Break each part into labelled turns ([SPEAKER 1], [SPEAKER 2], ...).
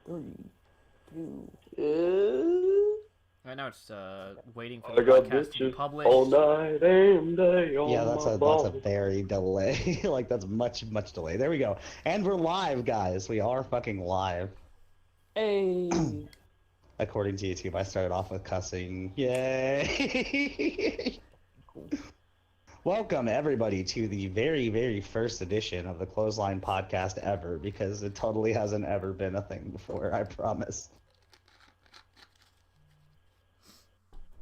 [SPEAKER 1] 3, 2.
[SPEAKER 2] Right now it's waiting for
[SPEAKER 3] I
[SPEAKER 2] the
[SPEAKER 3] got
[SPEAKER 2] podcast to be
[SPEAKER 3] bitches
[SPEAKER 2] published.
[SPEAKER 3] all night and day on
[SPEAKER 4] Yeah,
[SPEAKER 3] my
[SPEAKER 4] that's a
[SPEAKER 3] balls.
[SPEAKER 4] very delay. Like that's much delay. There we go. And we're live, guys. We are fucking live.
[SPEAKER 1] Hey.
[SPEAKER 4] According to YouTube, I started off with cussing. Yay!
[SPEAKER 1] Cool.
[SPEAKER 4] Welcome everybody to the very first edition of the Clothesline podcast ever, because it totally hasn't ever been a thing before, I promise.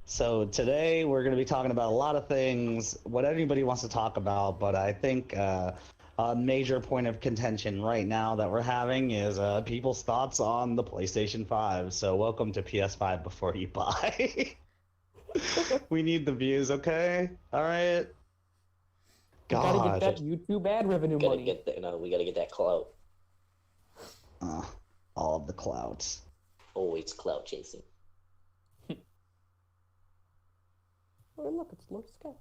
[SPEAKER 4] So today we're going to be talking about a lot of things, what anybody wants to talk about, but I think a major point of contention right now that we're having is people's thoughts on the PlayStation 5. So welcome to PS5 before you buy. We need the views, okay? All right.
[SPEAKER 1] Gotta get that
[SPEAKER 4] God.
[SPEAKER 1] YouTube ad revenue
[SPEAKER 5] Gotta
[SPEAKER 1] money.
[SPEAKER 5] get that. No, we gotta get that clout.
[SPEAKER 4] All of the clouds.
[SPEAKER 5] Always clout chasing.
[SPEAKER 1] Oh, look, it's Low Sketch.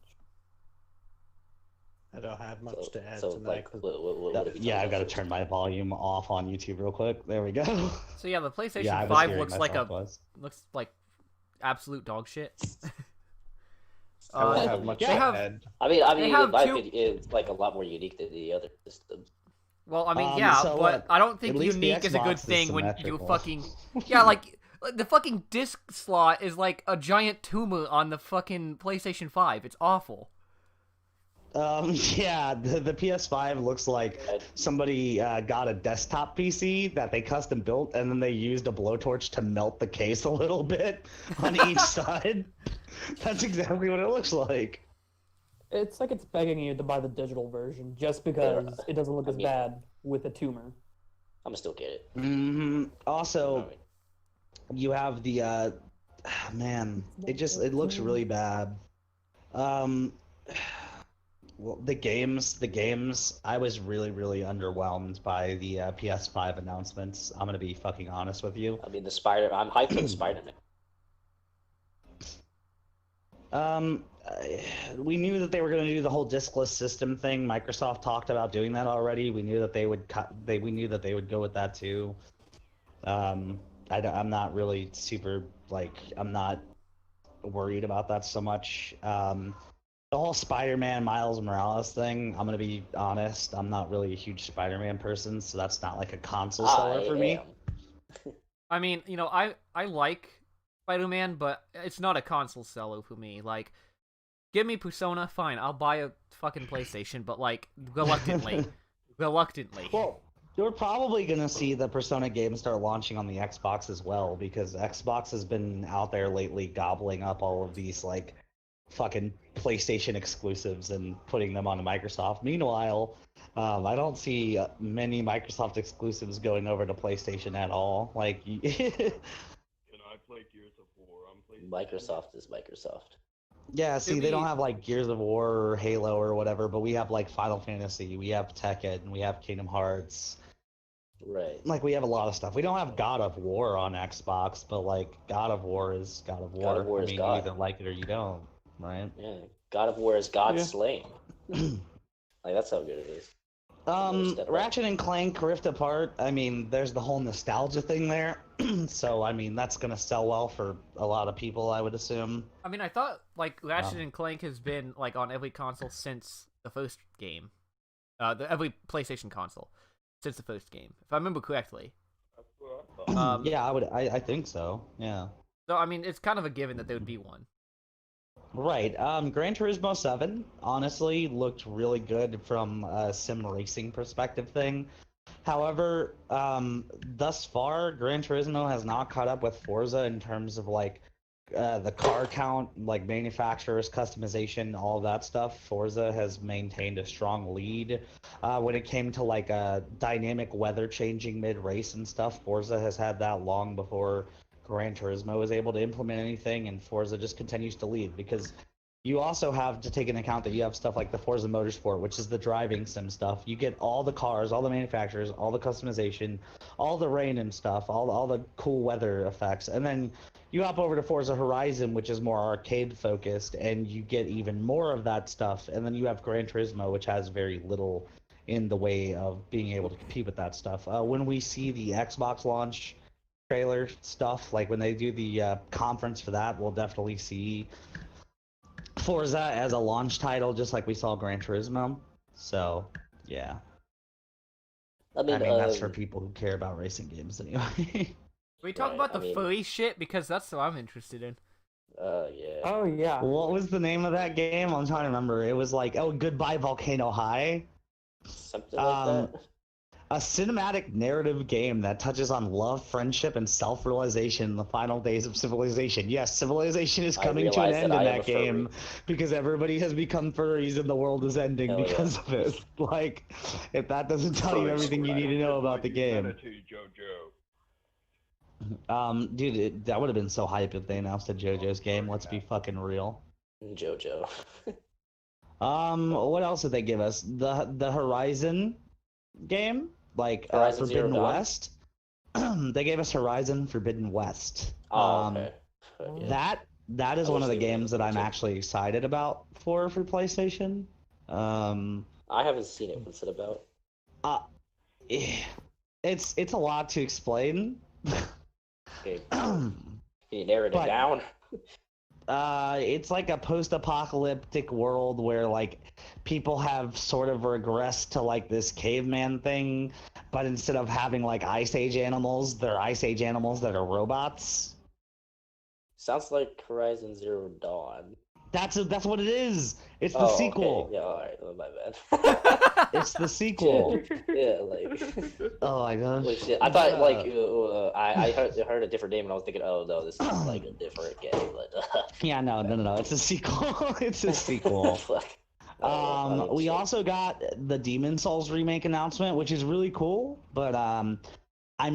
[SPEAKER 6] I don't have much
[SPEAKER 5] So,
[SPEAKER 6] to add
[SPEAKER 5] so
[SPEAKER 6] tonight.
[SPEAKER 5] like, what are we
[SPEAKER 4] Yeah, I've
[SPEAKER 5] talking
[SPEAKER 4] got to
[SPEAKER 5] about
[SPEAKER 4] turn my volume off on YouTube real quick. There we go.
[SPEAKER 2] So yeah, the PlayStation
[SPEAKER 4] Yeah, I was
[SPEAKER 2] 5
[SPEAKER 4] hearing
[SPEAKER 2] looks like
[SPEAKER 4] myself
[SPEAKER 2] looks like absolute dog shit.
[SPEAKER 6] I don't have much
[SPEAKER 2] they
[SPEAKER 6] to
[SPEAKER 2] have-
[SPEAKER 6] add.
[SPEAKER 5] I
[SPEAKER 2] They
[SPEAKER 5] mean,
[SPEAKER 2] have
[SPEAKER 5] in my
[SPEAKER 2] two-
[SPEAKER 5] opinion, it's like a lot more unique than the other systems.
[SPEAKER 2] Well, I mean, yeah,
[SPEAKER 4] so
[SPEAKER 2] but
[SPEAKER 4] look,
[SPEAKER 2] I don't think
[SPEAKER 4] at least the
[SPEAKER 2] unique is a good
[SPEAKER 4] Xbox is
[SPEAKER 2] thing when you
[SPEAKER 4] symmetrical.
[SPEAKER 2] fucking yeah, like the fucking disc slot is like a giant tumor on the fucking PlayStation 5. It's awful.
[SPEAKER 4] Yeah, the PS5 looks like somebody got a desktop PC that they custom built, and then they used a blowtorch to melt the case a little bit on each side. That's exactly what it looks like.
[SPEAKER 1] It's like it's begging you to buy the digital version just because it doesn't look
[SPEAKER 5] I
[SPEAKER 1] as
[SPEAKER 5] mean-
[SPEAKER 1] bad with a tumor.
[SPEAKER 5] I'm gonna still get it.
[SPEAKER 4] Also,
[SPEAKER 5] Alright.
[SPEAKER 4] you have the man. It looks really bad. Well, the games. I was really underwhelmed by the PS5 announcements. I'm gonna be fucking honest with you.
[SPEAKER 5] I mean, I'm hyped for the Spider-Man.
[SPEAKER 4] We knew that they were going to do the whole diskless system thing. Microsoft talked about doing that already. We knew that they would we knew that they would go with that too. I'm not really super I'm not worried about that so much. The whole Spider-Man Miles Morales thing, I'm gonna be honest, I'm not really a huge Spider-Man person, so that's not like a console seller for me.
[SPEAKER 2] I mean, you know, I like Spider-Man, but it's not a console seller for me. Like, give me Persona, fine, I'll buy a fucking PlayStation, but like reluctantly.
[SPEAKER 4] Well, you're probably gonna see the Persona game start launching on the Xbox as well, because Xbox has been out there lately gobbling up all of these like fucking PlayStation exclusives and putting them onto Microsoft. Meanwhile, I don't see many Microsoft exclusives going over to PlayStation at all. Like,
[SPEAKER 3] Can I play Gears of War on PlayStation?
[SPEAKER 5] Microsoft is Microsoft.
[SPEAKER 4] yeah, see, they don't
[SPEAKER 2] be-
[SPEAKER 4] have like Gears of War or Halo or whatever, but we have like Final Fantasy, we have Tekken, we have Kingdom Hearts.
[SPEAKER 5] Right.
[SPEAKER 4] Like, we have a lot of stuff. We don't have God of War on Xbox, but like God of War is God of War.
[SPEAKER 5] God of War
[SPEAKER 4] I
[SPEAKER 5] is
[SPEAKER 4] mean,
[SPEAKER 5] God.
[SPEAKER 4] you either like it or you don't, right?
[SPEAKER 5] Yeah. God of War is God
[SPEAKER 1] Yeah.
[SPEAKER 5] slain. Like that's how good it is. Step up.
[SPEAKER 4] Ratchet and Clank Rift Apart, I mean, there's the whole nostalgia thing there. So, I mean, that's going to sell well for a lot of people, I would assume.
[SPEAKER 2] I mean, I thought like Ratchet and Clank has been like on every console since the first game, every PlayStation console since the first game, if I remember correctly.
[SPEAKER 3] That's what I thought.
[SPEAKER 4] Yeah, I think so, yeah.
[SPEAKER 2] So I mean, it's kind of a given that there would be one.
[SPEAKER 4] Right, Gran Turismo 7, honestly, looked really good from a sim racing perspective thing. However, thus far, Gran Turismo has not caught up with Forza in terms of, like, the car count, like, manufacturers, customization, all of that stuff. Forza has maintained a strong lead. When it came to, like, dynamic weather changing mid-race and stuff, Forza has had that long before Gran Turismo was able to implement anything, and Forza just continues to lead, because you also have to take into account that you have stuff like the Forza Motorsport, which is the driving sim stuff. You get all the cars, all the manufacturers, all the customization, all the rain and stuff, all the cool weather effects, and then you hop over to Forza Horizon, which is more arcade focused, and you get even more of that stuff. And then you have Gran Turismo, which has very little in the way of being able to compete with that stuff. When we see the Xbox launch trailer stuff, like when they do the conference for that, we'll definitely see Forza as a launch title, just like we saw Gran Turismo. So, yeah.
[SPEAKER 5] I mean,
[SPEAKER 4] That's for people who care about racing games anyway.
[SPEAKER 2] Can we talk
[SPEAKER 5] Right,
[SPEAKER 2] about the
[SPEAKER 5] I mean-
[SPEAKER 2] furry shit? Because that's what I'm interested in.
[SPEAKER 5] yeah.
[SPEAKER 1] Oh yeah.
[SPEAKER 4] What was the name of that game? I'm trying to remember. It was like, oh, Goodbye Volcano High.
[SPEAKER 5] Something like that.
[SPEAKER 4] A cinematic narrative game that touches on love, friendship, and self-realization in the final days of civilization. Yes, civilization is
[SPEAKER 5] I
[SPEAKER 4] coming to an
[SPEAKER 5] realize
[SPEAKER 4] end
[SPEAKER 5] that
[SPEAKER 4] in
[SPEAKER 5] I am
[SPEAKER 4] that
[SPEAKER 5] a furry.
[SPEAKER 4] game because everybody has become furries and the world is ending
[SPEAKER 5] Hell yeah.
[SPEAKER 4] because of it. Like, if that doesn't tell you everything you need to know about the game.
[SPEAKER 3] Humanity, JoJo.
[SPEAKER 4] Dude, that would have been so hype if they announced a JoJo's game. Let's be fucking real.
[SPEAKER 5] JoJo.
[SPEAKER 4] What else did they give us? The Horizon game, like
[SPEAKER 5] Horizon Zero
[SPEAKER 4] Forbidden
[SPEAKER 5] Dawn?
[SPEAKER 4] West. They gave us Horizon Forbidden West.
[SPEAKER 5] Oh, okay. Yeah.
[SPEAKER 4] That is
[SPEAKER 5] I
[SPEAKER 4] one
[SPEAKER 5] wish
[SPEAKER 4] of the
[SPEAKER 5] they would've
[SPEAKER 4] games that I'm
[SPEAKER 5] too.
[SPEAKER 4] actually excited about for PlayStation.
[SPEAKER 5] I haven't seen it. What's it about?
[SPEAKER 4] It's a lot to explain.
[SPEAKER 5] Okay. Can you narrow it
[SPEAKER 4] But-
[SPEAKER 5] down?
[SPEAKER 4] It's like a post-apocalyptic world where like people have sort of regressed to like this caveman thing, but instead of having like Ice Age animals, they're Ice Age animals that are robots.
[SPEAKER 5] Sounds like Horizon Zero Dawn.
[SPEAKER 4] That's what it is. It's the
[SPEAKER 5] Oh,
[SPEAKER 4] sequel.
[SPEAKER 5] Okay. Yeah, alright. Oh, my bad.
[SPEAKER 4] It's the sequel.
[SPEAKER 5] Yeah, like...
[SPEAKER 4] Oh my gosh.
[SPEAKER 5] Holy shit. I thought, like, I heard a different name, and I was thinking, oh, no, this is, like, a different game, but...
[SPEAKER 4] Yeah, no. It's a sequel. It's a sequel.
[SPEAKER 5] Fuck.
[SPEAKER 4] We also got the Demon Souls remake announcement, which is really cool, but I'm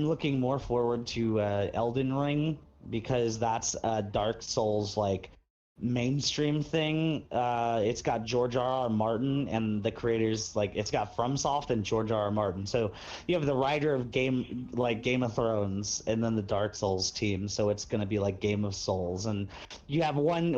[SPEAKER 4] looking more forward to Elden Ring because that's a Dark Souls like mainstream thing. It's got George R.R. Martin and the creators, like it's got FromSoft and George R.R. Martin. So you have the writer of Game of Thrones and then the Dark Souls team. So it's gonna be like Game of Souls, and you have one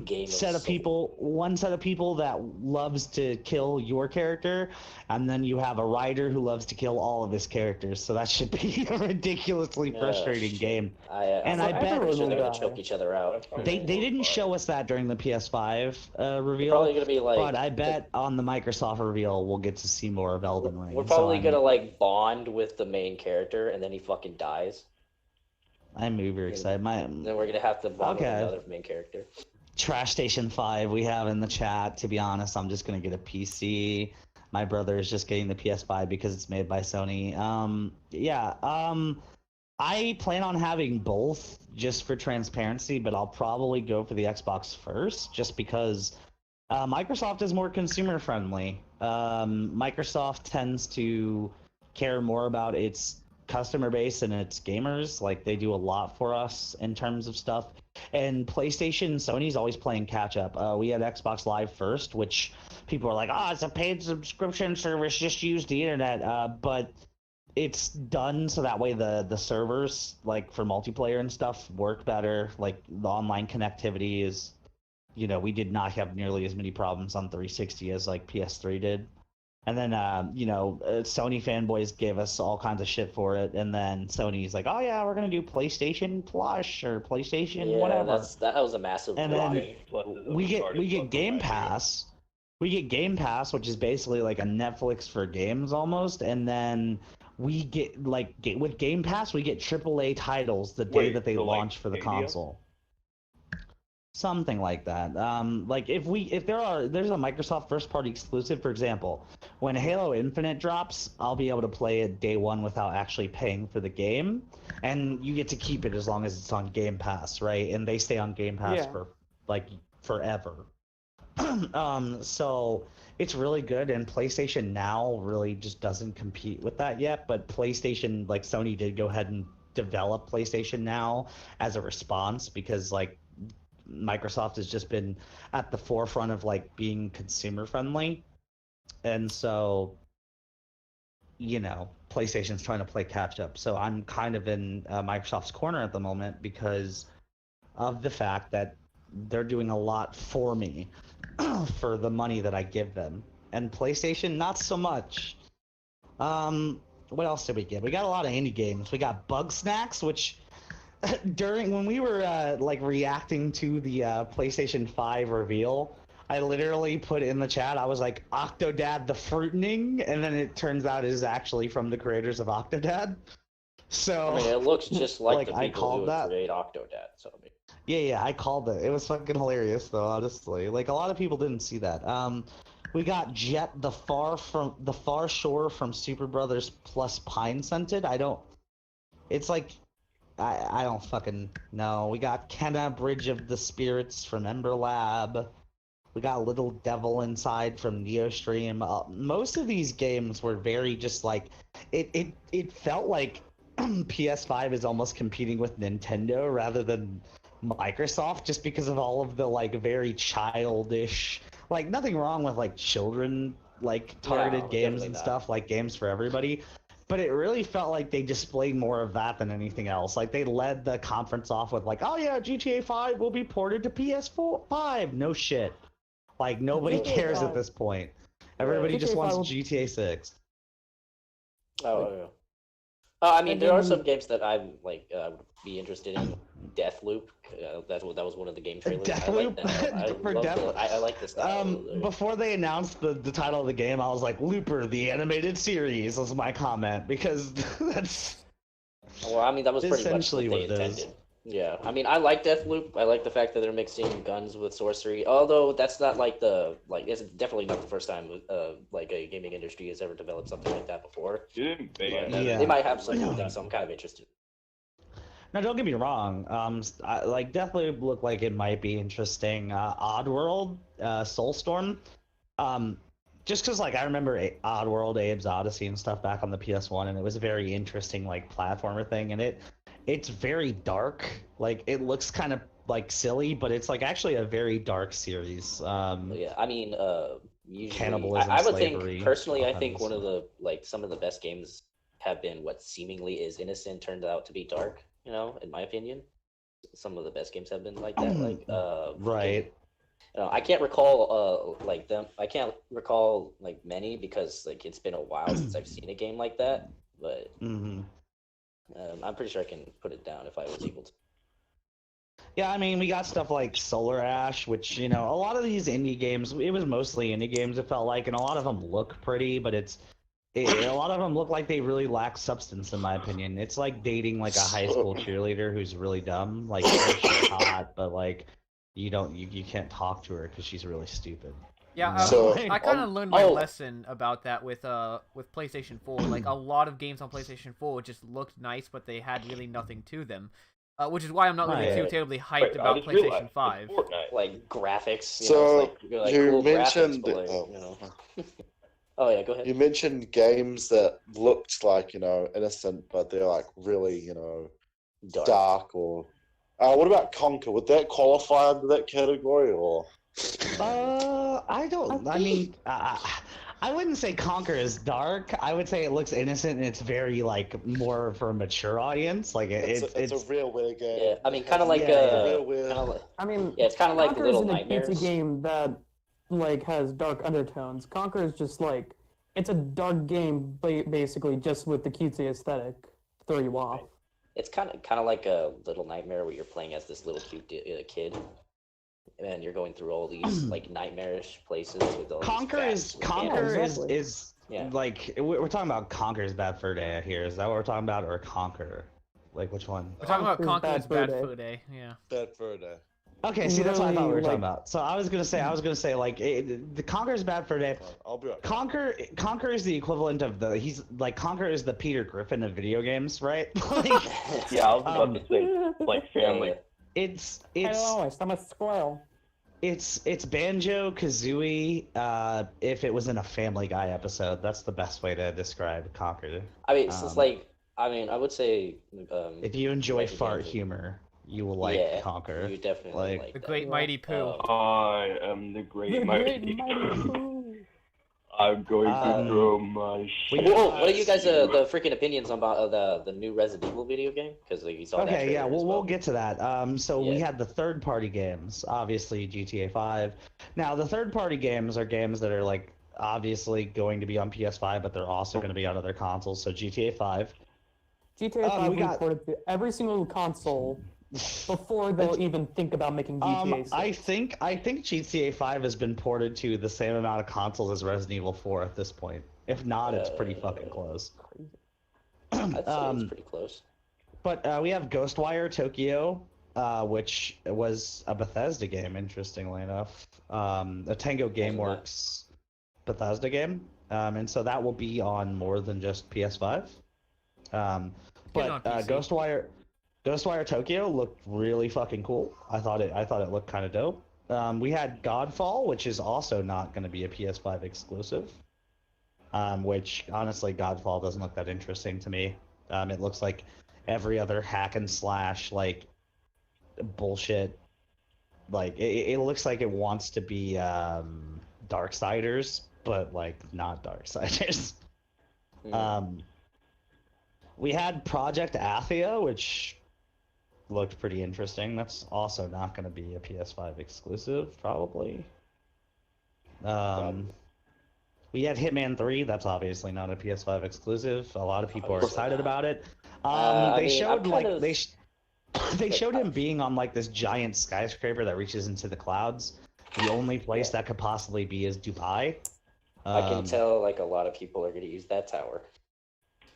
[SPEAKER 5] Game of
[SPEAKER 4] set of
[SPEAKER 5] Souls.
[SPEAKER 4] people that loves to kill your character, and then you have a writer who loves to kill all of his characters. So that should be a ridiculously frustrating
[SPEAKER 5] shit.
[SPEAKER 4] game.
[SPEAKER 5] And
[SPEAKER 4] I
[SPEAKER 5] I
[SPEAKER 4] bet-
[SPEAKER 5] bet they're gonna
[SPEAKER 1] guy.
[SPEAKER 5] choke each other out.
[SPEAKER 4] They didn't show us that during the PS5 reveal,
[SPEAKER 5] Probably gonna be like...
[SPEAKER 4] but I bet on the Microsoft reveal we'll get to see more of Elden Ring.
[SPEAKER 5] We're
[SPEAKER 4] so
[SPEAKER 5] probably
[SPEAKER 4] I'm-
[SPEAKER 5] gonna, like, bond with the main character, and then he fucking dies.
[SPEAKER 4] I'm uber excited. My
[SPEAKER 5] Then we're gonna have to bond with
[SPEAKER 4] Okay.
[SPEAKER 5] another main character.
[SPEAKER 4] Trash Station 5 we have in the chat. To be honest, I'm just gonna get a PC. My brother is just getting the PS5 because it's made by Sony. I plan on having both just for transparency, but I'll probably go for the Xbox first just because Microsoft is more consumer friendly. Microsoft tends to care more about its customer base and its gamers. Like they do a lot for us in terms of stuff. And PlayStation, Sony's always playing catch up. We had Xbox Live first, which people are like, "Oh, it's a paid subscription service. Just use the internet." But it's done so that way the servers, like for multiplayer and stuff, work better. Like the online connectivity is, we did not have nearly as many problems on 360 as like PS3 did. And then, Sony fanboys gave us all kinds of shit for it. And then Sony's like, oh yeah, we're going to do PlayStation Plus or PlayStation whatever.
[SPEAKER 5] that was a massive
[SPEAKER 4] And
[SPEAKER 5] block.
[SPEAKER 4] then we get Game Pass. We get Game Pass, which is basically like a Netflix for games almost. And then we get with Game Pass, we get AAA titles the day
[SPEAKER 3] Wait,
[SPEAKER 4] that they
[SPEAKER 3] so, like,
[SPEAKER 4] launch for the
[SPEAKER 3] Stadia?
[SPEAKER 4] console. Something like that. Like if there's a Microsoft first party exclusive, for example, when Halo Infinite drops, I'll be able to play it day one without actually paying for the game, and you get to keep it as long as it's on Game Pass, right? And they stay on Game Pass
[SPEAKER 1] Yeah.
[SPEAKER 4] for like forever. So it's really good, and PlayStation Now really just doesn't compete with that yet. But PlayStation, like Sony, did go ahead and develop PlayStation Now as a response because like Microsoft has just been at the forefront of like being consumer friendly, and so PlayStation's trying to play catch up. So I'm kind of in Microsoft's corner at the moment because of the fact that they're doing a lot for me for the money that I give them, and PlayStation not so much. what else did we get? We got a lot of indie games. We got Bug Snacks, which when we were like reacting to the PlayStation 5 reveal, I literally put in the chat, I was like, Octodad the Fruitening, and then it turns out it is actually from the creators of Octodad. So
[SPEAKER 5] I mean, it looks just like the
[SPEAKER 4] I
[SPEAKER 5] people
[SPEAKER 4] called
[SPEAKER 5] who would
[SPEAKER 4] that.
[SPEAKER 5] create Octodad. So I mean,
[SPEAKER 4] Yeah, I called it. It was fucking hilarious, though. Honestly, like a lot of people didn't see that. We got Jet the Far Shore from Super Brothers plus Pine Scented. It's like I don't fucking know. We got Kenna Bridge of the Spirits from Ember Lab. We got Little Devil Inside from Neostream. Most of these games were very just like it felt like PS5 is almost competing with Nintendo rather than Microsoft, just because of all of the like very childish, like nothing wrong with like children like targeted games and stuff, like games for everybody, but it really felt like they displayed more of that than anything else. Like they led the conference off with like, oh yeah, GTA 5 will be ported to PS4 5. No shit. Like nobody
[SPEAKER 1] GTA
[SPEAKER 4] cares
[SPEAKER 1] 5.
[SPEAKER 4] at this point. Everybody just
[SPEAKER 1] GTA
[SPEAKER 4] wants
[SPEAKER 1] 5
[SPEAKER 4] GTA 6.
[SPEAKER 5] oh yeah. I mean, there are some games that I'm like would be interested in. Deathloop. That was one of the game trailers.
[SPEAKER 4] Deathloop?
[SPEAKER 5] I like this style.
[SPEAKER 4] Before they announced the title of the game, I was like, Looper, the animated series, was my comment, because that's
[SPEAKER 5] Well, I mean, that was pretty much what
[SPEAKER 4] essentially
[SPEAKER 5] they
[SPEAKER 4] what it is.
[SPEAKER 5] intended. Yeah, I mean, I like Deathloop. I like the fact that they're mixing guns with sorcery. Although that's not it's definitely not the first time like a gaming industry has ever developed something like that before.
[SPEAKER 3] You didn't ban
[SPEAKER 5] But,
[SPEAKER 3] that.
[SPEAKER 4] Yeah.
[SPEAKER 5] They might have some kind of interest in.
[SPEAKER 4] Now, don't get me wrong. Like Deathloop looked like it might be interesting. Oddworld, Soulstorm. Just because like I remember Oddworld, Abe's Odyssey, and stuff back on the PS1, and it was a very interesting like platformer thing, and it's very dark. Like it looks kind of like silly, but it's like actually a very dark series.
[SPEAKER 5] Yeah, I mean, usually,
[SPEAKER 4] Cannibalism,
[SPEAKER 5] I would
[SPEAKER 4] slavery,
[SPEAKER 5] think personally, I
[SPEAKER 4] all
[SPEAKER 5] think
[SPEAKER 4] kinds
[SPEAKER 5] one
[SPEAKER 4] of
[SPEAKER 5] of the some of the best games have been what seemingly is innocent turned out to be dark. You know, in my opinion, some of the best games have been like that. Like,
[SPEAKER 4] right.
[SPEAKER 5] I can't recall like them. I can't recall like many because like it's been a while since I've seen a game like that. But
[SPEAKER 4] Mm-hmm.
[SPEAKER 5] I'm pretty sure I can put it down if I was able to.
[SPEAKER 4] Yeah, I mean, we got stuff like Solar Ash, which, you know, a lot of these indie games, it was mostly indie games, it felt like, and a lot of them look pretty, but a lot of them look like they really lack substance, in my opinion. It's like dating, like, a high school cheerleader who's really dumb. Like, she's hot, but, like, you can't talk to her because she's really stupid.
[SPEAKER 2] Yeah,
[SPEAKER 6] So-
[SPEAKER 2] I kind of learned my lesson about that with PlayStation 4. Like a lot of games on PlayStation 4 just looked nice, but they had really nothing to them. Which is why I'm not really
[SPEAKER 4] Right.
[SPEAKER 2] too terribly hyped
[SPEAKER 3] I
[SPEAKER 2] about
[SPEAKER 3] just
[SPEAKER 2] PlayStation
[SPEAKER 3] realized,
[SPEAKER 2] 5.
[SPEAKER 3] it's Fortnite.
[SPEAKER 5] Like graphics.
[SPEAKER 6] So,
[SPEAKER 5] like
[SPEAKER 6] you
[SPEAKER 5] cool
[SPEAKER 6] mentioned-
[SPEAKER 5] graphics, but, like, Oh yeah, go ahead.
[SPEAKER 6] You mentioned games that looked like, innocent, but they're like really, dark or. What about Conquer? Would that qualify under that category or?
[SPEAKER 4] I don't. I mean, I wouldn't say Conquer is dark. I would say it looks innocent and it's very like more for a mature audience. Like
[SPEAKER 6] It's a real weird game.
[SPEAKER 5] Yeah, I mean, kind of like
[SPEAKER 6] real weird.
[SPEAKER 5] kinda like,
[SPEAKER 1] I mean,
[SPEAKER 5] yeah, it's kind of like
[SPEAKER 1] Conker's
[SPEAKER 5] Little
[SPEAKER 1] in a
[SPEAKER 5] Nightmares.
[SPEAKER 1] cutesy game that like has dark undertones. Conker is just like it's a dark game, basically just with the cutesy aesthetic to throw you off.
[SPEAKER 5] It's kind of like a Little Nightmare where you're playing as this little cute kid, and you're going through all these like nightmarish places with all
[SPEAKER 4] Conquer
[SPEAKER 5] these
[SPEAKER 4] is
[SPEAKER 5] bats.
[SPEAKER 4] Conquer
[SPEAKER 1] Yeah,
[SPEAKER 4] is
[SPEAKER 1] exactly.
[SPEAKER 4] is
[SPEAKER 5] Yeah.
[SPEAKER 4] like we're talking about Conquer's Bad Fur Day here. Is that what we're talking about, or Conquer? Like which one?
[SPEAKER 2] We're talking about
[SPEAKER 1] Conker's
[SPEAKER 2] Conker's
[SPEAKER 1] Bad
[SPEAKER 2] Bad
[SPEAKER 1] Fur
[SPEAKER 2] Fur Day. Yeah.
[SPEAKER 6] Bad Fur Day.
[SPEAKER 4] Okay, see that's what I thought we were
[SPEAKER 1] Really,
[SPEAKER 4] talking
[SPEAKER 1] like-
[SPEAKER 4] about. So I was gonna say like the Conquer's Bad Fur Day.
[SPEAKER 6] I'll be right back.
[SPEAKER 4] Conquer is the equivalent of he's like Conquer is the Peter Griffin of video games, right? Like,
[SPEAKER 3] Yeah, I was about to say, like, family.
[SPEAKER 4] it's
[SPEAKER 1] I don't know. I'm a squirrel.
[SPEAKER 4] it's Banjo Kazooie. If it was in a Family Guy episode, that's the best way to describe Conquer.
[SPEAKER 5] I mean, it's like I would say
[SPEAKER 4] If you enjoy
[SPEAKER 5] like a
[SPEAKER 4] fart
[SPEAKER 5] game-
[SPEAKER 4] humor, you will like
[SPEAKER 5] yeah,
[SPEAKER 4] Conquer.
[SPEAKER 5] you definitely
[SPEAKER 4] like-
[SPEAKER 5] like
[SPEAKER 2] The
[SPEAKER 5] that.
[SPEAKER 2] Great Mighty Pooh.
[SPEAKER 3] I am the great
[SPEAKER 1] The
[SPEAKER 3] mighty.
[SPEAKER 1] great mighty Pooh.
[SPEAKER 3] I'm going to throw my shit.
[SPEAKER 5] Whoa, what are you guys
[SPEAKER 3] at
[SPEAKER 5] the freaking opinions about the new Resident Evil video game? Because like, you saw that.
[SPEAKER 4] Okay, yeah,
[SPEAKER 5] trailer as
[SPEAKER 4] we'll get to that. So we
[SPEAKER 5] Yeah.
[SPEAKER 4] had the third-party games, obviously GTA 5. Now, the third-party games are games that are like obviously going to be on PS5, but they're also going to be on other consoles. So GTA 5.
[SPEAKER 1] GTA 5
[SPEAKER 4] we
[SPEAKER 1] will
[SPEAKER 4] got-
[SPEAKER 1] be ported to every single console before they'll even think about making GTA 6.
[SPEAKER 4] I think GTA 5 has been ported to the same amount of consoles as Resident Evil 4 at this point. If not, it's pretty fucking close.
[SPEAKER 5] I'd say it's pretty close.
[SPEAKER 4] But we have Ghostwire Tokyo, which was a Bethesda game, interestingly enough. A Tango Gameworks Bethesda game. And so that will be on more than just PS5. But Ghostwire Tokyo looked really fucking cool. I thought it looked kind of dope. We had Godfall, which is also not going to be a PS5 exclusive. Which honestly, Godfall doesn't look that interesting to me. It looks like every other hack and slash like bullshit. Like it looks like it wants to be Darksiders, but like not Darksiders. We had Project Athia, which looked pretty interesting. That's also not going to be a PS5 exclusive, probably. We had Hitman 3. That's obviously not a PS5 exclusive. A lot of people are excited about it. They showed him being on like this giant skyscraper that reaches into the clouds. The only place that could possibly be is Dubai.
[SPEAKER 5] I can tell like a lot of people are going to use that tower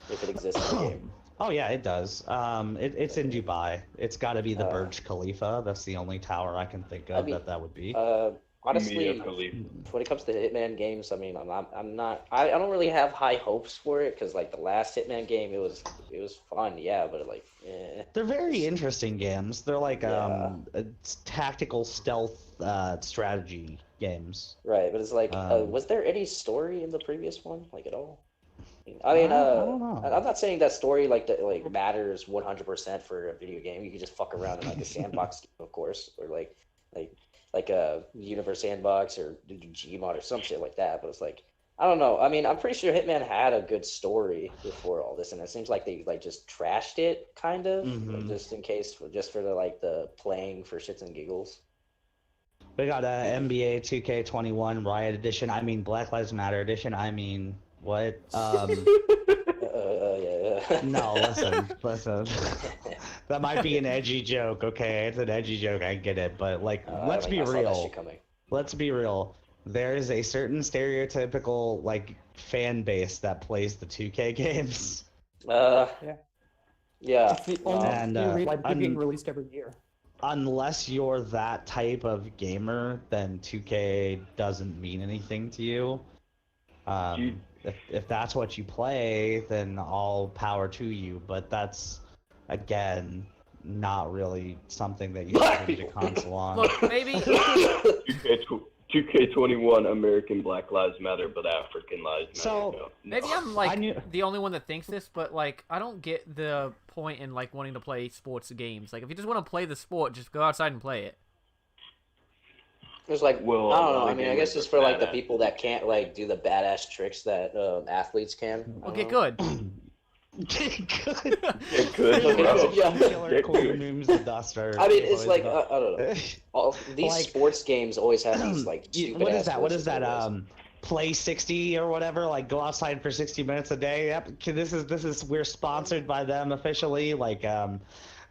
[SPEAKER 5] if it exists in the game.
[SPEAKER 4] Oh yeah, it does. It's in Dubai. It's got to be the Burj Khalifa. That's the only tower I can think of that would be.
[SPEAKER 5] Honestly, when it comes to Hitman games, I mean, I don't really have high hopes for it because like the last Hitman game, it was fun, yeah, but like,
[SPEAKER 4] they're very interesting games. They're like tactical stealth strategy games.
[SPEAKER 5] Right, but it's like, was there any story in the previous one, like at all? I mean,
[SPEAKER 4] I don't know.
[SPEAKER 5] I'm not saying that story like matters 100% for a video game. You can just fuck around in like a sandbox game, of course, or like a Universe Sandbox or Gmod or some shit like that. But it's like, I don't know. I mean, I'm pretty sure Hitman had a good story before all this, and it seems like they like just trashed it, kind of, like, just in case, for the playing for shits and giggles.
[SPEAKER 4] We got NBA 2K21 Riot Edition. I mean, Black Lives Matter Edition. I mean, what? No, listen. That might be an edgy joke, okay? It's an edgy joke, I get it, but like, let's be real. Let's be real. There is a certain stereotypical like fan base that plays the 2K games.
[SPEAKER 5] Yeah.
[SPEAKER 1] It's the only being released every year.
[SPEAKER 4] Unless you're that type of gamer, then 2K doesn't mean anything to you. If that's what you play, then all power to you. But that's, again, not really something that you can change a console on.
[SPEAKER 2] Look, maybe
[SPEAKER 3] 2K21 American Black Lives Matter, but African Lives Matter.
[SPEAKER 4] So
[SPEAKER 2] maybe I'm like the only one that thinks this, but like I don't get the point in like wanting to play sports games. Like if you just want to play the sport, just go outside and play it.
[SPEAKER 5] It's like, well, I don't know. I mean, I guess it's for like the people that can't like do the badass tricks that athletes can.
[SPEAKER 2] Well, get good.
[SPEAKER 4] Get
[SPEAKER 3] good.
[SPEAKER 4] Cool memes and duster.
[SPEAKER 5] I mean, it's like I don't know. These like, sports games always have these like stupid.
[SPEAKER 4] What is that? What is that? Play 60 or whatever. Like go outside for 60 minutes a day. Yep. This is we're sponsored by them officially. Like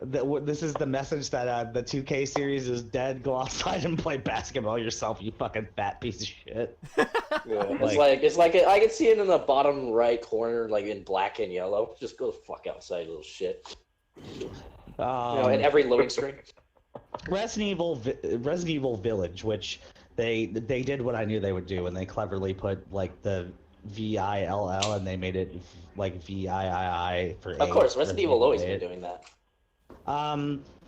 [SPEAKER 4] this is the message that the 2K series is dead. Go outside and play basketball yourself, you fucking fat piece of shit.
[SPEAKER 5] Yeah, it's like I can see it in the bottom right corner, like in black and yellow. Just go the fuck outside, little shit. In every loading screen.
[SPEAKER 4] Resident Evil Village, which they did what I knew they would do, and they cleverly put like the VILL and they made it like VIII for.
[SPEAKER 5] Of course, Resident Evil always been doing that.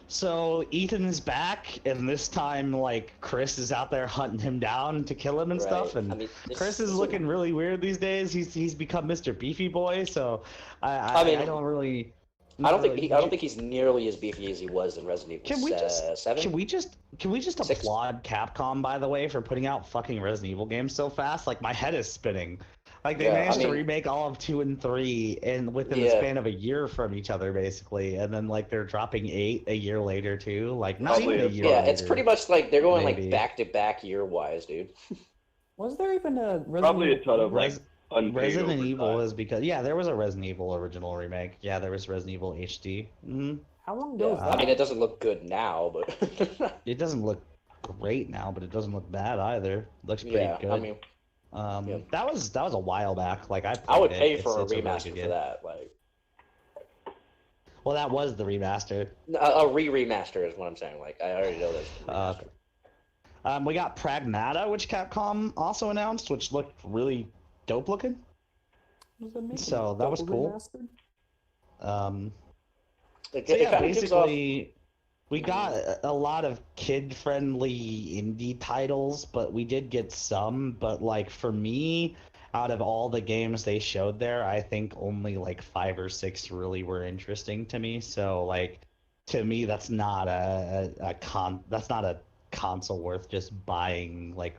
[SPEAKER 4] So Ethan is back, and this time, like, Chris is out there hunting him down to kill him and stuff, and I mean, Chris is looking really weird these days. He's become Mr. Beefy Boy, so I don't really.
[SPEAKER 5] I don't think he's nearly as beefy as he was in Resident Evil 7.
[SPEAKER 4] Can we just applaud Capcom, by the way, for putting out fucking Resident Evil games so fast? Like, my head is spinning. Like, they managed to remake all of 2 and 3 within the span of a year from each other, basically. And then, like, they're dropping 8 a year later, too. Like, not even a year later.
[SPEAKER 5] It's pretty much like they're going, like, back-to-back year-wise, dude.
[SPEAKER 1] Was there even a
[SPEAKER 3] Probably a ton of
[SPEAKER 1] Evil?
[SPEAKER 3] like unpaid
[SPEAKER 4] Resident Evil
[SPEAKER 3] overtime.
[SPEAKER 4] is because there was a Resident Evil original remake. Yeah, there was Resident Evil HD.
[SPEAKER 1] How long ago
[SPEAKER 5] Yeah,
[SPEAKER 1] was
[SPEAKER 5] I
[SPEAKER 1] that?
[SPEAKER 5] mean, it doesn't look good now, but
[SPEAKER 4] It doesn't look great now, but it doesn't look bad either. Looks pretty
[SPEAKER 5] yeah,
[SPEAKER 4] good.
[SPEAKER 5] I mean, yeah.
[SPEAKER 4] That was a while back. Like I
[SPEAKER 5] I would
[SPEAKER 4] played
[SPEAKER 5] pay
[SPEAKER 4] it.
[SPEAKER 5] for a
[SPEAKER 4] It's really
[SPEAKER 5] remaster
[SPEAKER 4] good
[SPEAKER 5] for
[SPEAKER 4] game.
[SPEAKER 5] that. Like,
[SPEAKER 4] Well, that was the remaster.
[SPEAKER 5] a remaster is what I'm saying. Like, I already know that's a
[SPEAKER 4] Uh,
[SPEAKER 5] remaster.
[SPEAKER 4] We got Pragmata, which Capcom also announced, which looked really dope looking.
[SPEAKER 1] Was it making
[SPEAKER 4] So that was
[SPEAKER 1] double
[SPEAKER 4] cool.
[SPEAKER 1] remastered?
[SPEAKER 5] It,
[SPEAKER 4] So
[SPEAKER 5] it
[SPEAKER 4] yeah,
[SPEAKER 5] kind of gives off.
[SPEAKER 4] basically, we got a lot of kid-friendly indie titles, but we did get some. But like for me, out of all the games they showed there, I think only like 5 or 6 really were interesting to me. So like, to me, that's not that's not a console worth just buying like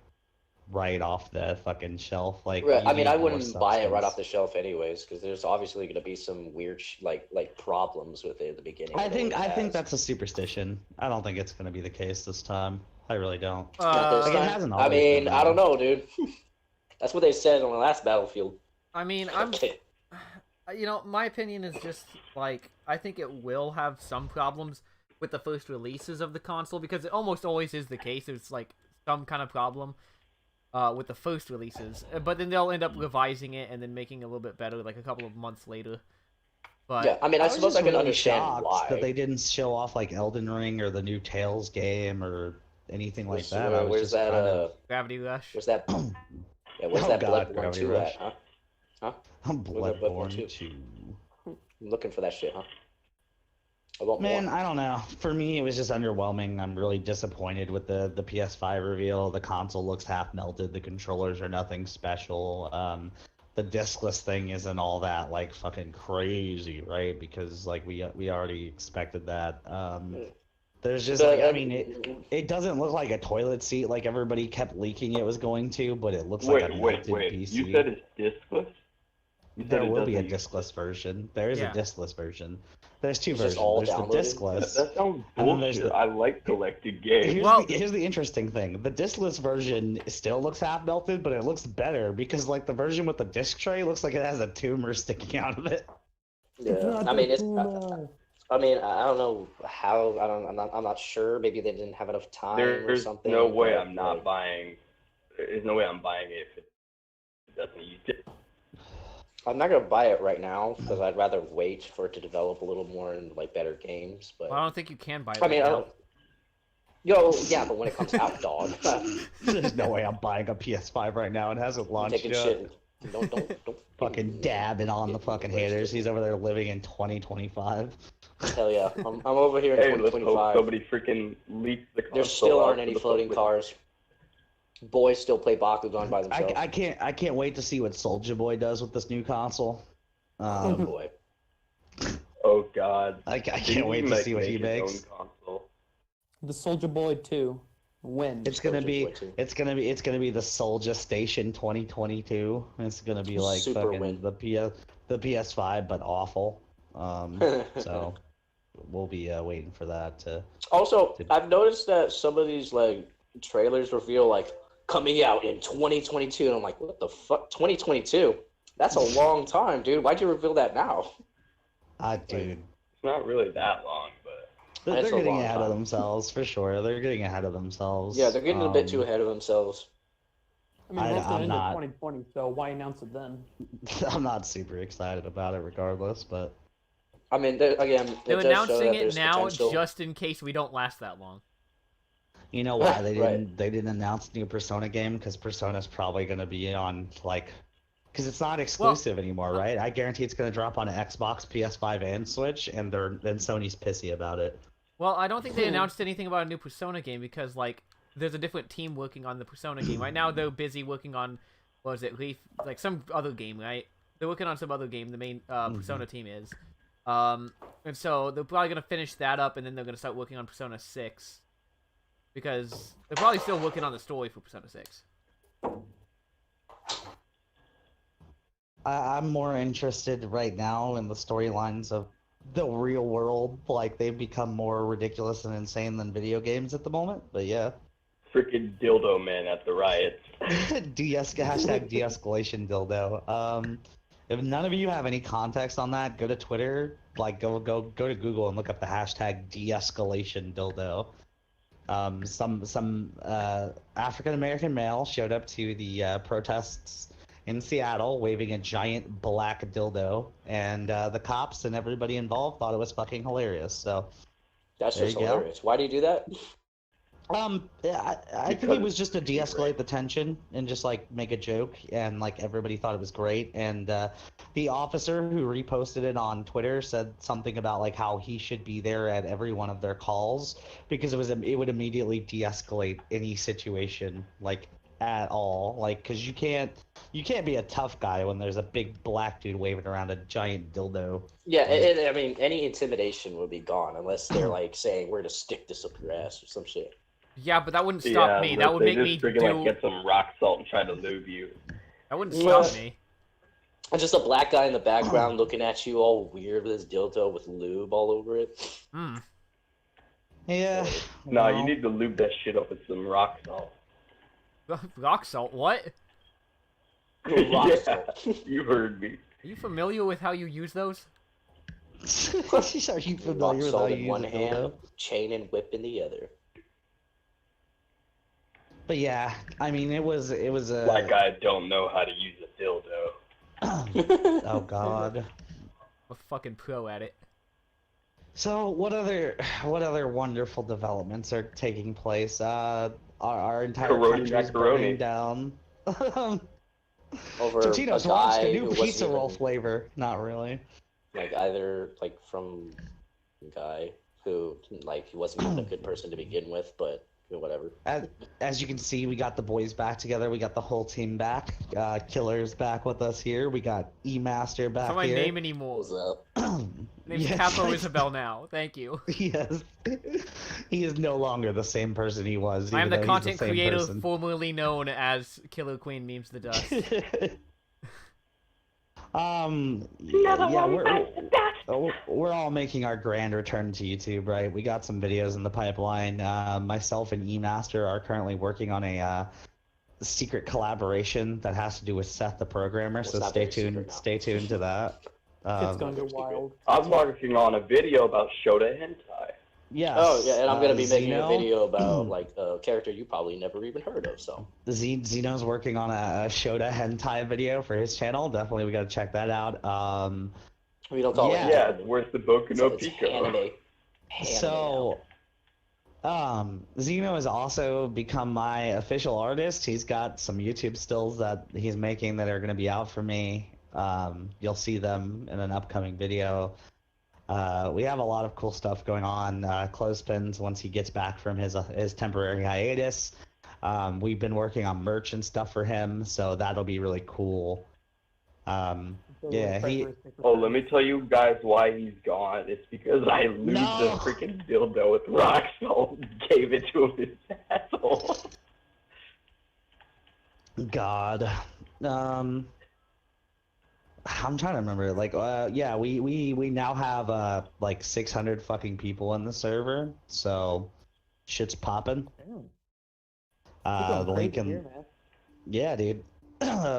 [SPEAKER 4] right off the fucking shelf. Like,
[SPEAKER 5] Right.
[SPEAKER 4] you
[SPEAKER 5] I mean, I
[SPEAKER 4] need more
[SPEAKER 5] wouldn't buy it right
[SPEAKER 4] substance.
[SPEAKER 5] off the shelf anyways, because there's obviously going to be some weird like problems with it at the beginning.
[SPEAKER 4] I
[SPEAKER 5] It
[SPEAKER 4] think
[SPEAKER 5] always has.
[SPEAKER 4] that's a superstition. I don't think it's going to be the case this time. I really don't.
[SPEAKER 5] Not this
[SPEAKER 4] Like, it
[SPEAKER 5] time.
[SPEAKER 4] hasn't
[SPEAKER 5] I
[SPEAKER 4] always
[SPEAKER 5] mean,
[SPEAKER 4] been
[SPEAKER 5] I don't
[SPEAKER 4] that.
[SPEAKER 5] know, dude. That's what they said on the last Battlefield.
[SPEAKER 2] I mean, my opinion is just like I think it will have some problems with the first releases of the console because it almost always is the case. There's like some kind of problem with the first releases, but then they'll end up revising it and then making it a little bit better like a couple of months later. But
[SPEAKER 5] Yeah, I mean, I
[SPEAKER 4] was
[SPEAKER 5] suppose
[SPEAKER 4] just
[SPEAKER 5] I can
[SPEAKER 4] really
[SPEAKER 5] understand
[SPEAKER 4] shocked
[SPEAKER 5] why.
[SPEAKER 4] that they didn't show off like Elden Ring or the new Tales game or anything like that. I was
[SPEAKER 5] Where's
[SPEAKER 4] just
[SPEAKER 5] that?
[SPEAKER 4] kind of
[SPEAKER 2] Gravity Rush.
[SPEAKER 5] Where's that? Yeah, where's
[SPEAKER 4] Oh
[SPEAKER 5] that
[SPEAKER 4] God,
[SPEAKER 5] Bloodborne
[SPEAKER 4] Gravity
[SPEAKER 5] 2
[SPEAKER 4] Rush.
[SPEAKER 5] at? Huh? Huh?
[SPEAKER 4] Bloodborne
[SPEAKER 5] Bloodborne
[SPEAKER 4] 2.
[SPEAKER 5] I'm looking for that shit, huh? I want
[SPEAKER 4] Man,
[SPEAKER 5] more.
[SPEAKER 4] I don't know. For me, it was just underwhelming. I'm really disappointed with the PS5 reveal. The console looks half melted. The controllers are nothing special. The discless thing isn't all that like fucking crazy, right? Because like we already expected that. There's just like I mean it doesn't look like a toilet seat like everybody kept leaking it was going to, but it looks like a melted PC.
[SPEAKER 3] You said it's discless? You said
[SPEAKER 4] There
[SPEAKER 3] it
[SPEAKER 4] will be a
[SPEAKER 3] doesn't use
[SPEAKER 4] discless version. There is
[SPEAKER 2] Yeah.
[SPEAKER 4] a discless version. There's 2
[SPEAKER 5] It's just
[SPEAKER 4] versions.
[SPEAKER 5] all
[SPEAKER 4] There's the
[SPEAKER 5] downloaded?
[SPEAKER 4] discless.
[SPEAKER 3] That sounds
[SPEAKER 4] And then there's
[SPEAKER 3] bullshit.
[SPEAKER 4] the-
[SPEAKER 3] I like collected games.
[SPEAKER 4] Here's the interesting thing. The discless version still looks half melted, but it looks better because like the version with the disc tray looks like it has a tumor sticking out of it.
[SPEAKER 5] Yeah, I mean, I mean, I don't know how. I'm not sure. Maybe they didn't have enough time or
[SPEAKER 3] There's
[SPEAKER 5] something.
[SPEAKER 3] no way
[SPEAKER 5] but,
[SPEAKER 3] I'm not
[SPEAKER 5] like,
[SPEAKER 3] buying. There's no way I'm buying it if it doesn't use it.
[SPEAKER 5] I'm not gonna buy it right now because I'd rather wait for it to develop a little more and like better games. But
[SPEAKER 2] Well, I don't think you can buy it.
[SPEAKER 5] I mean,
[SPEAKER 2] right
[SPEAKER 5] I
[SPEAKER 2] now.
[SPEAKER 5] don't. Yo, yeah, but when it comes out, dog,
[SPEAKER 4] There's no way I'm buying a PS5 right now. It hasn't launched
[SPEAKER 5] taking
[SPEAKER 4] yet.
[SPEAKER 5] shit. Don't.
[SPEAKER 4] Fucking dabbing on the fucking haters. He's over there living in 2025.
[SPEAKER 5] Hell yeah, I'm over here in
[SPEAKER 3] Hey, let's hope
[SPEAKER 5] 2025.
[SPEAKER 3] somebody freaking leaks the console.
[SPEAKER 5] There still
[SPEAKER 3] out
[SPEAKER 5] aren't
[SPEAKER 3] to
[SPEAKER 5] any
[SPEAKER 3] the
[SPEAKER 5] floating
[SPEAKER 3] public.
[SPEAKER 5] cars. Boys still play Bakugan by themselves.
[SPEAKER 4] I can't wait to see what Soulja Boy does with this new console.
[SPEAKER 5] Oh boy.
[SPEAKER 3] Oh god.
[SPEAKER 4] I
[SPEAKER 3] Did
[SPEAKER 4] can't wait to see what he
[SPEAKER 3] make his
[SPEAKER 4] makes.
[SPEAKER 3] own console?
[SPEAKER 1] The Soldier Boy 2. When?
[SPEAKER 4] It's gonna
[SPEAKER 5] Soulja
[SPEAKER 4] be
[SPEAKER 5] Boy too.
[SPEAKER 4] it's gonna be the Soulja Station 2022. It's gonna be like
[SPEAKER 5] Super
[SPEAKER 4] fucking
[SPEAKER 5] win.
[SPEAKER 4] the PS5 but awful. So we'll be waiting for that to.
[SPEAKER 5] Also, I've noticed that some of these like trailers reveal like coming out in 2022, and I'm like, what the fuck? 2022? That's a long time, dude. Why'd you reveal that now?
[SPEAKER 4] Dude,
[SPEAKER 3] It's not really that long, but
[SPEAKER 4] they're
[SPEAKER 5] That's a
[SPEAKER 4] getting
[SPEAKER 5] long
[SPEAKER 4] ahead of
[SPEAKER 5] time.
[SPEAKER 4] themselves for sure. They're getting ahead of themselves.
[SPEAKER 5] Yeah, they're getting a bit too ahead of themselves.
[SPEAKER 1] I mean, we're
[SPEAKER 4] I'm
[SPEAKER 1] still into
[SPEAKER 4] not.
[SPEAKER 1] 2020, so why announce it then?
[SPEAKER 4] I'm not super excited about it, regardless. But
[SPEAKER 5] I mean, again,
[SPEAKER 2] They're
[SPEAKER 5] it does show
[SPEAKER 2] announcing
[SPEAKER 5] that
[SPEAKER 2] it
[SPEAKER 5] there's
[SPEAKER 2] now
[SPEAKER 5] potential.
[SPEAKER 2] just in case we don't last that long.
[SPEAKER 4] you know why they
[SPEAKER 5] Right.
[SPEAKER 4] didn't? They didn't announce the new Persona game because Persona's probably gonna be on like. Because it's not exclusive anymore, right? I guarantee it's going to drop on Xbox, PS5, and Switch, and then Sony's pissy about it.
[SPEAKER 2] Well, I don't think they announced anything about a new Persona game because, like, there's a different team working on the Persona game. Right now, they're busy working on, what was it, like some other game, right? They're working on some other game, the main Persona team is. And so they're probably going to finish that up, and then they're going to start working on Persona 6. Because they're probably still working on the story for Persona 6.
[SPEAKER 4] I'm more interested right now in the storylines of the real world. Like, they've become more ridiculous and insane than video games at the moment, but yeah.
[SPEAKER 3] freaking dildo men at the riots.
[SPEAKER 4] Hashtag de-escalation dildo. If none of you have any context on that, go to Twitter, like go to Google and look up the hashtag de-escalation dildo. Some African American male showed up to the protests in Seattle waving a giant black dildo, and the cops and everybody involved thought it was fucking hilarious. So
[SPEAKER 5] That's
[SPEAKER 4] there
[SPEAKER 5] just
[SPEAKER 4] you go.
[SPEAKER 5] hilarious. Why do you do that?
[SPEAKER 4] I think it was just to de-escalate the tension and just like make a joke, and like everybody thought it was great. And the officer who reposted it on Twitter said something about like how he should be there at every one of their calls because it would immediately de-escalate any situation like at all. Like because you can't be a tough guy when there's a big black dude waving around a giant dildo.
[SPEAKER 5] Yeah, I mean, any intimidation would be gone unless they're like saying we're gonna stick this up your ass or some shit.
[SPEAKER 2] Yeah, but that wouldn't stop me. That would make me
[SPEAKER 3] freaking,
[SPEAKER 2] do.
[SPEAKER 3] like, get some rock salt and try to lube you.
[SPEAKER 2] That wouldn't stop me.
[SPEAKER 5] And just a black guy in the background looking at you all weird with his dildo with lube all over it.
[SPEAKER 2] Hmm.
[SPEAKER 4] Yeah.
[SPEAKER 3] No,
[SPEAKER 4] well,
[SPEAKER 3] you need to lube that shit up with some rock salt.
[SPEAKER 2] Rock salt? What?
[SPEAKER 5] Rock
[SPEAKER 3] Yeah,
[SPEAKER 5] salt.
[SPEAKER 3] you heard me.
[SPEAKER 2] Are you familiar with how you use those?
[SPEAKER 4] Are you familiar
[SPEAKER 5] Rock
[SPEAKER 4] with how
[SPEAKER 5] salt
[SPEAKER 4] you
[SPEAKER 5] in
[SPEAKER 4] use
[SPEAKER 5] one
[SPEAKER 4] a
[SPEAKER 5] hand,
[SPEAKER 4] dildo?
[SPEAKER 5] chain and whip in the other.
[SPEAKER 4] But yeah, I mean, it was a.
[SPEAKER 3] Like I don't know how to use a dildo.
[SPEAKER 4] Oh God.
[SPEAKER 2] I'm a fucking pro at it.
[SPEAKER 4] So what other wonderful developments are taking place? Our entire
[SPEAKER 3] Karoni
[SPEAKER 4] country is burning down.
[SPEAKER 5] Over
[SPEAKER 4] Totino's
[SPEAKER 5] a
[SPEAKER 4] launched
[SPEAKER 5] guy
[SPEAKER 4] a
[SPEAKER 5] who
[SPEAKER 4] new
[SPEAKER 5] wasn't
[SPEAKER 4] pizza roll
[SPEAKER 5] even,
[SPEAKER 4] flavor. Not really.
[SPEAKER 5] like either like from a guy who like he wasn't even a good person to begin with, but you know, whatever.
[SPEAKER 4] As you can see, we got the boys back together. We got the whole team back. Killer's back with us here. We got E-Master back
[SPEAKER 2] That's not my
[SPEAKER 4] here.
[SPEAKER 2] name anymore.
[SPEAKER 5] What's up?
[SPEAKER 2] Name's
[SPEAKER 4] Yes.
[SPEAKER 2] Capo Isabel now. Thank you.
[SPEAKER 4] Yes. He is no longer the same person he was.
[SPEAKER 2] I am
[SPEAKER 4] even
[SPEAKER 2] the
[SPEAKER 4] though he's
[SPEAKER 2] content
[SPEAKER 4] same
[SPEAKER 2] creator
[SPEAKER 4] person.
[SPEAKER 2] formerly known as Killer Queen Memes the Dust.
[SPEAKER 4] We're all making our grand return to YouTube, right? We got some videos in the pipeline. Myself and E-Master are currently working on a secret collaboration that has to do with Seth the programmer.
[SPEAKER 5] Well,
[SPEAKER 4] so
[SPEAKER 5] it's not
[SPEAKER 4] stay
[SPEAKER 5] very secret
[SPEAKER 4] tuned.
[SPEAKER 5] now.
[SPEAKER 4] Stay tuned to that.
[SPEAKER 1] It's gonna go wild.
[SPEAKER 3] I'm working on a video about Shota hentai.
[SPEAKER 4] Yes.
[SPEAKER 5] Oh yeah, and I'm gonna be making a
[SPEAKER 4] Xeno?
[SPEAKER 5] video about like a character you probably never even heard of. So
[SPEAKER 4] Xeno's working on a Shota hentai video for his channel. Definitely, we gotta check that out.
[SPEAKER 5] we don't call
[SPEAKER 4] Yeah.
[SPEAKER 5] it.
[SPEAKER 3] Yeah, where's the Boku no
[SPEAKER 5] It's
[SPEAKER 3] Pico?
[SPEAKER 5] anime.
[SPEAKER 4] So, Xeno has also become my official artist. He's got some YouTube stills that he's making that are going to be out for me. You'll see them in an upcoming video. We have a lot of cool stuff going on. Clothespins, once he gets back from his temporary hiatus. We've been working on merch and stuff for him, so that'll be really cool. Yeah,
[SPEAKER 3] Oh, let me tell you guys why he's gone. It's because I lubed the freaking dildo with rock salt and gave it to him in his asshole.
[SPEAKER 4] God. I'm trying to remember. Like, yeah, we now have like 600 fucking people in the server, so shit's popping. The link in, yeah, dude.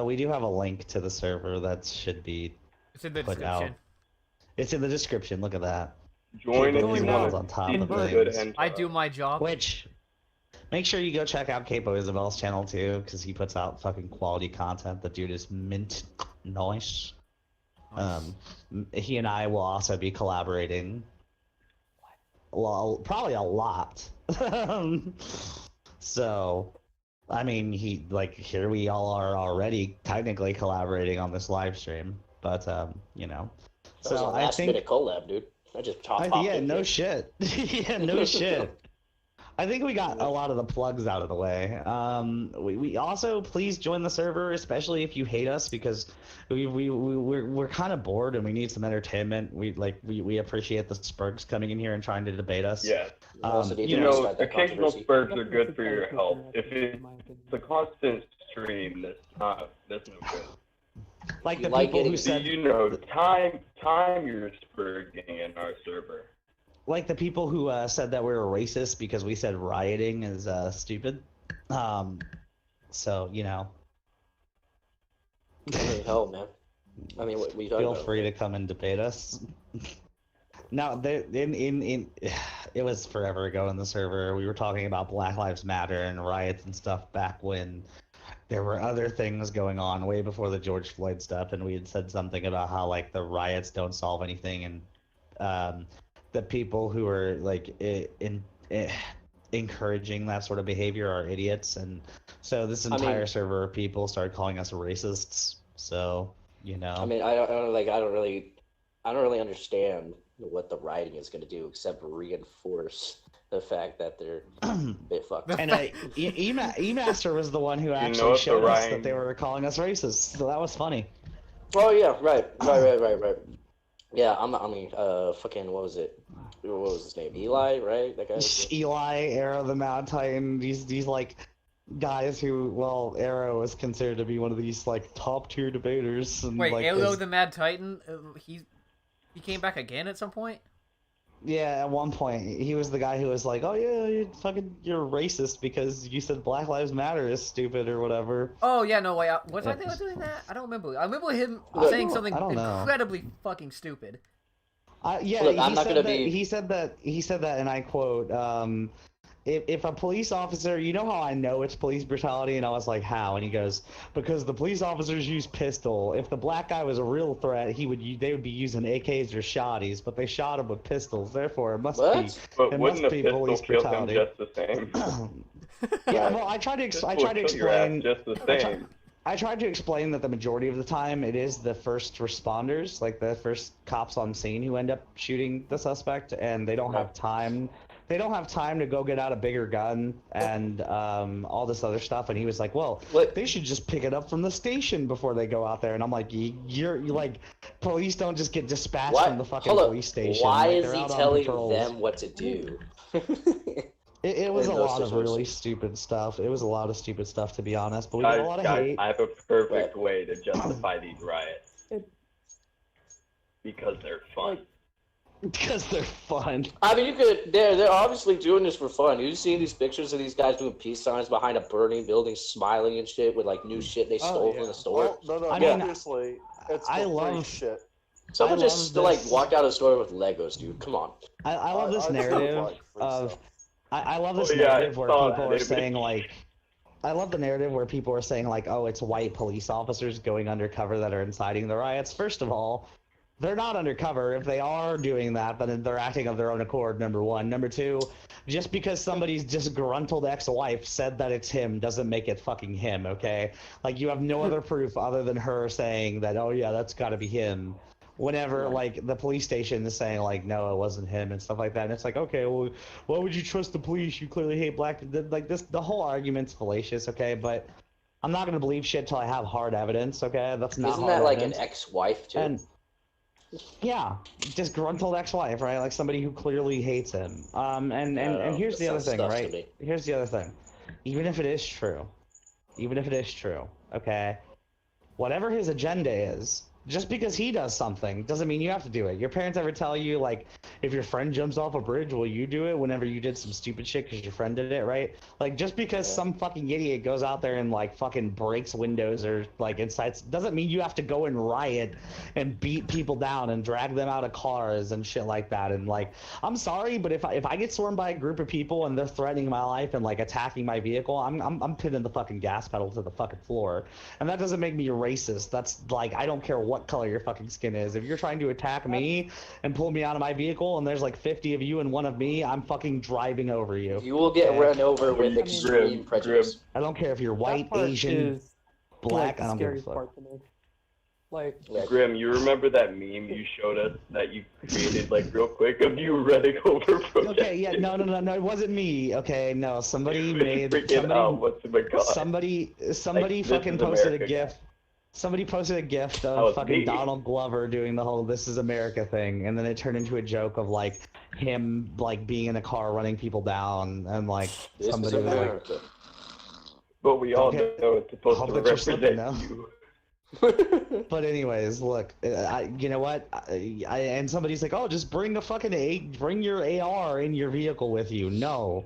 [SPEAKER 4] We do have a link to the server that should be
[SPEAKER 2] It's in the
[SPEAKER 4] put out.
[SPEAKER 2] description.
[SPEAKER 4] It's in the description. Look at that.
[SPEAKER 3] Join
[SPEAKER 4] Capo
[SPEAKER 3] if you
[SPEAKER 4] Isabel's
[SPEAKER 3] want
[SPEAKER 4] on top
[SPEAKER 3] to
[SPEAKER 4] of
[SPEAKER 3] see good
[SPEAKER 4] things.
[SPEAKER 3] hentai.
[SPEAKER 2] I do my job.
[SPEAKER 4] Which, make sure you go check out Capo Isabel's channel too, because he puts out fucking quality content. The dude is mint nice. He and I will also be collaborating. Well, probably a lot. So, I mean, here we all are already technically collaborating on this live stream, but you know.
[SPEAKER 5] That was a
[SPEAKER 4] So I
[SPEAKER 5] last
[SPEAKER 4] think,
[SPEAKER 5] minute collab, dude. I just popped
[SPEAKER 4] yeah,
[SPEAKER 5] in
[SPEAKER 4] no
[SPEAKER 5] here.
[SPEAKER 4] shit. Yeah, no shit. I think we got a lot of the plugs out of the way. We also please join the server, especially if you hate us, because we're kind of bored and we need some entertainment. We appreciate the Spurgs coming in here and trying to debate us.
[SPEAKER 3] Yeah.
[SPEAKER 5] Also need
[SPEAKER 3] You
[SPEAKER 5] to
[SPEAKER 3] know,
[SPEAKER 5] respect the
[SPEAKER 3] occasional
[SPEAKER 5] controversy.
[SPEAKER 3] spurs are good for your health. If it's a constant stream, that's no good.
[SPEAKER 4] Like
[SPEAKER 5] You
[SPEAKER 4] the
[SPEAKER 5] like
[SPEAKER 4] people
[SPEAKER 5] getting-
[SPEAKER 4] who said,
[SPEAKER 3] You know, time you're spurging in our server.
[SPEAKER 4] like the people who said that we were racist because we said rioting is stupid. So you know,
[SPEAKER 5] I mean, hell, man. I mean, what are you talking
[SPEAKER 4] feel
[SPEAKER 5] about?
[SPEAKER 4] free to come and debate us. Now, it was forever ago in the server. We were talking about Black Lives Matter and riots and stuff back when there were other things going on way before the George Floyd stuff, and we had said something about how like the riots don't solve anything, and the people who are like encouraging that sort of behavior are idiots, and so this entire server of people started calling us racists. So you know,
[SPEAKER 5] I mean, I don't really understand what the writing is going to do except reinforce the fact that they're a bit fucked.
[SPEAKER 4] And E-Master was the one who actually showed us that they were calling us racist, so that was funny.
[SPEAKER 5] Oh yeah, right. Yeah, fucking what was it? What was his name? Eli, right? That guy.
[SPEAKER 4] Eli, Arrow, the Mad Titan. These like guys who, well, Arrow is considered to be one of these like top tier debaters. And,
[SPEAKER 2] Wait,
[SPEAKER 4] like,
[SPEAKER 2] Arrow the Mad Titan? He came back again at some point?
[SPEAKER 4] Yeah, at one point he was the guy who was like, "Oh yeah, you're racist because you said Black Lives Matter is stupid or whatever."
[SPEAKER 2] Oh yeah, no way. Was I doing that? I don't remember. I remember him saying something incredibly fucking stupid.
[SPEAKER 4] Yeah,
[SPEAKER 5] Look,
[SPEAKER 4] he said that, and I quote, if a police officer, you know how I know it's police brutality? And I was like, how? And he goes, because the police officers use pistol. If the black guy was a real threat, they would be using AKs or shotties, but they shot him with pistols. Therefore, it must be police brutality.
[SPEAKER 3] Just the same?
[SPEAKER 4] Yeah, well, I tried to explain
[SPEAKER 3] just the same.
[SPEAKER 4] I tried to explain that the majority of the time it is the first responders, like the first cops on scene, who end up shooting the suspect, and they don't have time. They don't have time to go get out a bigger gun and all this other stuff. And he was like, well, they should just pick it up from the station before they go out there. And I'm like, you're like, police don't just get dispatched from the fucking police station.
[SPEAKER 5] Why
[SPEAKER 4] like,
[SPEAKER 5] is he telling them what to do?
[SPEAKER 4] It was a lot of really stupid stuff. It was a lot of stupid stuff, to be honest. But we got a lot of hate.
[SPEAKER 3] I have a perfect way to justify these riots. Because they're fun.
[SPEAKER 4] Because they're fun.
[SPEAKER 5] I mean, they're obviously doing this for fun. You've seen these pictures of these guys doing peace signs behind a burning building, smiling and shit with like new shit they stole from the store.
[SPEAKER 6] Well, no, obviously, it's shit.
[SPEAKER 5] Someone just like walked out of the store with Legos, dude. Come on.
[SPEAKER 4] I love this narrative of. I love this narrative where people are saying like. I love the narrative where people are saying like, oh, it's white police officers going undercover that are inciting the riots. First of all, they're not undercover. If they are doing that, then they're acting of their own accord, number one. Number two, just because somebody's disgruntled ex-wife said that it's him doesn't make it fucking him, okay? Like, you have no other proof other than her saying that, oh yeah, that's gotta be him. Whenever, like, the police station is saying, like, no, it wasn't him and stuff like that. And it's like, okay, well, why would you trust the police? You clearly hate black... Like, the whole argument's fallacious, okay? But I'm not gonna believe shit till I have hard evidence, okay? That's not
[SPEAKER 5] Isn't
[SPEAKER 4] hard
[SPEAKER 5] that like
[SPEAKER 4] evidence.
[SPEAKER 5] an ex-wife, too?
[SPEAKER 4] Yeah, disgruntled ex-wife, right? Like somebody who clearly hates him. And here's the other thing, right? Here's the other thing. Even if it is true, okay? Whatever his agenda is, just because he does something doesn't mean you have to do it. Your parents ever tell you, like, if your friend jumps off a bridge, will you do it whenever you did some stupid shit because your friend did it, right? Like, just because some fucking idiot goes out there and, like, fucking breaks windows or, like, incites, doesn't mean you have to go and riot and beat people down and drag them out of cars and shit like that. And, like, I'm sorry, but if I get swarmed by a group of people and they're threatening my life and, like, attacking my vehicle, I'm pinning the fucking gas pedal to the fucking floor. And that doesn't make me a racist. That's, like, I don't care what color your fucking skin is. If you're trying to attack me and pull me out of my vehicle and there's like 50 of you and one of me, I'm fucking driving over you.
[SPEAKER 5] You will get run over with extreme prejudice.
[SPEAKER 4] I don't care if you're white, Asian, black, I don't give a fuck.
[SPEAKER 1] Like,
[SPEAKER 3] Grim, you remember that meme you showed us that you created like real quick of you running over protesters?
[SPEAKER 4] Okay, yeah, no, it wasn't me. Okay, no, somebody fucking posted a GIF. Somebody posted a GIF of fucking Donald Glover doing the whole "This is America" thing, and then it turned into a joke of like him like being in a car running people down, and like somebody was like,
[SPEAKER 3] "But we all know it's supposed to represent you."
[SPEAKER 4] But anyways, look, you know what? And somebody's like, "Oh, just bring your AR in your vehicle with you." No,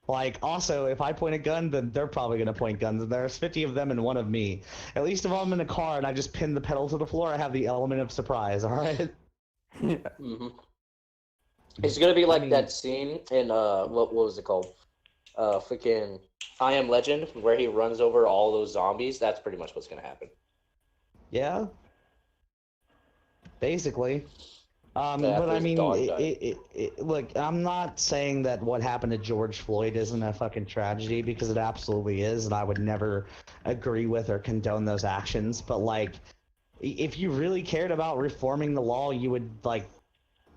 [SPEAKER 4] Like, also, if I point a gun, then they're probably going to point guns, and there's 50 of them and one of me. At least if I'm in a car and I just pin the pedal to the floor, I have the element of surprise, alright?
[SPEAKER 1] Yeah.
[SPEAKER 5] Mm-hmm. It's gonna be like
[SPEAKER 4] mean-
[SPEAKER 5] that scene in what was it called? Freaking I Am Legend, where he runs over all those zombies. That's pretty much what's gonna happen.
[SPEAKER 4] Yeah. Basically.
[SPEAKER 5] Yeah,
[SPEAKER 4] But I
[SPEAKER 5] his
[SPEAKER 4] mean,
[SPEAKER 5] dog died.
[SPEAKER 4] look, I'm not saying that what happened to George Floyd isn't a fucking tragedy, because it absolutely is, and I would never agree with or condone those actions. But like, if you really cared about reforming the law, you would like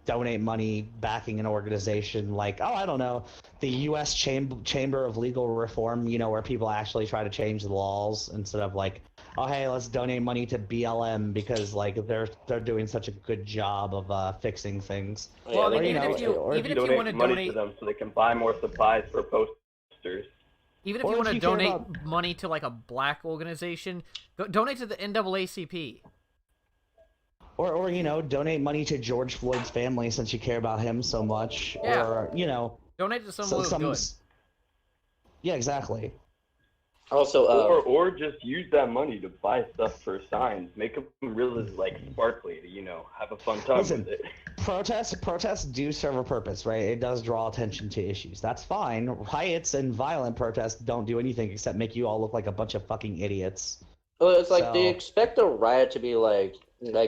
[SPEAKER 4] donate money backing an organization like, oh, I don't know, the U.S. Chamber of Legal Reform, you know, where people actually try to change the laws instead of like, oh, hey, let's donate money to BLM because like they're doing such a good job of fixing things.
[SPEAKER 2] Well, I mean,
[SPEAKER 4] Or, you
[SPEAKER 2] even
[SPEAKER 4] know,
[SPEAKER 2] if you
[SPEAKER 4] or if
[SPEAKER 2] even
[SPEAKER 4] you
[SPEAKER 2] if you want to
[SPEAKER 3] money
[SPEAKER 2] donate,
[SPEAKER 3] to them so they can buy more supplies for posters.
[SPEAKER 2] even if
[SPEAKER 4] or
[SPEAKER 2] you
[SPEAKER 4] if
[SPEAKER 2] want to
[SPEAKER 4] you care
[SPEAKER 2] donate
[SPEAKER 4] about-
[SPEAKER 2] money to like a black organization, donate to the NAACP.
[SPEAKER 4] Or you know, donate money to George Floyd's family since you care about him so much.
[SPEAKER 2] Yeah.
[SPEAKER 4] Or you know,
[SPEAKER 2] Donate to someone good.
[SPEAKER 4] Yeah, exactly.
[SPEAKER 5] Also,
[SPEAKER 3] Or just use that money to buy stuff for signs. Make them really like sparkly. You know, have a fun time
[SPEAKER 4] Listen,
[SPEAKER 3] with it.
[SPEAKER 4] Protests do serve a purpose, right? It does draw attention to issues. That's fine. Riots and violent protests don't do anything except make you all look like a bunch of fucking idiots.
[SPEAKER 5] well, it's like they
[SPEAKER 4] So-
[SPEAKER 5] expect a riot to be like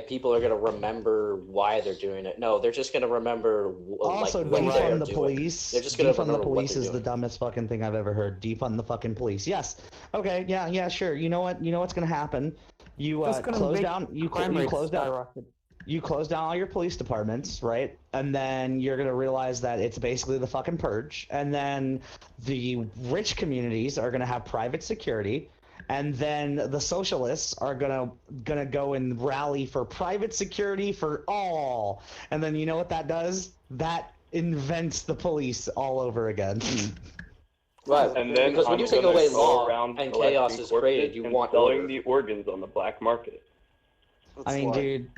[SPEAKER 5] people are gonna remember why they're doing it. No, they're just gonna remember
[SPEAKER 4] Also,
[SPEAKER 5] like what they're
[SPEAKER 4] defund the
[SPEAKER 5] doing.
[SPEAKER 4] police.
[SPEAKER 5] They're just gonna
[SPEAKER 4] Defund the
[SPEAKER 5] remember what
[SPEAKER 4] police
[SPEAKER 5] they're
[SPEAKER 4] is the
[SPEAKER 5] doing.
[SPEAKER 4] dumbest fucking thing I've ever heard. Defund the fucking police. Yes. Okay. Yeah. Sure. You know what? You know what's gonna happen. You
[SPEAKER 1] That's gonna
[SPEAKER 4] close
[SPEAKER 1] make
[SPEAKER 4] down. You
[SPEAKER 1] crime rates
[SPEAKER 4] close down.
[SPEAKER 1] skyrocket.
[SPEAKER 4] You close down all your police departments, right? And then you're gonna realize that it's basically the fucking purge. And then the rich communities are gonna have private security. And then the socialists are gonna go and rally for private security for all. And then you know what that does? That invents the police all over again.
[SPEAKER 5] Right,
[SPEAKER 3] And then
[SPEAKER 5] because when
[SPEAKER 3] I'm
[SPEAKER 5] you take
[SPEAKER 3] gonna
[SPEAKER 5] away
[SPEAKER 3] go
[SPEAKER 5] law
[SPEAKER 3] around
[SPEAKER 5] and
[SPEAKER 3] collecting
[SPEAKER 5] chaos is
[SPEAKER 3] corpses
[SPEAKER 5] created, you
[SPEAKER 3] and
[SPEAKER 5] want
[SPEAKER 3] selling
[SPEAKER 5] order.
[SPEAKER 3] the organs on the black market.
[SPEAKER 4] I mean, dude,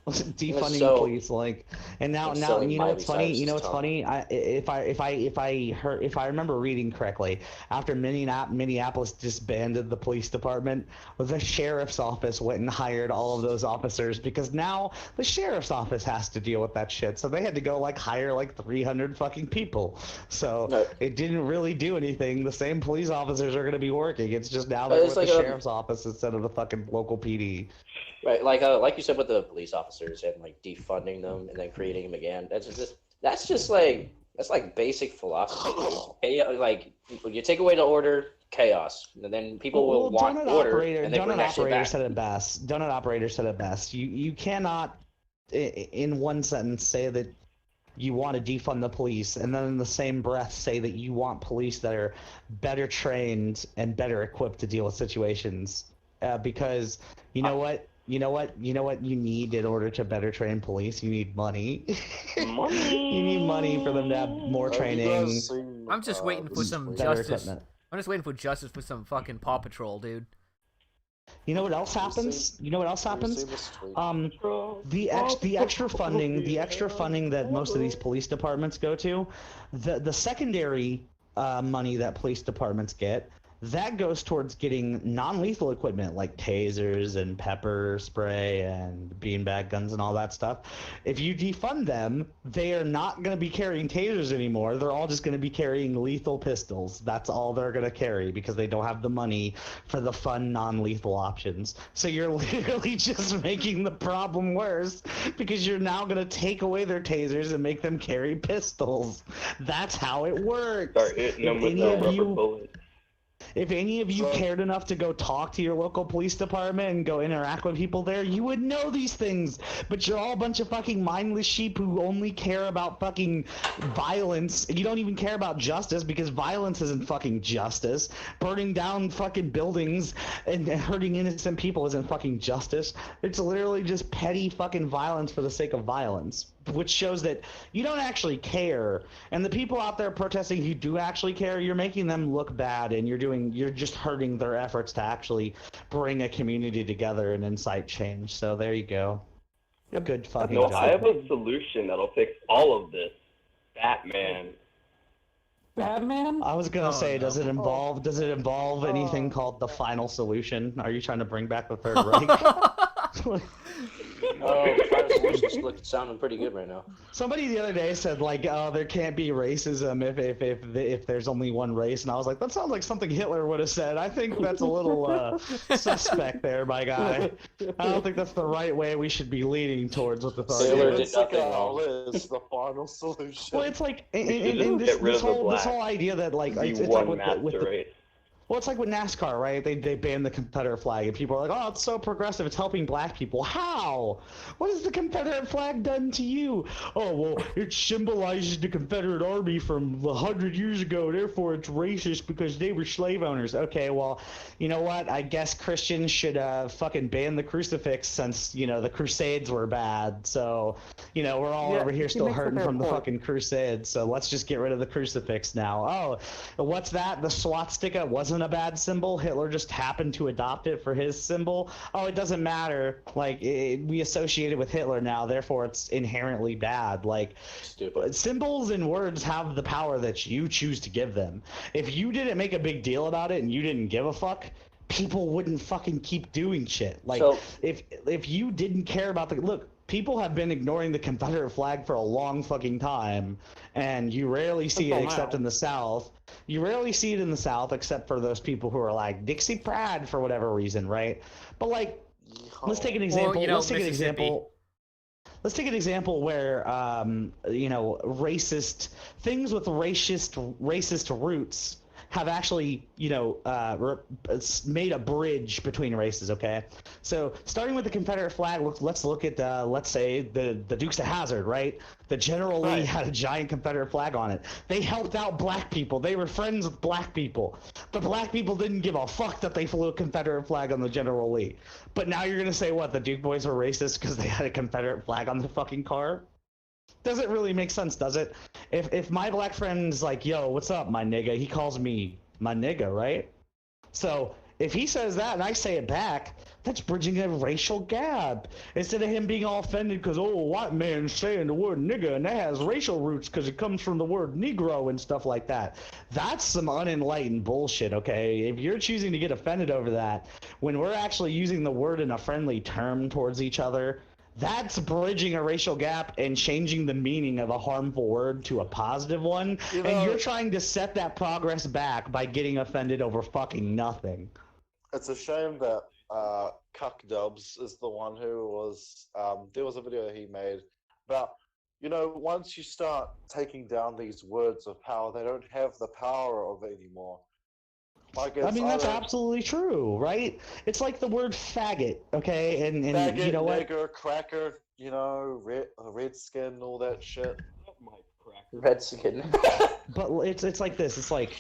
[SPEAKER 4] defunding
[SPEAKER 5] So-
[SPEAKER 4] the police, like, and now
[SPEAKER 5] and
[SPEAKER 4] you
[SPEAKER 5] selling
[SPEAKER 4] know what's funny?
[SPEAKER 5] Miley
[SPEAKER 4] You know what's
[SPEAKER 5] Cyrus's
[SPEAKER 4] funny? If I remember reading correctly, after Minneapolis disbanded the police department, the sheriff's office went and hired all of those officers because now the sheriff's office has to deal with that shit. So they had to go like hire like 300 fucking people. So
[SPEAKER 5] No.
[SPEAKER 4] it didn't really do anything. The same police officers are going to be working. It's just now
[SPEAKER 5] But
[SPEAKER 4] they're
[SPEAKER 5] it's
[SPEAKER 4] with
[SPEAKER 5] like
[SPEAKER 4] the
[SPEAKER 5] a-
[SPEAKER 4] sheriff's office instead of the fucking local PD.
[SPEAKER 5] Right, like you said with the police officers and like defunding them and then creating them again. That's like basic philosophy. Like you take away the order, chaos, and then people will want order, and they bring that shit back.
[SPEAKER 4] Donut operator said it best. You cannot, in one sentence, say that you want to defund the police, and then in the same breath say that you want police that are better trained and better equipped to deal with situations. Because you know what you need in order to better train police? You need money.
[SPEAKER 3] Money.
[SPEAKER 4] You need money for them to have more training,
[SPEAKER 2] I'm just waiting for some
[SPEAKER 4] better
[SPEAKER 2] justice.
[SPEAKER 4] equipment.
[SPEAKER 2] I'm just waiting for justice for some fucking Paw Patrol, dude.
[SPEAKER 4] You know what else happens? You know what else happens? The extra funding that most of these police departments go to, the secondary money that police departments get, that goes towards getting non-lethal equipment like tasers and pepper spray and beanbag guns and all that stuff. If you defund them, they are not going to be carrying tasers anymore. They're all just going to be carrying lethal pistols. That's all they're going to carry because they don't have the money for the fun non-lethal options. So you're literally just making the problem worse because you're now going to take away their tasers and make them carry pistols. That's how it works.
[SPEAKER 3] Start hitting them
[SPEAKER 4] If
[SPEAKER 3] with
[SPEAKER 4] any
[SPEAKER 3] the
[SPEAKER 4] of
[SPEAKER 3] rubber
[SPEAKER 4] you-
[SPEAKER 3] bullets.
[SPEAKER 4] If any of you cared enough to go talk to your local police department and go interact with people there, you would know these things. But you're all a bunch of fucking mindless sheep who only care about fucking violence. You don't even care about justice because violence isn't fucking justice. Burning down fucking buildings and hurting innocent people isn't fucking justice. It's literally just petty fucking violence for the sake of violence, which shows that you don't actually care. And the people out there protesting who do actually care, you're making them look bad, and you're just hurting their efforts to actually bring a community together and incite change. So there you go. Good fucking
[SPEAKER 3] No,
[SPEAKER 4] job.
[SPEAKER 3] I have a solution that'll fix all of this. Batman.
[SPEAKER 1] Batman?
[SPEAKER 4] I was gonna
[SPEAKER 2] Oh,
[SPEAKER 4] say,
[SPEAKER 2] no.
[SPEAKER 4] does it involve anything called the final solution? Are you trying to bring back the Third Reich?
[SPEAKER 5] Oh, Fire Solution's sounding pretty good right now.
[SPEAKER 4] Somebody the other day said like, "Oh, there can't be racism if there's only one race," and I was like, "That sounds like something Hitler would have said." I think that's a little suspect there, my guy. I don't think that's the right way we should be leaning towards with the
[SPEAKER 5] Taylor
[SPEAKER 4] thought.
[SPEAKER 5] did nothing wrong.
[SPEAKER 6] is the final solution.
[SPEAKER 4] Well, it's like
[SPEAKER 3] should
[SPEAKER 4] and
[SPEAKER 3] just get rid
[SPEAKER 4] this
[SPEAKER 3] of the
[SPEAKER 4] whole
[SPEAKER 3] black.
[SPEAKER 4] idea that like
[SPEAKER 3] The
[SPEAKER 4] it's like
[SPEAKER 3] one
[SPEAKER 4] with
[SPEAKER 3] master
[SPEAKER 4] the,
[SPEAKER 3] race.
[SPEAKER 4] well, it's like with NASCAR, right? They banned the Confederate flag, and people are like, "Oh, it's so progressive. It's helping black people." How? What has the Confederate flag done to you? Oh, well, it symbolizes the Confederate Army from 100 years ago. Therefore, it's racist because they were slave owners. Okay, well, you know what? I guess Christians should fucking ban the crucifix since the Crusades were bad. So, we're all over here still hurting from the fucking Crusades. So let's just get rid of the crucifix now. Oh, what's that? The swastika wasn't a bad symbol. Hitler just happened to adopt it for his symbol. Oh, it doesn't matter. Like we associate it with Hitler now, therefore it's inherently bad. Like
[SPEAKER 5] Stupid.
[SPEAKER 4] symbols and words have the power that you choose to give them. If you didn't make a big deal about it and you didn't give a fuck, people wouldn't fucking keep doing shit. Like
[SPEAKER 5] So-
[SPEAKER 4] if you didn't care about people have been ignoring the Confederate flag for a long fucking time, and you rarely see it except in the South. You rarely see it in the South except for those people who are like Dixie Pride for whatever reason, right? But like, let's take an example. Let's take an example. Let's take an example where racist things with racist roots have actually, made a bridge between races, okay? So, starting with the Confederate flag, let's look at, let's say, the Dukes of Hazzard, right? The General Lee had a giant Confederate flag on it. They helped out black people. They were friends with black people. The black people didn't give a fuck that they flew a Confederate flag on the General Lee. But now you're going to say, what, the Duke boys were racist because they had a Confederate flag on their fucking car? Doesn't really make sense, does it? If my black friend's like, "Yo, what's up, my nigga?" He calls me my nigga, right? So if he says that and I say it back, that's bridging a racial gap. Instead of him being all offended because, oh, a white man's saying the word nigga and that has racial roots because it comes from the word negro and stuff like that. That's some unenlightened bullshit, okay? If you're choosing to get offended over that, when we're actually using the word in a friendly term towards each other, that's bridging a racial gap and changing the meaning of a harmful word to a positive one. And you're trying to set that progress back by getting offended over fucking nothing.
[SPEAKER 6] It's a shame that Cuck Dubs is the one who was. There was a video he made about, once you start taking down these words of power, they don't have the power of it anymore. Like
[SPEAKER 4] That's absolutely true, right? It's like the word faggot, okay? And
[SPEAKER 6] faggot,
[SPEAKER 4] you know what?
[SPEAKER 6] nigger, cracker, redskin, all that shit.
[SPEAKER 5] Redskin.
[SPEAKER 4] But it's like this. It's like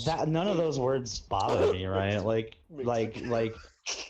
[SPEAKER 4] that. None of those words bother me, right?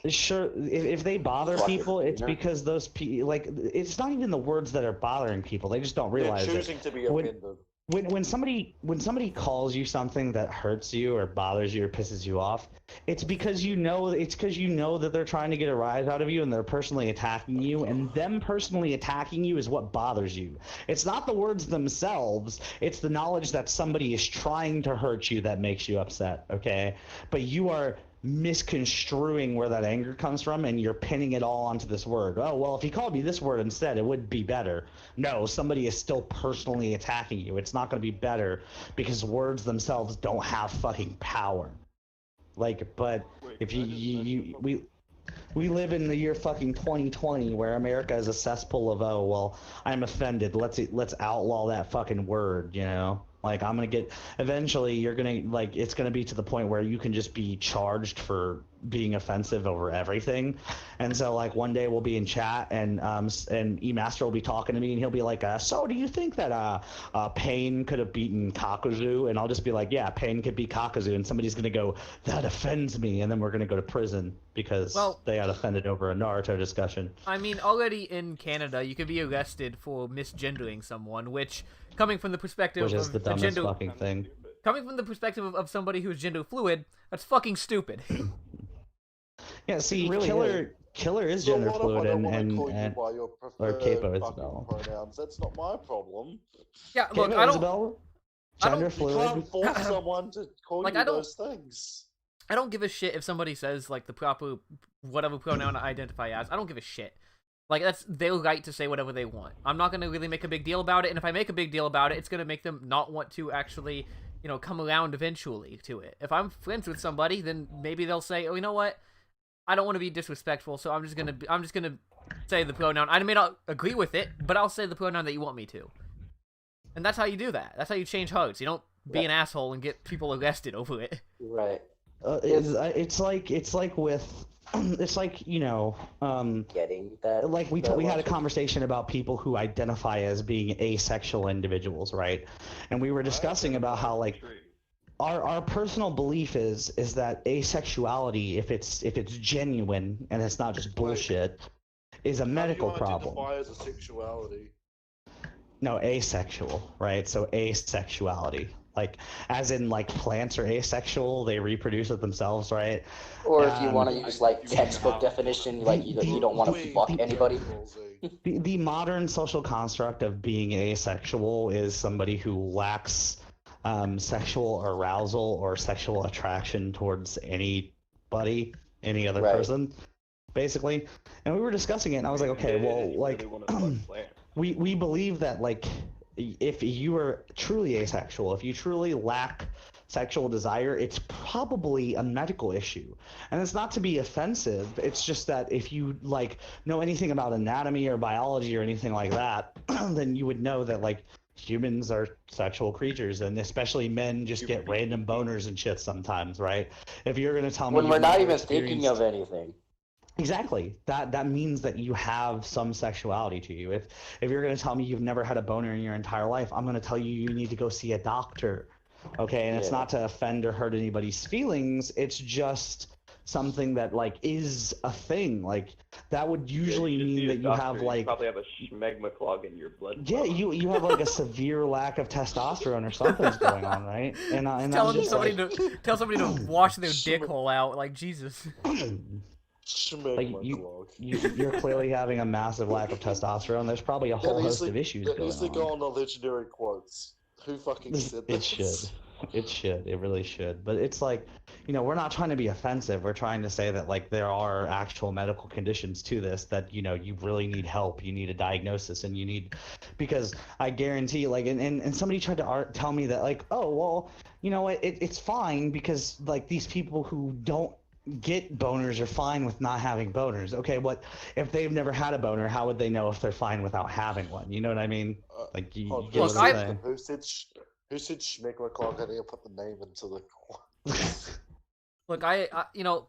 [SPEAKER 4] Sure. If they bother people, it's because those people. Like, it's not even the words that are bothering people. They just don't realize
[SPEAKER 6] They're choosing to be offended.
[SPEAKER 4] When somebody calls you something that hurts you or bothers you or pisses you off, it's because you know that they're trying to get a rise out of you and they're personally attacking you, and them personally attacking you is what bothers you. It's not the words themselves, it's the knowledge that somebody is trying to hurt you that makes you upset, okay? But you are misconstruing where that anger comes from, and you're pinning it all onto this word. Oh, well, if he called me this word instead, it would be better. No, somebody is still personally attacking you. It's not going to be better because words themselves don't have fucking power. But if we live in the year fucking 2020 where America is a cesspool of, oh, well, I'm offended. Let's outlaw that fucking word, Like, I'm gonna get, eventually you're gonna, like, it's gonna be to the point where you can just be charged for being offensive over everything. And so, like, one day we'll be in chat and E-Master will be talking to me and he'll be like, so do you think that Pain could have beaten Kakuzu? And I'll just be like, yeah, Pain could beat Kakuzu. And somebody's gonna go, that offends me. And then we're gonna go to prison because they got offended over a Naruto discussion.
[SPEAKER 2] I mean, already in Canada, you could be arrested for misgendering someone, which, coming from the perspective
[SPEAKER 4] Which is
[SPEAKER 2] of
[SPEAKER 4] the
[SPEAKER 2] a
[SPEAKER 4] dumbest
[SPEAKER 2] gender,
[SPEAKER 4] fucking thing.
[SPEAKER 2] coming from the perspective of somebody who's gender fluid, that's fucking stupid.
[SPEAKER 4] Yeah, see,
[SPEAKER 1] really
[SPEAKER 4] Killer is
[SPEAKER 6] So
[SPEAKER 4] gender
[SPEAKER 6] what if
[SPEAKER 4] fluid
[SPEAKER 6] I don't
[SPEAKER 4] and
[SPEAKER 6] want to call you by your
[SPEAKER 4] or
[SPEAKER 6] preferred
[SPEAKER 4] Capo
[SPEAKER 6] fucking
[SPEAKER 4] Isabel.
[SPEAKER 6] pronouns? That's not my problem.
[SPEAKER 2] Yeah, look,
[SPEAKER 4] Capo
[SPEAKER 2] I don't.
[SPEAKER 4] Isabel, Gender
[SPEAKER 6] You
[SPEAKER 4] fluid.
[SPEAKER 6] can't force someone to call
[SPEAKER 2] Like,
[SPEAKER 6] you
[SPEAKER 2] I don't-
[SPEAKER 6] those things.
[SPEAKER 2] I don't give a shit if somebody says like the proper whatever pronoun I identify as. I don't give a shit. Like, that's their right to say whatever they want. I'm not gonna really make a big deal about it, and if I make a big deal about it, it's gonna make them not want to actually, you know, come around eventually to it. If I'm friends with somebody, then maybe they'll say, oh, you know what? I don't want to be disrespectful, so I'm just gonna say the pronoun. I may not agree with it, but I'll say the pronoun that you want me to. And that's how you do that. That's how you change hearts. You don't be an asshole and get people arrested over it.
[SPEAKER 5] Right.
[SPEAKER 4] It's like with, it's like, you know,
[SPEAKER 5] Getting that.
[SPEAKER 4] like we had a conversation about people who identify as being asexual individuals, right? And we were discussing about how, like, our personal belief is that asexuality, if it's genuine and it's not just bullshit, is a medical problem.
[SPEAKER 6] How do you identify as a sexuality?
[SPEAKER 4] No, asexual, right? So asexuality, like, as in, like, plants are asexual, they reproduce with themselves, right?
[SPEAKER 5] Or if you want to use like textbook definition, like you don't want to fuck anybody.
[SPEAKER 4] The modern social construct of being asexual is somebody who lacks sexual arousal or sexual attraction towards anybody, any other person, basically. And we were discussing it, and I was like, okay, well, like, we believe that, like, if you are truly asexual, if you truly lack sexual desire, it's probably a medical issue. And it's not to be offensive, it's just that if you, like, know anything about anatomy or biology or anything like that, then you would know that, like, humans are sexual creatures, and especially men just get random boners and shit sometimes, right? If you're going to tell me
[SPEAKER 5] when we're not even thinking of anything.
[SPEAKER 4] Exactly. That means that you have some sexuality to you. If you're going to tell me you've never had a boner in your entire life, I'm going to tell you you need to go see a doctor. Okay? And it's not to offend or hurt anybody's feelings. It's just something that, like, is a thing. Like, that would usually mean that you have, like...
[SPEAKER 3] You probably have a schmegma clog in your blood.
[SPEAKER 4] Yeah, you have, like, a severe lack of testosterone or something's going on, right? And
[SPEAKER 2] tell
[SPEAKER 4] I'm just
[SPEAKER 2] somebody to wash their dick hole out, like, Jesus.
[SPEAKER 4] Like, you're clearly having a massive lack of testosterone. There's probably a whole host of issues going on.
[SPEAKER 6] That needs to go on the legendary quotes. Who fucking said that?
[SPEAKER 4] It should. It should. It really should. But it's like, you know, we're not trying to be offensive. We're trying to say that, like, there are actual medical conditions to this that, you know, you really need help. You need a diagnosis, and you need, because I guarantee, like, and somebody tried to tell me that, like, oh, well, you know what, it's fine because, like, these people who don't get boners are fine with not having boners. Okay, what if they've never had a boner? How would they know if they're fine without having one? You know what I mean? Like, you get what I'm saying.
[SPEAKER 6] Who said schmegma clog? I need to put the name into the.
[SPEAKER 2] Look, I you know,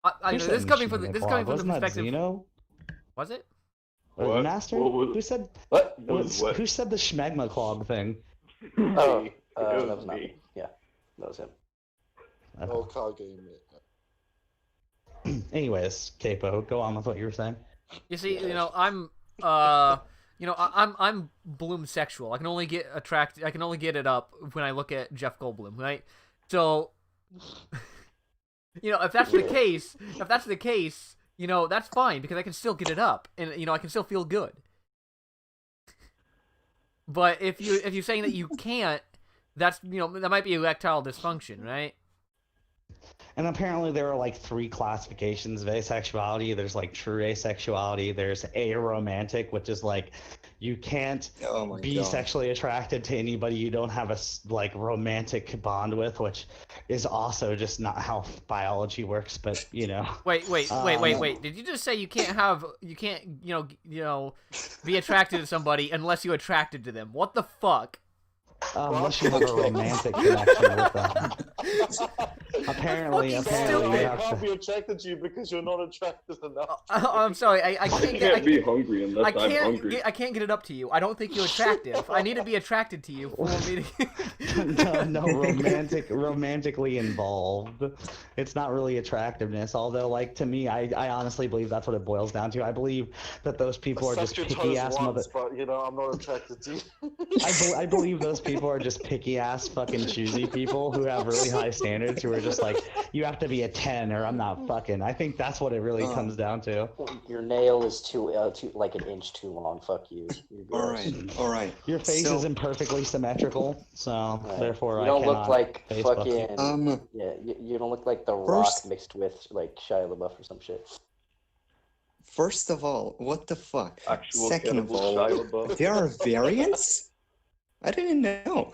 [SPEAKER 2] I know, this is coming from the perspective.
[SPEAKER 4] Zeno?
[SPEAKER 2] Was it?
[SPEAKER 3] What?
[SPEAKER 4] Master? Who said
[SPEAKER 5] What?
[SPEAKER 4] Who said the schmegma clog thing?
[SPEAKER 5] Oh,
[SPEAKER 3] It
[SPEAKER 5] that
[SPEAKER 3] was
[SPEAKER 5] was not
[SPEAKER 3] me.
[SPEAKER 5] me. Yeah, that was him.
[SPEAKER 6] Oh, card game.
[SPEAKER 4] Anyways, Capo, go on with what you were saying.
[SPEAKER 2] You see, you know, I'm Bloom sexual. I can only get attracted. I can only get it up when I look at Jeff Goldblum, right? So, you know, if that's the case, you know, that's fine because I can still get it up, and you know, I can still feel good. But if you're saying that you can't, that's, you know, that might be erectile dysfunction, right?
[SPEAKER 4] And apparently there are, like, 3 classifications of asexuality. There's, like, true asexuality. There's aromantic, which is, like, you can't be sexually attracted to anybody you don't have a, like, romantic bond with, which is also just not how biology works, but, you know.
[SPEAKER 2] Wait. Did you just say you can't, you know, be attracted to somebody unless you're attracted to them? What the fuck?
[SPEAKER 4] Unless you have a romantic connection with them. Apparently you
[SPEAKER 6] can't be attracted to you because you're not attracted enough.
[SPEAKER 2] I'm sorry, I can't
[SPEAKER 3] be hungry unless I'm hungry.
[SPEAKER 2] I can't get it up to you. I don't think you're attractive. I need to be attracted to you for me to...
[SPEAKER 4] no, romantically involved. It's not really attractiveness, although, like, to me, I honestly believe that's what it boils down to. I believe that those people are just picky-ass
[SPEAKER 6] but, you know, I'm not attracted to you.
[SPEAKER 4] I believe those people are just picky-ass fucking choosy people who have really really high standards who are just like, you have to be a 10 or I'm not fucking. I think that's what it really comes down to.
[SPEAKER 5] Your nail is too like an inch too long. Fuck you.
[SPEAKER 7] All right.
[SPEAKER 4] Your face isn't perfectly symmetrical, so therefore
[SPEAKER 5] you don't
[SPEAKER 4] I
[SPEAKER 5] look
[SPEAKER 4] cannot
[SPEAKER 5] like
[SPEAKER 4] Facebook
[SPEAKER 5] fucking you don't look like The Rock mixed with like Shia LaBeouf or some shit.
[SPEAKER 7] First of all, what the fuck?
[SPEAKER 3] Actual
[SPEAKER 7] Second of
[SPEAKER 3] cannibal
[SPEAKER 7] all,
[SPEAKER 3] Shia LaBeouf.
[SPEAKER 7] there are variants? I didn't know.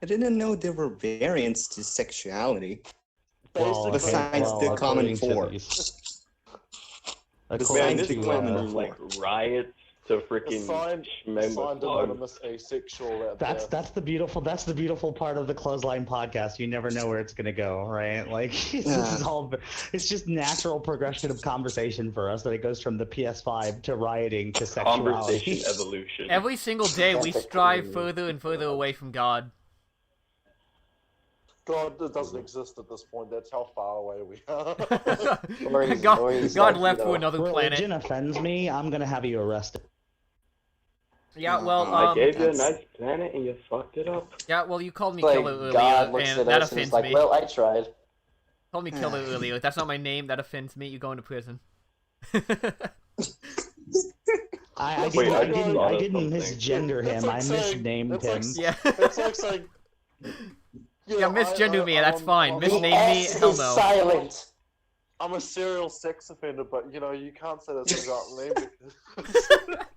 [SPEAKER 7] I didn't know there were variants to sexuality. Besides the common four.
[SPEAKER 3] Man,
[SPEAKER 7] Besides
[SPEAKER 3] this
[SPEAKER 7] the
[SPEAKER 3] went
[SPEAKER 7] common
[SPEAKER 3] from
[SPEAKER 7] four.
[SPEAKER 3] like riots to freaking
[SPEAKER 6] Assigned anonymous asexual.
[SPEAKER 4] That's the beautiful part of the Clothesline podcast. You never know where it's gonna go, right? Like it's just natural progression of conversation for us that it goes from the PS5 to rioting to sexuality.
[SPEAKER 3] Conversation evolution.
[SPEAKER 2] Every single day we strive further and further away from God.
[SPEAKER 6] God doesn't exist at this point. That's how far away we are.
[SPEAKER 2] God left for another planet.
[SPEAKER 4] Religion offends me. I'm gonna have you arrested.
[SPEAKER 2] Yeah, well,
[SPEAKER 3] I gave you a nice planet and you fucked it up.
[SPEAKER 2] Yeah, well, you called me
[SPEAKER 5] Like,
[SPEAKER 2] killer earlier,
[SPEAKER 5] God looks
[SPEAKER 2] and
[SPEAKER 5] at
[SPEAKER 2] that
[SPEAKER 5] us and
[SPEAKER 2] offends
[SPEAKER 5] is like,
[SPEAKER 2] me.
[SPEAKER 5] well, I tried.
[SPEAKER 2] Called me killer earlier. That's not my name. That offends me. You go into prison.
[SPEAKER 4] I
[SPEAKER 3] Wait, I
[SPEAKER 4] didn't misgender him. I misnamed him.
[SPEAKER 2] Yeah.
[SPEAKER 6] It's like saying.
[SPEAKER 2] Yeah, misgender me. That's fine.
[SPEAKER 5] The
[SPEAKER 2] Misname me.
[SPEAKER 5] S
[SPEAKER 2] Hell
[SPEAKER 5] is
[SPEAKER 2] no.
[SPEAKER 5] silent.
[SPEAKER 6] I'm a serial sex offender, but you can't say that's without name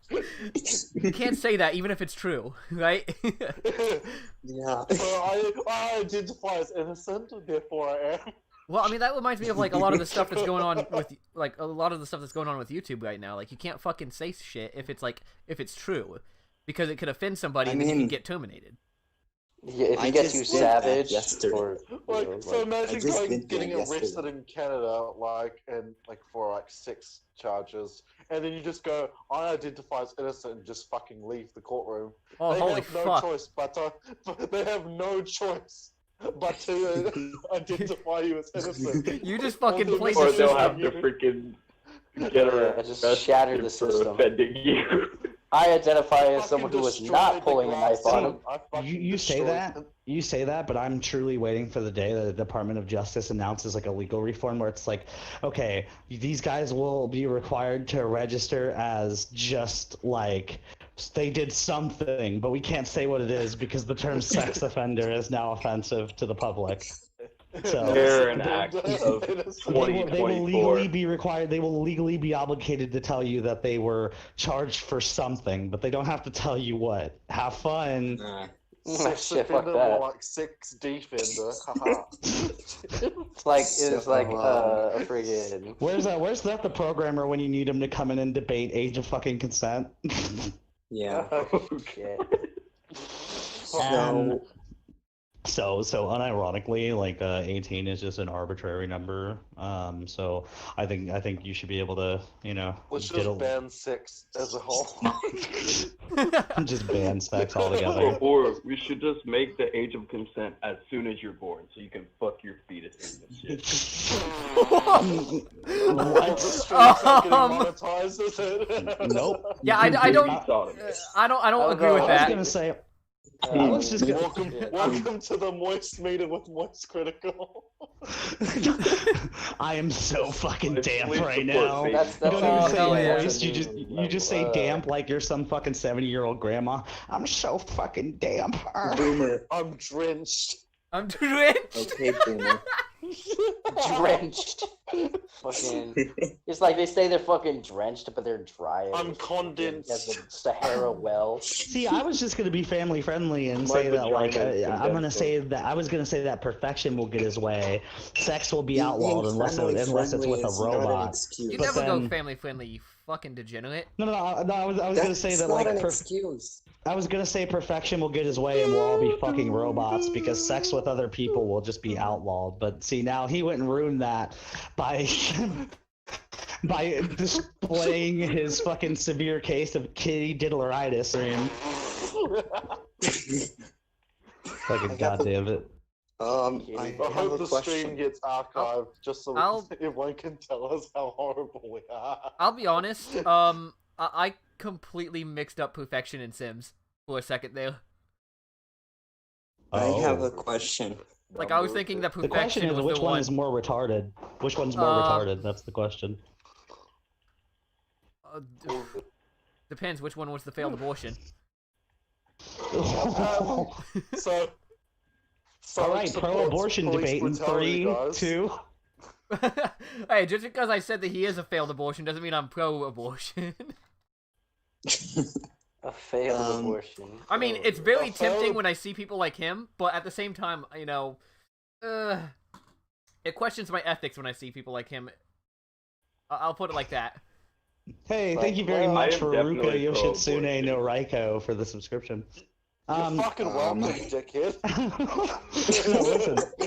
[SPEAKER 6] because
[SPEAKER 2] You can't say that even if it's true, right?
[SPEAKER 7] Yeah.
[SPEAKER 6] so I identify as innocent, therefore I am.
[SPEAKER 2] Well, I mean, that reminds me of like a lot of the stuff that's going on with YouTube right now. Like, you can't fucking say shit if it's true, because it could offend somebody and then you can get terminated.
[SPEAKER 5] Yeah, if
[SPEAKER 7] I
[SPEAKER 5] you get
[SPEAKER 7] just
[SPEAKER 5] too
[SPEAKER 7] did that
[SPEAKER 5] savage,
[SPEAKER 7] yesterday.
[SPEAKER 5] or
[SPEAKER 6] So imagine
[SPEAKER 7] just
[SPEAKER 6] like
[SPEAKER 7] did
[SPEAKER 6] getting
[SPEAKER 7] that
[SPEAKER 6] arrested
[SPEAKER 7] yesterday.
[SPEAKER 6] in Canada, for sex charges, and then you just go, I identify as innocent, and just fucking leave the courtroom.
[SPEAKER 2] Oh,
[SPEAKER 6] They
[SPEAKER 2] holy
[SPEAKER 6] have no
[SPEAKER 2] fuck!
[SPEAKER 6] choice, but they have no choice but to identify you as innocent.
[SPEAKER 2] You just fucking
[SPEAKER 6] Or
[SPEAKER 2] played
[SPEAKER 3] Or
[SPEAKER 2] the
[SPEAKER 3] they'll
[SPEAKER 2] system.
[SPEAKER 3] have to freaking get
[SPEAKER 5] I just shattered the
[SPEAKER 3] for
[SPEAKER 5] system.
[SPEAKER 3] offending you.
[SPEAKER 5] I identify as
[SPEAKER 6] Fucking
[SPEAKER 5] someone who was
[SPEAKER 6] destroyed
[SPEAKER 5] not
[SPEAKER 6] the
[SPEAKER 5] pulling a knife on him.
[SPEAKER 6] glass. I fucking
[SPEAKER 4] You say
[SPEAKER 6] destroyed
[SPEAKER 4] that,
[SPEAKER 6] them.
[SPEAKER 4] you say that, but I'm truly waiting for the day that the Department of Justice announces like a legal reform where it's like, okay, these guys will be required to register as just like they did something, but we can't say what it is because the term sex offender is now offensive to the public. So
[SPEAKER 3] They're an act of
[SPEAKER 4] they will
[SPEAKER 3] 2024.
[SPEAKER 4] legally be required. They will legally be obligated to tell you that they were charged for something, but they don't have to tell you what. Have fun.
[SPEAKER 6] Sex
[SPEAKER 5] Shit, fuck
[SPEAKER 6] offender,
[SPEAKER 5] that.
[SPEAKER 6] more like sex defender. Haha.
[SPEAKER 5] It's like a friggin'
[SPEAKER 4] Where's that the programmer when you need him to come in and debate age of fucking consent?
[SPEAKER 7] Yeah.
[SPEAKER 5] shit.
[SPEAKER 4] So unironically, like 18 is just an arbitrary number. So I think you should be able to,
[SPEAKER 6] Let's
[SPEAKER 4] get
[SPEAKER 6] just ban sex as a whole.
[SPEAKER 4] just ban sex altogether.
[SPEAKER 3] Or we should just make the age of consent as soon as you're born, so you can fuck your fetus in this shit.
[SPEAKER 6] The streets are getting monetized, is it?
[SPEAKER 4] Nope.
[SPEAKER 2] Yeah, I don't agree with
[SPEAKER 4] I was
[SPEAKER 2] that.
[SPEAKER 4] gonna say. I was just gonna.
[SPEAKER 6] Welcome to the Moist Meter with Moist Critical.
[SPEAKER 4] I am so fucking damp
[SPEAKER 3] Please
[SPEAKER 4] right
[SPEAKER 3] support
[SPEAKER 4] now.
[SPEAKER 3] me.
[SPEAKER 5] That's
[SPEAKER 4] You don't
[SPEAKER 2] Oh,
[SPEAKER 4] even
[SPEAKER 2] hell
[SPEAKER 4] say
[SPEAKER 2] yeah.
[SPEAKER 4] moist. You just say damp like you're some fucking 70-year-old grandma. I'm so fucking damp.
[SPEAKER 7] Boomer.
[SPEAKER 6] I'm drenched.
[SPEAKER 2] I'm drenched.
[SPEAKER 7] Okay, Boomer.
[SPEAKER 5] Drenched. Fucking. It's like they say they're fucking drenched, but they're dry.
[SPEAKER 6] I'm condensed.
[SPEAKER 5] As a Sahara well.
[SPEAKER 4] See, I was just gonna be family friendly and
[SPEAKER 3] My
[SPEAKER 4] say that like
[SPEAKER 3] vagina is
[SPEAKER 4] I'm gonna
[SPEAKER 3] condensed.
[SPEAKER 4] say that I was gonna say that perfection will get his way. Sex will be
[SPEAKER 7] Being
[SPEAKER 4] outlawed unless it's with
[SPEAKER 7] family-friendly
[SPEAKER 4] a
[SPEAKER 7] is not an
[SPEAKER 4] robot.
[SPEAKER 7] excuse.
[SPEAKER 2] You
[SPEAKER 4] But
[SPEAKER 2] never go
[SPEAKER 4] then-
[SPEAKER 2] family friendly, you fucking degenerate.
[SPEAKER 4] No, I was gonna say
[SPEAKER 7] That's
[SPEAKER 4] that
[SPEAKER 7] not
[SPEAKER 4] like
[SPEAKER 7] an excuse.
[SPEAKER 4] I was gonna say perfection will get his way and we'll all be fucking robots because sex with other people will just be outlawed. But see, now he went and ruined that by by displaying his fucking severe case of kitty diddleritis. Fucking goddamn it.
[SPEAKER 7] I
[SPEAKER 6] I
[SPEAKER 7] have a
[SPEAKER 6] hope the stream
[SPEAKER 7] question.
[SPEAKER 6] gets archived just so
[SPEAKER 2] I'll-
[SPEAKER 6] everyone can tell us how horrible we are.
[SPEAKER 2] I'll be honest. I completely mixed up perfection and Sims for a second there.
[SPEAKER 7] I have
[SPEAKER 4] Oh.
[SPEAKER 7] a question.
[SPEAKER 2] Like, I was thinking that
[SPEAKER 4] The question
[SPEAKER 2] perfection
[SPEAKER 4] is,
[SPEAKER 2] was
[SPEAKER 4] which
[SPEAKER 2] the
[SPEAKER 4] one
[SPEAKER 2] one.
[SPEAKER 4] is more retarded? Which one's more retarded? That's the question.
[SPEAKER 2] Depends which one was the failed abortion.
[SPEAKER 6] So,
[SPEAKER 4] All right,
[SPEAKER 6] supports
[SPEAKER 4] pro-abortion
[SPEAKER 6] police
[SPEAKER 4] debate in
[SPEAKER 6] brutality,
[SPEAKER 4] 3,
[SPEAKER 6] guys.
[SPEAKER 4] 2.
[SPEAKER 2] Hey, just because I said that he is a failed abortion doesn't mean I'm pro-abortion.
[SPEAKER 5] A failed abortion.
[SPEAKER 2] I mean, it's very
[SPEAKER 6] A failed-
[SPEAKER 2] tempting when I see people like him, but at the same time, it questions my ethics when I see people like him. I'll put it like that.
[SPEAKER 4] Hey, thank you very
[SPEAKER 6] Well,
[SPEAKER 4] much
[SPEAKER 3] I am
[SPEAKER 4] for Ruka
[SPEAKER 3] definitely
[SPEAKER 4] Yoshitsune
[SPEAKER 3] pro-abortion.
[SPEAKER 4] no Raiko for the subscription.
[SPEAKER 6] You're fucking welcome, dickhead.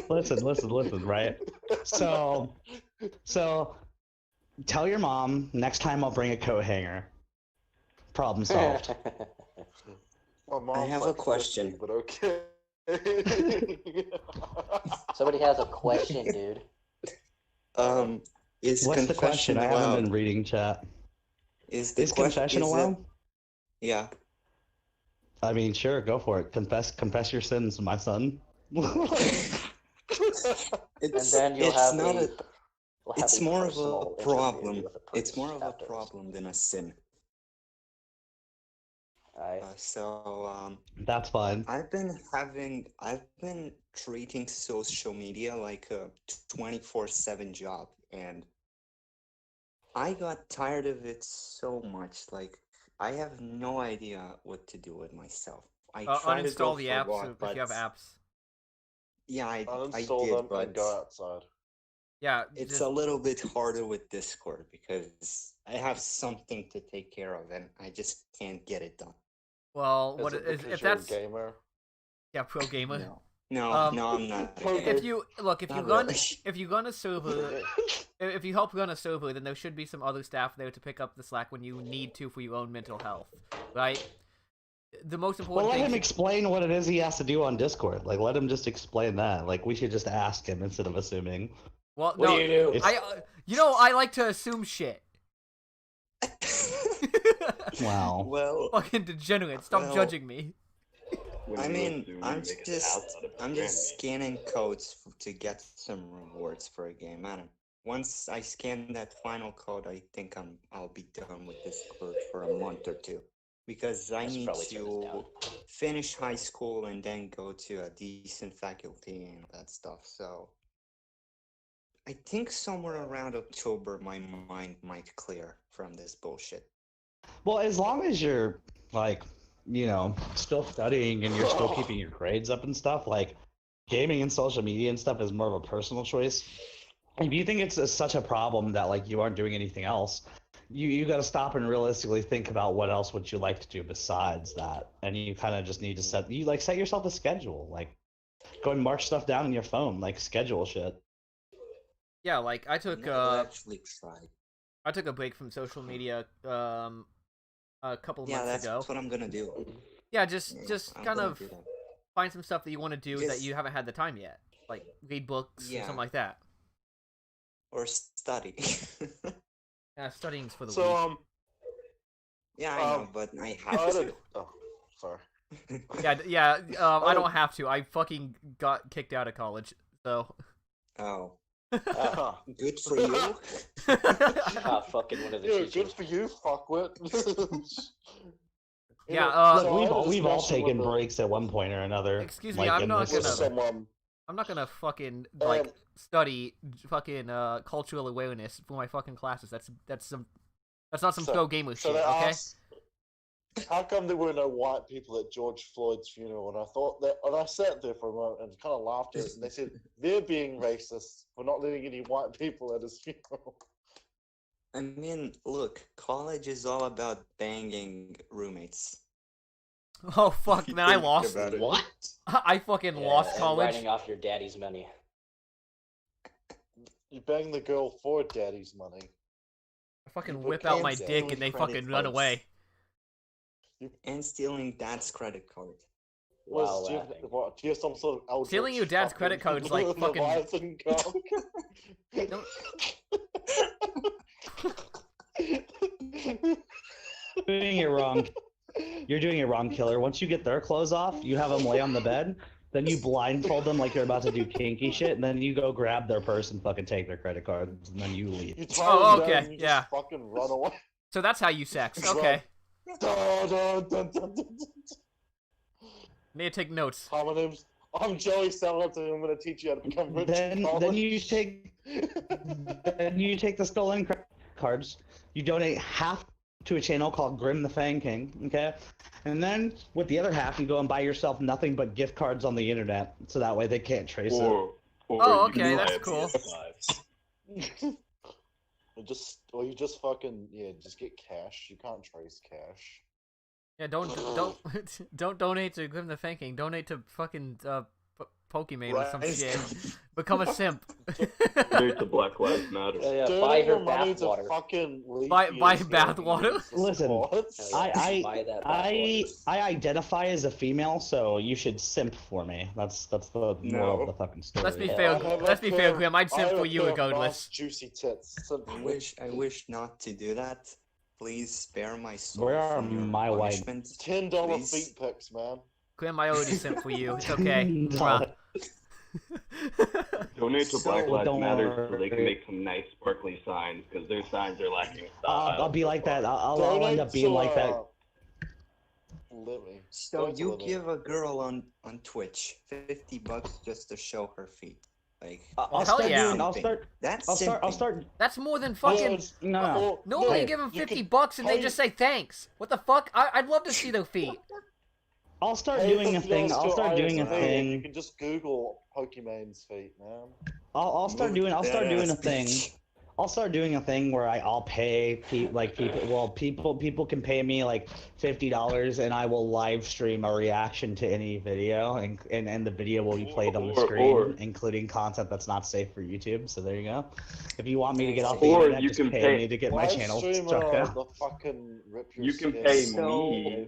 [SPEAKER 4] No, listen, right? So, tell your mom next time I'll bring a coat hanger. Problem solved.
[SPEAKER 6] My mom's
[SPEAKER 7] have a
[SPEAKER 6] like
[SPEAKER 7] question.
[SPEAKER 6] 50, but okay.
[SPEAKER 5] Somebody has a question, dude.
[SPEAKER 7] Is
[SPEAKER 4] What's the
[SPEAKER 7] confession
[SPEAKER 4] question? I
[SPEAKER 7] allowed?
[SPEAKER 4] haven't been reading chat.
[SPEAKER 7] Is
[SPEAKER 4] Is confession allowed?
[SPEAKER 7] Yeah.
[SPEAKER 4] I mean, sure, go for it. Confess your sins, my son.
[SPEAKER 7] It's,
[SPEAKER 5] then you'll
[SPEAKER 7] it's
[SPEAKER 5] have
[SPEAKER 7] not
[SPEAKER 5] a-
[SPEAKER 7] a.
[SPEAKER 5] We'll have
[SPEAKER 7] It's
[SPEAKER 5] a
[SPEAKER 7] more of
[SPEAKER 5] personal
[SPEAKER 7] a
[SPEAKER 5] interview
[SPEAKER 7] problem.
[SPEAKER 5] with the
[SPEAKER 7] It's
[SPEAKER 5] priest
[SPEAKER 7] more of a
[SPEAKER 5] afterwards.
[SPEAKER 7] problem than a sin.
[SPEAKER 5] Aye.
[SPEAKER 4] That's fine.
[SPEAKER 7] I've been treating social media like a 24/7 job, and I got tired of it so much. Like, I have no idea what to do with myself. I try to go
[SPEAKER 2] Uninstall the
[SPEAKER 7] for a
[SPEAKER 2] apps
[SPEAKER 7] walk,
[SPEAKER 2] if you have
[SPEAKER 7] but
[SPEAKER 2] apps.
[SPEAKER 7] yeah, I
[SPEAKER 6] Uninstall
[SPEAKER 7] did,
[SPEAKER 6] them
[SPEAKER 7] but
[SPEAKER 6] and go outside.
[SPEAKER 2] Yeah,
[SPEAKER 7] it's
[SPEAKER 2] just,
[SPEAKER 7] a little bit harder with Discord because I have something to take care of, and I just can't get it done.
[SPEAKER 2] well,
[SPEAKER 6] Is
[SPEAKER 2] what
[SPEAKER 6] it
[SPEAKER 2] is
[SPEAKER 6] because
[SPEAKER 2] if
[SPEAKER 6] you're
[SPEAKER 2] that's
[SPEAKER 6] a gamer?
[SPEAKER 2] yeah, pro gamer.
[SPEAKER 7] No,
[SPEAKER 2] Um,
[SPEAKER 7] I'm not.
[SPEAKER 2] If you look, if you
[SPEAKER 7] Not
[SPEAKER 2] run,
[SPEAKER 7] really.
[SPEAKER 2] if you run a server, if you help run a server, then there should be some other staff there to pick up the slack when you need to for your own mental health, right? The most
[SPEAKER 4] Well,
[SPEAKER 2] important
[SPEAKER 4] let
[SPEAKER 2] thing.
[SPEAKER 4] him explain what it is he has to do on Discord. Like, let him just explain that. Like, we should just ask him instead of assuming.
[SPEAKER 2] Well,
[SPEAKER 3] What
[SPEAKER 2] no,
[SPEAKER 3] do you do?
[SPEAKER 2] I like to assume shit.
[SPEAKER 4] Wow.
[SPEAKER 7] Well,
[SPEAKER 2] Fucking degenerate! Stop
[SPEAKER 7] Well,
[SPEAKER 2] judging me.
[SPEAKER 7] I mean, I'm just scanning codes to get some rewards for a game. I don't. Once I scan that final code, I think I'll be done with Discord for a month or two, because I
[SPEAKER 5] That's
[SPEAKER 7] need
[SPEAKER 5] probably turn it down.
[SPEAKER 7] to finish high school and then go to a decent faculty and that stuff. So I think somewhere around October, my mind might clear from this bullshit.
[SPEAKER 4] Well, as long as you're, like, you know, still studying and you're still keeping your grades up and stuff, like, gaming and social media and stuff is more of a personal choice. If you think it's such a problem that, like, you aren't doing anything else, you got to stop and realistically think about what else would you like to do besides that. And you kind of just need to set yourself a schedule. Like, go and mark stuff down on your phone, like, schedule shit.
[SPEAKER 2] Yeah, like I took
[SPEAKER 7] Never actually tried.
[SPEAKER 2] I took a break from social media a couple of
[SPEAKER 7] Yeah,
[SPEAKER 2] months
[SPEAKER 7] that's
[SPEAKER 2] ago.
[SPEAKER 7] what I'm gonna do.
[SPEAKER 2] Yeah, just
[SPEAKER 7] Yeah, I'm
[SPEAKER 2] kind
[SPEAKER 7] gonna
[SPEAKER 2] of
[SPEAKER 7] do that.
[SPEAKER 2] find some stuff that you want to do that
[SPEAKER 7] Just-
[SPEAKER 2] you haven't had the time yet, like read books and
[SPEAKER 7] Yeah.
[SPEAKER 2] something like that.
[SPEAKER 7] Or study.
[SPEAKER 2] Yeah, studying's for the
[SPEAKER 6] So,
[SPEAKER 2] weak.
[SPEAKER 7] Yeah, I know, but I have
[SPEAKER 6] I
[SPEAKER 7] to.
[SPEAKER 6] don't- oh, sorry.
[SPEAKER 2] Yeah. I
[SPEAKER 6] Oh.
[SPEAKER 2] don't have to. I fucking got kicked out of college, so.
[SPEAKER 7] Oh,
[SPEAKER 6] Uh,
[SPEAKER 7] good for you.
[SPEAKER 5] Ah, fucking one of the
[SPEAKER 6] yeah,
[SPEAKER 5] teachers.
[SPEAKER 6] good for you, fuckwit.
[SPEAKER 2] Yeah,
[SPEAKER 6] Look,
[SPEAKER 4] Look,
[SPEAKER 6] I had a
[SPEAKER 4] we've all
[SPEAKER 6] discussion
[SPEAKER 4] taken
[SPEAKER 6] with a-
[SPEAKER 4] breaks at one point or another.
[SPEAKER 2] Excuse me,
[SPEAKER 4] like,
[SPEAKER 2] I'm
[SPEAKER 4] in
[SPEAKER 2] not
[SPEAKER 4] this
[SPEAKER 6] with
[SPEAKER 2] gonna-
[SPEAKER 4] server.
[SPEAKER 6] someone.
[SPEAKER 2] I'm not gonna fucking
[SPEAKER 6] Um,
[SPEAKER 2] like study fucking cultural awareness for my fucking classes. That's not some pro gamer
[SPEAKER 6] So
[SPEAKER 2] shit,
[SPEAKER 6] they
[SPEAKER 2] okay?
[SPEAKER 6] asked, how come there were no white people at George Floyd's funeral? And I thought that, and I sat there for a moment and kind of laughed at it. And they said they're being racist for not letting any white people at his funeral.
[SPEAKER 7] I mean, look, college is all about banging roommates.
[SPEAKER 2] Oh fuck, man, I
[SPEAKER 7] Think
[SPEAKER 2] lost.
[SPEAKER 7] about it.
[SPEAKER 5] What?
[SPEAKER 2] I fucking
[SPEAKER 5] Yeah,
[SPEAKER 2] lost
[SPEAKER 5] and
[SPEAKER 2] college.
[SPEAKER 5] writing off your daddy's money.
[SPEAKER 6] You bang the girl for daddy's money.
[SPEAKER 2] I fucking
[SPEAKER 6] You
[SPEAKER 2] whip out
[SPEAKER 6] became
[SPEAKER 2] my
[SPEAKER 6] dead.
[SPEAKER 2] dick and they
[SPEAKER 7] Credit
[SPEAKER 2] fucking run
[SPEAKER 7] cards.
[SPEAKER 2] away.
[SPEAKER 7] And stealing dad's credit card.
[SPEAKER 5] While
[SPEAKER 6] Do you,
[SPEAKER 5] laughing.
[SPEAKER 6] what, do you have some sort of eldritch
[SPEAKER 2] Stealing your dad's
[SPEAKER 6] fucking
[SPEAKER 2] credit card's like fucking-
[SPEAKER 6] Leviathan cock?
[SPEAKER 2] Don't-
[SPEAKER 4] Doing it wrong. You're doing it wrong, killer. Once you get their clothes off, you have them lay on the bed. Then you blindfold them like you're about to do kinky shit, and then you go grab their purse and fucking take their credit cards, and then you leave.
[SPEAKER 6] You tie
[SPEAKER 2] Oh,
[SPEAKER 6] them
[SPEAKER 2] okay,
[SPEAKER 6] down and you
[SPEAKER 2] yeah.
[SPEAKER 6] just fucking run away.
[SPEAKER 2] So that's how you sex. Okay.
[SPEAKER 6] Dun, dun, dun, dun, dun.
[SPEAKER 2] Need to take notes.
[SPEAKER 6] Hi, my name's I'm Joey Skeleton. I'm gonna teach you how to become rich.
[SPEAKER 4] Then you take the stolen credit cards. You donate half to a channel called Grim the Fang King. Okay, and then with the other half, you go and buy yourself nothing but gift cards on the internet, so that way they can't trace it.
[SPEAKER 3] Or
[SPEAKER 2] Oh,
[SPEAKER 3] you
[SPEAKER 2] okay,
[SPEAKER 3] buy
[SPEAKER 2] that's
[SPEAKER 3] a
[SPEAKER 2] cool.
[SPEAKER 3] PS5.
[SPEAKER 6] Or you just fucking just get cash. You can't trace cash.
[SPEAKER 2] Yeah, don't don't donate to Grim the Fanking. Donate to fucking Pokemon or some
[SPEAKER 7] Right.
[SPEAKER 2] shit. Become a simp.
[SPEAKER 3] There's the Black Lives Matter.
[SPEAKER 5] Yeah,
[SPEAKER 6] Donate
[SPEAKER 5] buy her
[SPEAKER 6] your money to
[SPEAKER 5] bathwater.
[SPEAKER 6] fucking
[SPEAKER 2] Buy
[SPEAKER 6] Leafy
[SPEAKER 2] bathwater?
[SPEAKER 6] and
[SPEAKER 4] Listen,
[SPEAKER 6] sports.
[SPEAKER 5] Buy that bathwater.
[SPEAKER 4] I identify as a female, so you should simp for me. That's the moral of the fucking story.
[SPEAKER 2] Let's be
[SPEAKER 6] I
[SPEAKER 2] fair.
[SPEAKER 6] have a
[SPEAKER 2] Let's be fair,
[SPEAKER 6] pair-
[SPEAKER 2] Grim. I'd
[SPEAKER 6] I
[SPEAKER 2] simp
[SPEAKER 6] have
[SPEAKER 2] for
[SPEAKER 6] a
[SPEAKER 2] you
[SPEAKER 6] pair of
[SPEAKER 2] regardless.
[SPEAKER 6] nice juicy tits.
[SPEAKER 7] I wish not to do that. Please spare my soul
[SPEAKER 4] Where are
[SPEAKER 7] from your
[SPEAKER 4] my white-
[SPEAKER 7] punishment.
[SPEAKER 6] $10
[SPEAKER 7] Please.
[SPEAKER 6] feet pics, man.
[SPEAKER 2] Grim, I already simp for you. It's okay. Mwah.
[SPEAKER 3] Donate to Black
[SPEAKER 7] So
[SPEAKER 3] Lives
[SPEAKER 4] don't
[SPEAKER 3] Matter so they
[SPEAKER 4] worry.
[SPEAKER 3] can make some nice sparkly signs because their signs are lacking style.
[SPEAKER 4] I'll be like that. I'll end up being like that.
[SPEAKER 6] Living.
[SPEAKER 7] So
[SPEAKER 6] Don't
[SPEAKER 7] you
[SPEAKER 6] live it.
[SPEAKER 7] give a girl on Twitch $50 just to show her feet. Like
[SPEAKER 4] I'll
[SPEAKER 2] Hell
[SPEAKER 4] start
[SPEAKER 2] yeah.
[SPEAKER 4] doing. I'll
[SPEAKER 7] simping.
[SPEAKER 4] start.
[SPEAKER 7] That's
[SPEAKER 4] I'll
[SPEAKER 7] simping.
[SPEAKER 4] start.
[SPEAKER 2] That's more than fucking.
[SPEAKER 4] No.
[SPEAKER 2] Normally, you
[SPEAKER 4] Hey,
[SPEAKER 2] give them
[SPEAKER 6] you
[SPEAKER 2] 50
[SPEAKER 6] could
[SPEAKER 2] bucks and they
[SPEAKER 6] pay-
[SPEAKER 2] just say thanks. What the fuck? I'd love to see their feet.
[SPEAKER 4] I'll start
[SPEAKER 6] Hey,
[SPEAKER 4] doing a
[SPEAKER 6] if
[SPEAKER 4] thing.
[SPEAKER 6] you're
[SPEAKER 4] I'll
[SPEAKER 6] still
[SPEAKER 4] start doing a
[SPEAKER 6] ISO, You
[SPEAKER 4] thing.
[SPEAKER 6] can just Google Pokemon's feet, man.
[SPEAKER 4] I'll start doing. I'll start
[SPEAKER 7] That
[SPEAKER 4] doing a
[SPEAKER 7] ass
[SPEAKER 4] thing.
[SPEAKER 7] bitch.
[SPEAKER 4] I'll start doing a thing where I'll pay people can pay me like $50 and I will live stream a reaction to any video and the video will be played on the screen, including content that's not safe for YouTube. So there you go. If you want me to get off the
[SPEAKER 3] Or
[SPEAKER 4] internet,
[SPEAKER 3] you
[SPEAKER 4] just
[SPEAKER 3] can
[SPEAKER 4] pay
[SPEAKER 3] pay-
[SPEAKER 4] me to get my
[SPEAKER 6] Live
[SPEAKER 4] channel
[SPEAKER 6] stream,
[SPEAKER 4] struck down.
[SPEAKER 6] the fucking rip your
[SPEAKER 3] You can
[SPEAKER 6] skin.
[SPEAKER 3] pay
[SPEAKER 7] So-
[SPEAKER 3] me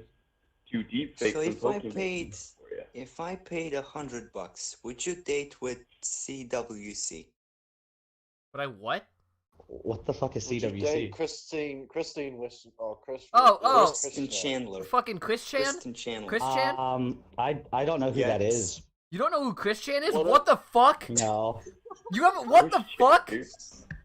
[SPEAKER 3] to deepfake
[SPEAKER 7] So
[SPEAKER 3] some
[SPEAKER 7] if I
[SPEAKER 3] Pokemon
[SPEAKER 7] paid,
[SPEAKER 3] for you.
[SPEAKER 7] if I paid $100, would you date with CWC?
[SPEAKER 2] But I what?
[SPEAKER 4] What the fuck is
[SPEAKER 6] Would you date
[SPEAKER 4] CWC?
[SPEAKER 6] Christine Wish or Chris?
[SPEAKER 2] Oh.
[SPEAKER 7] Kristen Chandler.
[SPEAKER 2] Fucking Chris Chan?
[SPEAKER 7] Kristen Chandler.
[SPEAKER 2] Chris Chan?
[SPEAKER 4] I don't know who that
[SPEAKER 7] Yes.
[SPEAKER 4] is.
[SPEAKER 2] You don't know who Chris Chan is?
[SPEAKER 6] What
[SPEAKER 2] What the fuck?
[SPEAKER 4] No.
[SPEAKER 2] You haven't? What the fuck?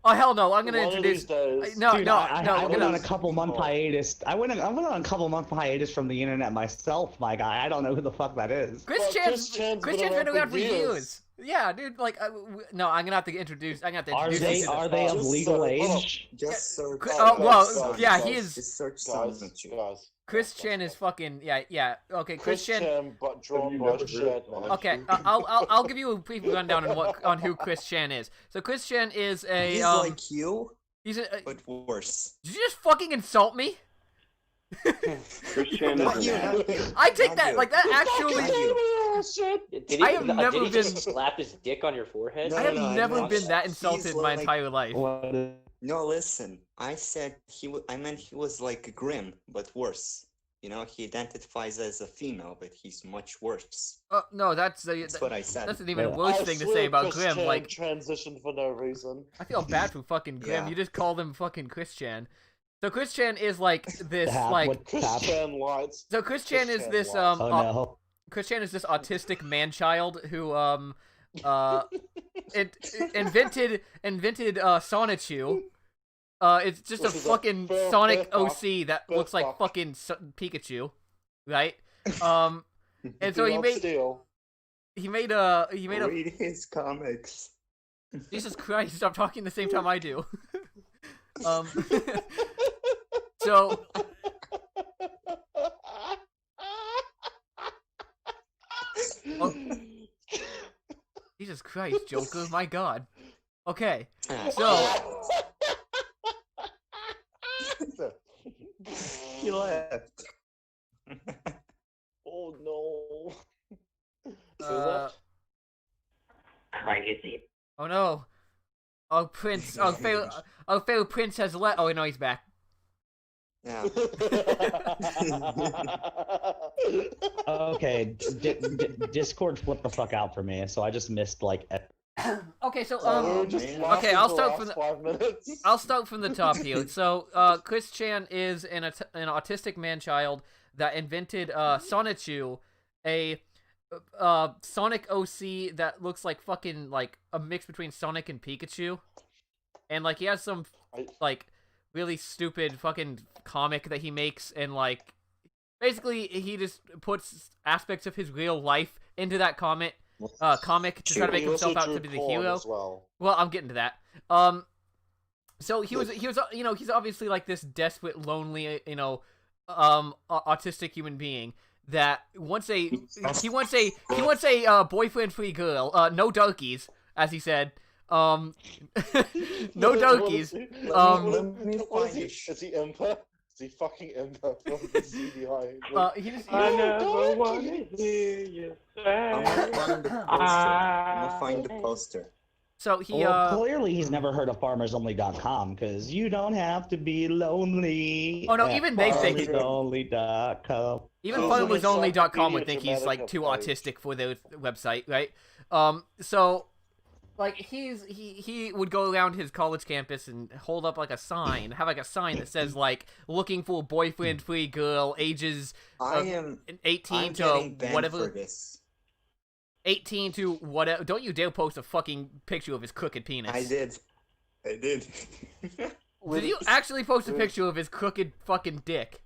[SPEAKER 2] Oh hell no! I'm gonna
[SPEAKER 6] One of these
[SPEAKER 2] introduce.
[SPEAKER 6] days.
[SPEAKER 2] No,
[SPEAKER 4] Dude,
[SPEAKER 2] no,
[SPEAKER 4] I
[SPEAKER 2] no.
[SPEAKER 4] went
[SPEAKER 2] no.
[SPEAKER 4] on a couple month hiatus. I went on a couple month hiatus from the internet myself, my guy. I don't know who the fuck that is.
[SPEAKER 2] Chris
[SPEAKER 6] Well,
[SPEAKER 2] Chan's
[SPEAKER 6] Chris Chan's
[SPEAKER 2] been around for years. Yeah, dude. Like, no, I'm gonna have to introduce. I'm gonna have to
[SPEAKER 4] Are
[SPEAKER 2] introduce.
[SPEAKER 4] they
[SPEAKER 2] you to-
[SPEAKER 4] are they of
[SPEAKER 6] Just
[SPEAKER 4] legal
[SPEAKER 6] hold on.
[SPEAKER 4] age?
[SPEAKER 7] Just search.
[SPEAKER 2] Oh, well,
[SPEAKER 7] Sons.
[SPEAKER 2] yeah, he is-
[SPEAKER 7] Just search
[SPEAKER 6] Guys,
[SPEAKER 7] Sons and you.
[SPEAKER 6] guys.
[SPEAKER 2] Chris Chan is fucking yeah. Okay, Chris Chan.
[SPEAKER 6] but drawn
[SPEAKER 3] you
[SPEAKER 6] by
[SPEAKER 3] never heard
[SPEAKER 6] Shed.
[SPEAKER 3] of that?
[SPEAKER 2] Okay, I'll give you a brief rundown on who Chris Chan is. So Chris Chan is a
[SPEAKER 7] He's like you,
[SPEAKER 2] he's a.
[SPEAKER 7] but worse.
[SPEAKER 2] Did you just fucking insult me?
[SPEAKER 3] Christian
[SPEAKER 7] Not
[SPEAKER 3] is
[SPEAKER 7] you,
[SPEAKER 3] an
[SPEAKER 7] not
[SPEAKER 3] actor.
[SPEAKER 7] you.
[SPEAKER 2] I take
[SPEAKER 7] Not
[SPEAKER 2] that
[SPEAKER 7] you.
[SPEAKER 2] like that
[SPEAKER 7] Not
[SPEAKER 2] actually.
[SPEAKER 7] you.
[SPEAKER 5] Did he,
[SPEAKER 2] I have never
[SPEAKER 5] did he
[SPEAKER 2] been-
[SPEAKER 5] just slap his dick on your forehead?
[SPEAKER 2] I have
[SPEAKER 7] No,
[SPEAKER 2] never
[SPEAKER 7] no,
[SPEAKER 2] been that
[SPEAKER 7] he's
[SPEAKER 2] insulted in my
[SPEAKER 7] like-
[SPEAKER 2] entire life.
[SPEAKER 4] What is-
[SPEAKER 7] No, listen. I said I meant he was like Grim, but worse. You know, he identifies as a female, but he's much worse.
[SPEAKER 2] No, that's
[SPEAKER 7] That's what I said.
[SPEAKER 2] that's an even
[SPEAKER 4] Yeah.
[SPEAKER 2] worse thing to say about
[SPEAKER 6] Chris
[SPEAKER 2] Grim.
[SPEAKER 6] Chan
[SPEAKER 2] Like,
[SPEAKER 6] transitioned for no reason.
[SPEAKER 2] I feel bad for fucking Grim.
[SPEAKER 7] Yeah.
[SPEAKER 2] You just called him fucking Chris Chan. So Chris Chan is like this
[SPEAKER 4] Tap,
[SPEAKER 2] like.
[SPEAKER 4] what
[SPEAKER 6] Chris
[SPEAKER 4] tap?
[SPEAKER 6] Chan lights.
[SPEAKER 2] So Chris Chan
[SPEAKER 6] Chris
[SPEAKER 2] is
[SPEAKER 6] Chan
[SPEAKER 2] this
[SPEAKER 6] lies.
[SPEAKER 4] Oh no.
[SPEAKER 2] Chris Chan is this autistic man child who invented Sonichu. It's just
[SPEAKER 6] Which
[SPEAKER 2] a
[SPEAKER 6] is a
[SPEAKER 2] fucking
[SPEAKER 6] fair-
[SPEAKER 2] Sonic
[SPEAKER 6] fair
[SPEAKER 2] OC that
[SPEAKER 6] fair
[SPEAKER 2] looks like
[SPEAKER 6] fuck.
[SPEAKER 2] fucking Pikachu, right? And so
[SPEAKER 6] Beyond Steel.
[SPEAKER 2] he made a
[SPEAKER 7] Read his comics.
[SPEAKER 2] Jesus Christ, stop talking the same time I do. So oh, Jesus Christ, Joker, my God. Okay, so
[SPEAKER 7] He left.
[SPEAKER 6] Oh no.
[SPEAKER 3] Crazy.
[SPEAKER 2] oh no, Prince, fail Prince has left. Oh no, he's back.
[SPEAKER 7] Yeah.
[SPEAKER 4] Okay, Discord flipped the fuck out for me, so I just missed like.
[SPEAKER 2] Okay, so
[SPEAKER 7] Oh,
[SPEAKER 6] Just
[SPEAKER 7] man.
[SPEAKER 6] lasted
[SPEAKER 2] Okay, I'll
[SPEAKER 6] the
[SPEAKER 2] start
[SPEAKER 6] last
[SPEAKER 2] from the-
[SPEAKER 6] 5 minutes.
[SPEAKER 2] I'll start from the top here. So, Chris Chan is an autistic man-child that invented Sonichu, a Sonic OC that looks like fucking like a mix between Sonic and Pikachu, and like he has some like really stupid fucking comic that he makes, and like basically he just puts aspects of his real life into that comic to try to make himself out to be the hero. Well, I'm getting to that. So he was you know, he's obviously like this desperate, lonely, you know, autistic human being that he wants a boyfriend-free girl, no darkies, as he said. No darkies.
[SPEAKER 6] Is he Impa? Is he fucking Impa from the CDI?
[SPEAKER 2] He just.
[SPEAKER 3] I never want to hear you say.
[SPEAKER 7] I'm gonna find the poster.
[SPEAKER 2] So he
[SPEAKER 4] Well, clearly he's never heard of FarmersOnly.com, because you don't have to be lonely.
[SPEAKER 2] Oh no, even they think
[SPEAKER 4] FarmersOnly.com.
[SPEAKER 2] even
[SPEAKER 6] Oh,
[SPEAKER 2] FarmersOnly.com would think he's like
[SPEAKER 6] dramatic
[SPEAKER 2] too
[SPEAKER 6] approach.
[SPEAKER 2] autistic for their website, right? So like he would go around his college campus and hold up like a sign, have like a sign that says like looking for a boyfriend-free girl, ages
[SPEAKER 7] I am
[SPEAKER 2] 18
[SPEAKER 7] I'm
[SPEAKER 2] to
[SPEAKER 7] getting banned
[SPEAKER 2] whatever.
[SPEAKER 7] for this.
[SPEAKER 2] 18 to whatever. Don't you dare post a fucking picture of his crooked penis.
[SPEAKER 7] I did.
[SPEAKER 2] Did you actually post a picture of his crooked fucking dick?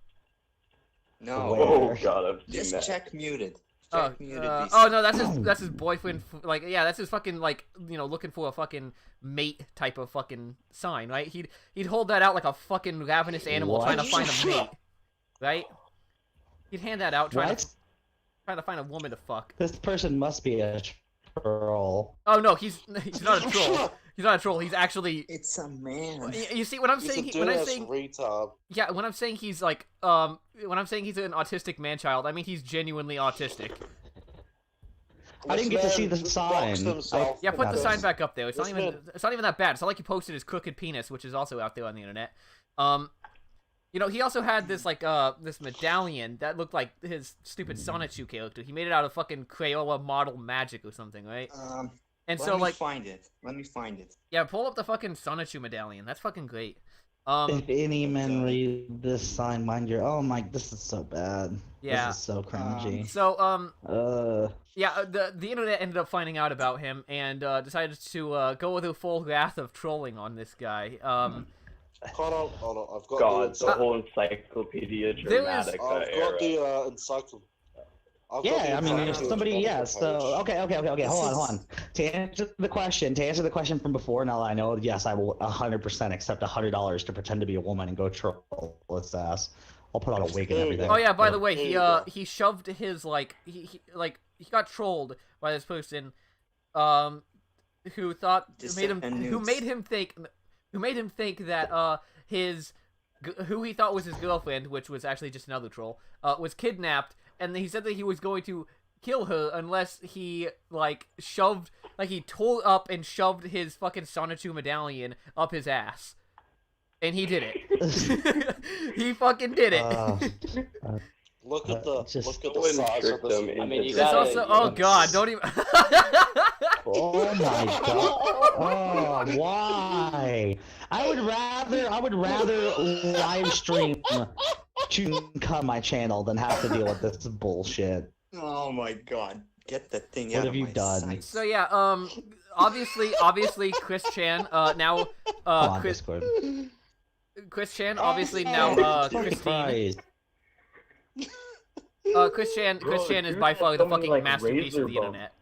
[SPEAKER 7] No.
[SPEAKER 3] Oh god, I've seen
[SPEAKER 7] Just
[SPEAKER 3] that.
[SPEAKER 7] check muted.
[SPEAKER 2] Oh,
[SPEAKER 7] Check muted.
[SPEAKER 2] oh no, that's his boyfriend. Like, yeah, that's his fucking like, you know, looking for a fucking mate type of fucking sign, right? He'd hold that out like a fucking ravenous animal
[SPEAKER 4] What?
[SPEAKER 2] trying to find a mate, right? He'd hand that out trying to find a woman to fuck.
[SPEAKER 4] This person must be a troll.
[SPEAKER 2] Oh no, he's not a troll. He's not a troll. He's actually.
[SPEAKER 7] It's a man.
[SPEAKER 2] You see, when I'm saying
[SPEAKER 6] retard.
[SPEAKER 2] yeah, when I'm saying he's like when I'm saying he's an autistic man-child, I mean he's genuinely autistic.
[SPEAKER 4] I didn't get to see the sign.
[SPEAKER 2] Yeah, put the
[SPEAKER 4] That's-
[SPEAKER 2] sign back up there. It's not
[SPEAKER 6] This
[SPEAKER 2] even
[SPEAKER 6] man-
[SPEAKER 2] it's not even that bad. It's not like he posted his crooked penis, which is also out there on the internet. You know, he also had this like this medallion that looked like his stupid Sonichu character. He made it out of fucking Crayola model magic or something, right? And so like
[SPEAKER 7] find it. Let me find it.
[SPEAKER 2] yeah, pull up the fucking Sonichu medallion. That's fucking great.
[SPEAKER 4] If any men read this sign, mind your. Oh my, this is so bad.
[SPEAKER 2] Yeah.
[SPEAKER 4] This is so cringy.
[SPEAKER 2] So yeah, the internet ended up finding out about him and decided to go with a full wrath of trolling on this guy.
[SPEAKER 6] Hold on, I've got
[SPEAKER 3] God,
[SPEAKER 6] the
[SPEAKER 3] the whole Encyclopedia Dramatica
[SPEAKER 6] I've
[SPEAKER 3] era.
[SPEAKER 6] got the encyclopedia.
[SPEAKER 4] Yeah, I mean, if somebody, yeah, so, okay, hold on. To answer the question from before, now that I know, yes, I will 100% accept $100 to pretend to be a woman and go troll its ass. I'll put on a wig and everything.
[SPEAKER 2] Oh yeah, by the way,
[SPEAKER 6] There you go.
[SPEAKER 2] he shoved his like he got trolled by this person, who made him think that who he thought was his girlfriend, which was actually just another troll, was kidnapped, and he said that he was going to kill her unless he he tore up and shoved his fucking Sonichu medallion up his ass. And he did it. He fucking did it.
[SPEAKER 6] Look at the
[SPEAKER 3] Someone
[SPEAKER 6] size of
[SPEAKER 3] tricked
[SPEAKER 6] this.
[SPEAKER 3] them into
[SPEAKER 2] There's
[SPEAKER 3] doing
[SPEAKER 2] also,
[SPEAKER 3] it.
[SPEAKER 2] oh god, don't even.
[SPEAKER 4] Oh my god. Oh, why? I would rather live stream to come my channel than have to deal with this bullshit.
[SPEAKER 7] Oh my god. Get that thing
[SPEAKER 4] What
[SPEAKER 7] out
[SPEAKER 4] have
[SPEAKER 7] of
[SPEAKER 4] you
[SPEAKER 7] my
[SPEAKER 4] done?
[SPEAKER 7] sight.
[SPEAKER 2] So yeah, obviously Chris Chan, now
[SPEAKER 4] On
[SPEAKER 2] Chris
[SPEAKER 4] Discord.
[SPEAKER 2] Chan, obviously now Christine. Chris Chan is by far the fucking
[SPEAKER 3] Like
[SPEAKER 2] masterpiece of the
[SPEAKER 3] razor bump.
[SPEAKER 2] internet.